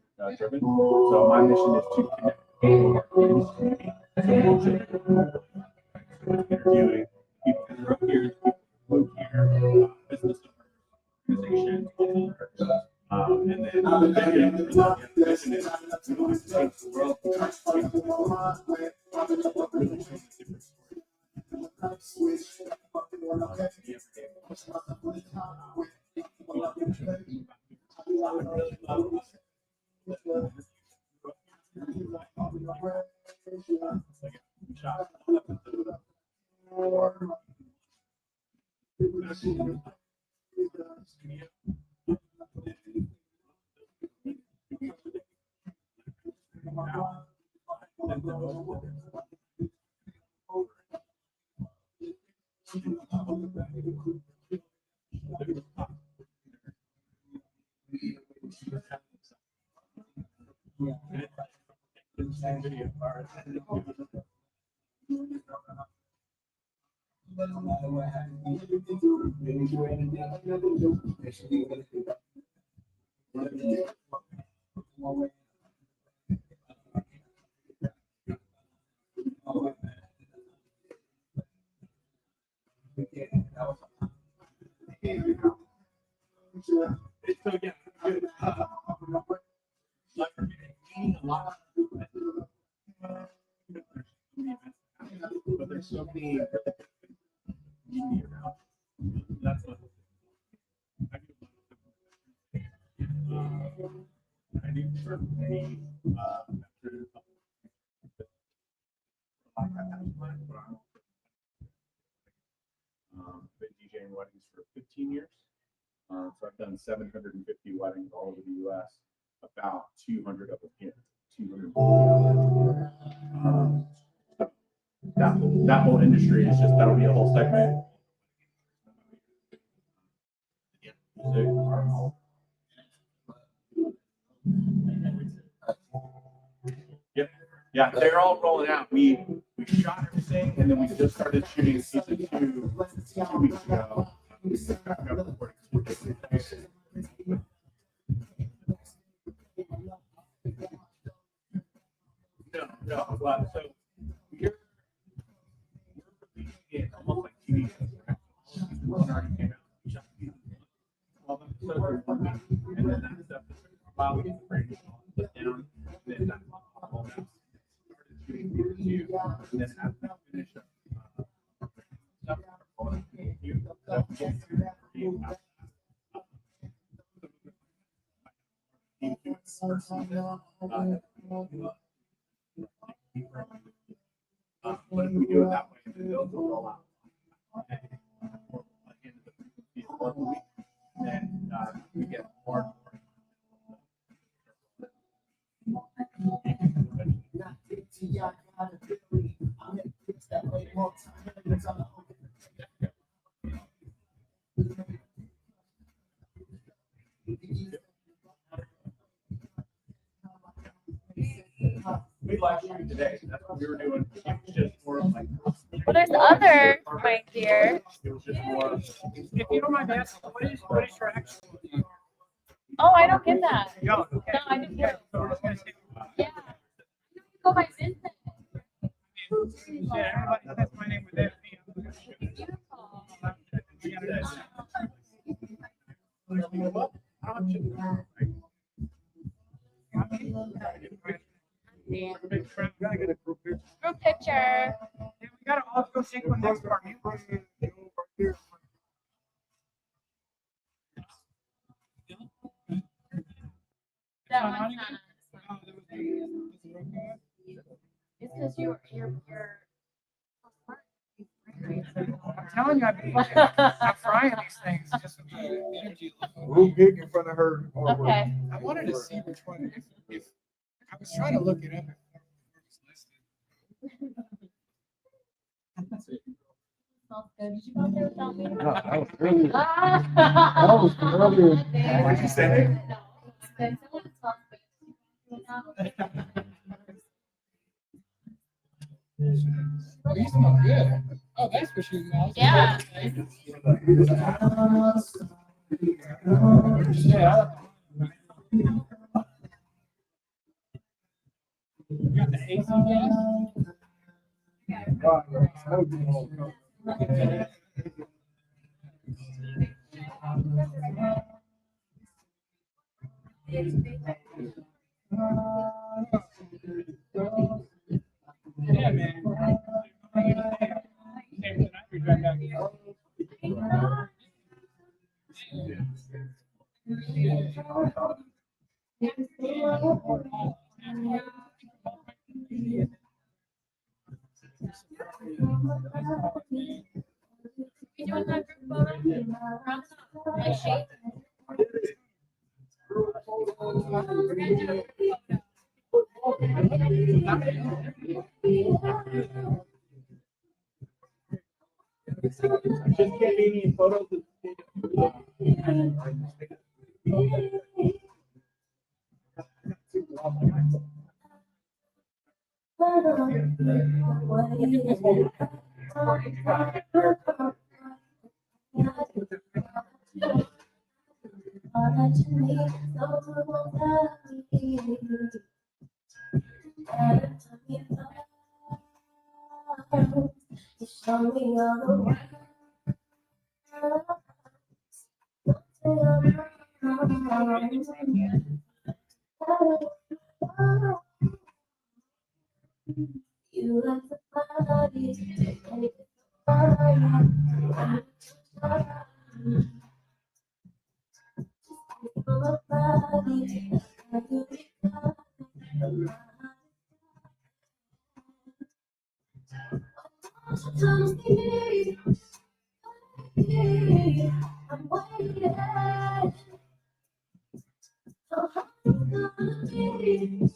So my mission is to connect people in this community. So interviewing people who are here, people who live here, business owners, organizations, and then the vision is to change the world. But there's so many around. That's what I do for many been DJing weddings for 15 years. So I've done 750 weddings all over the U.S. about 200 of them here. 200. That whole industry is just, that'll be a whole segment. Yep. Yeah, they're all rolling out. We shot everything, and then we just started shooting season 2 2 weeks ago. No. Well, so we're almost like TV shows. One already came out. We shot all the episodes in 1 week, and then that stuff is while we get the break down, and then that's all that. Shooting season 2, and then after that finish up stuff, but if we do it that way, then those will roll out. Then we get more and we live streamed today. That's what we were doing. It was just more of like. Well, there's other right here. It was just more. If you don't mind asking, what is your actual? Oh, I don't get that. No, No, I didn't hear it. Yeah. You go by business. Yeah, everybody has my name with that. Group picture. We gotta all go take one next part. That one's not. It's because you're. I'm telling you, I'm frying these things. Just Real big in front of her. Okay. I wanted to see which one. If I was trying to look it up. Smells good. Did you go there without me? No, that was earlier. That was earlier. What'd you say? You smell good. Oh, that's what she smells. Yeah. Yeah. You got the AC gas? Yeah, man. Just can't be any photos. You like the body, I'm waiting. In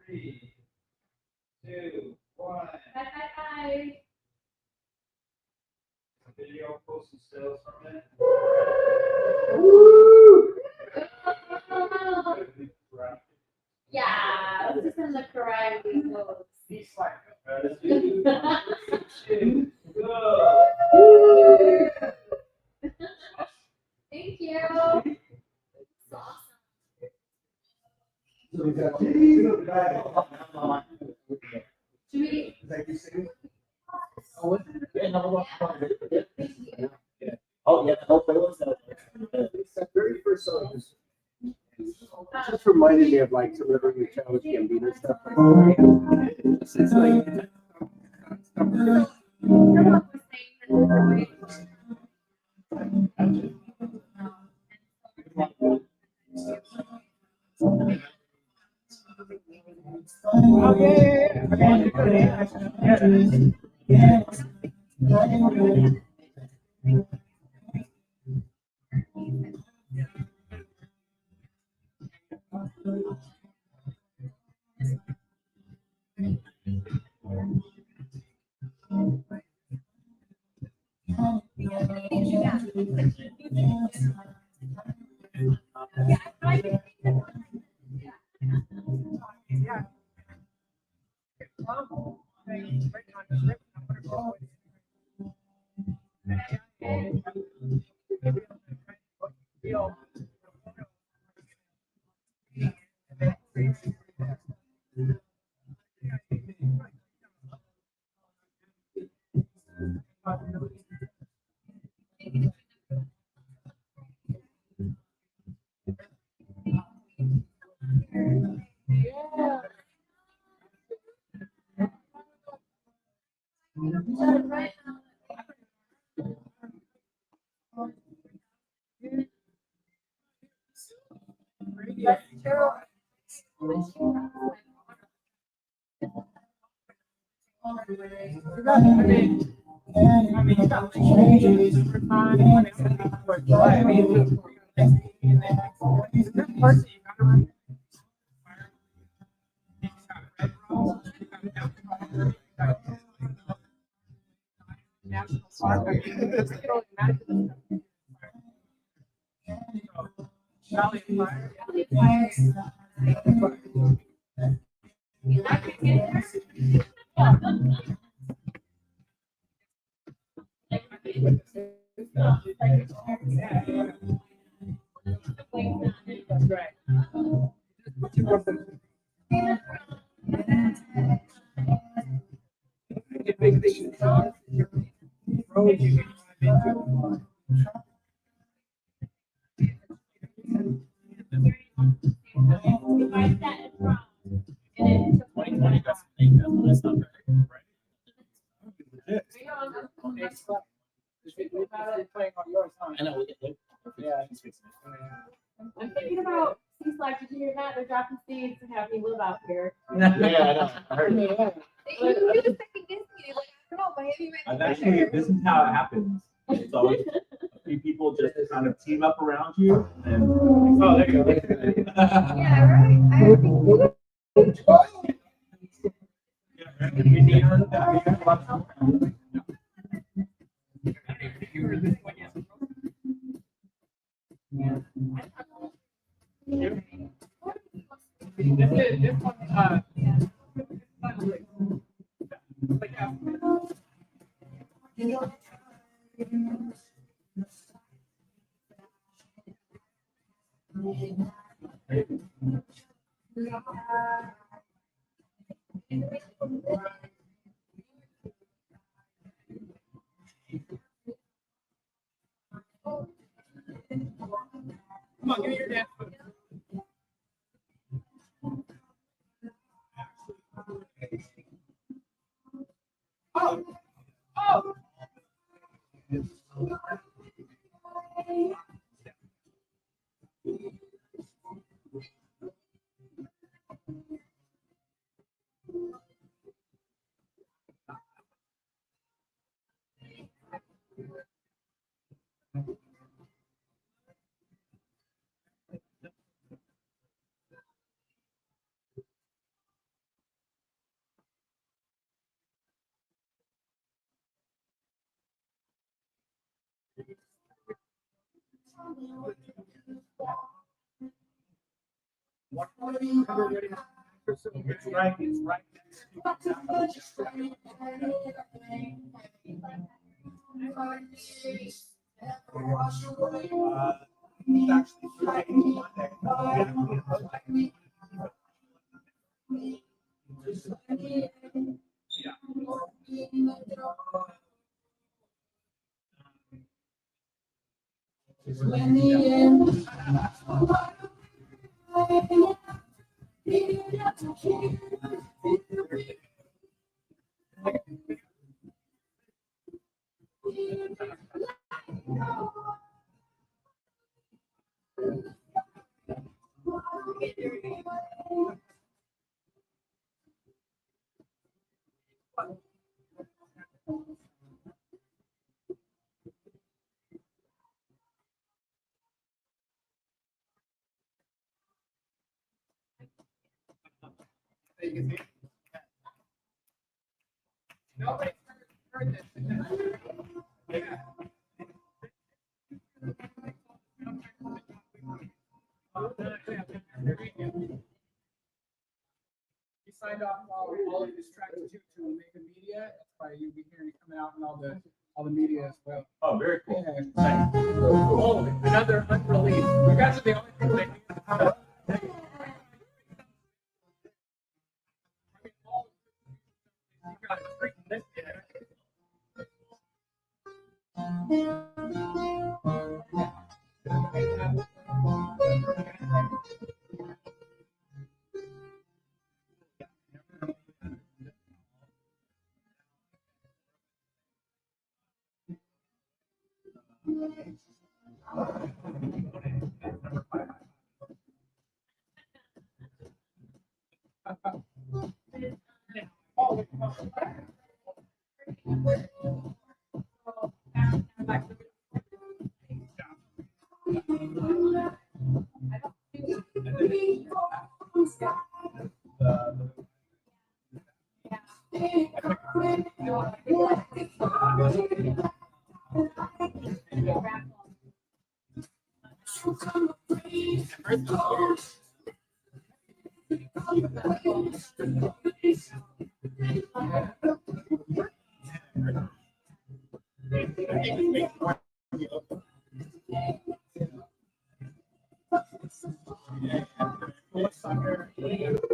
3, 2, 1. Bye. Video posted still from it. Yeah, let's just in the karate moves. He's like, Thank you. Should we? Oh, yeah, the whole playlist. That very first song just reminded me of like some of the Childish Gambino stuff. It's like I know. Yeah. I'm thinking about seeds like, did you hear that? They're dropping seeds to have me live out here. Yeah, I know. I heard. I've actually, this is how it happens. It's always a few people just kind of team up around you and. Oh, there you go. Yeah, right. Come on, give me your dance. Oh, oh. It's right. It's right. Nobody heard this. Yeah. You signed off all of this track to make a media. That's why you'll be hearing it coming out in all the media as well. Oh, very cool. Yeah. Oh, another unreleased. You guys are the only people that need to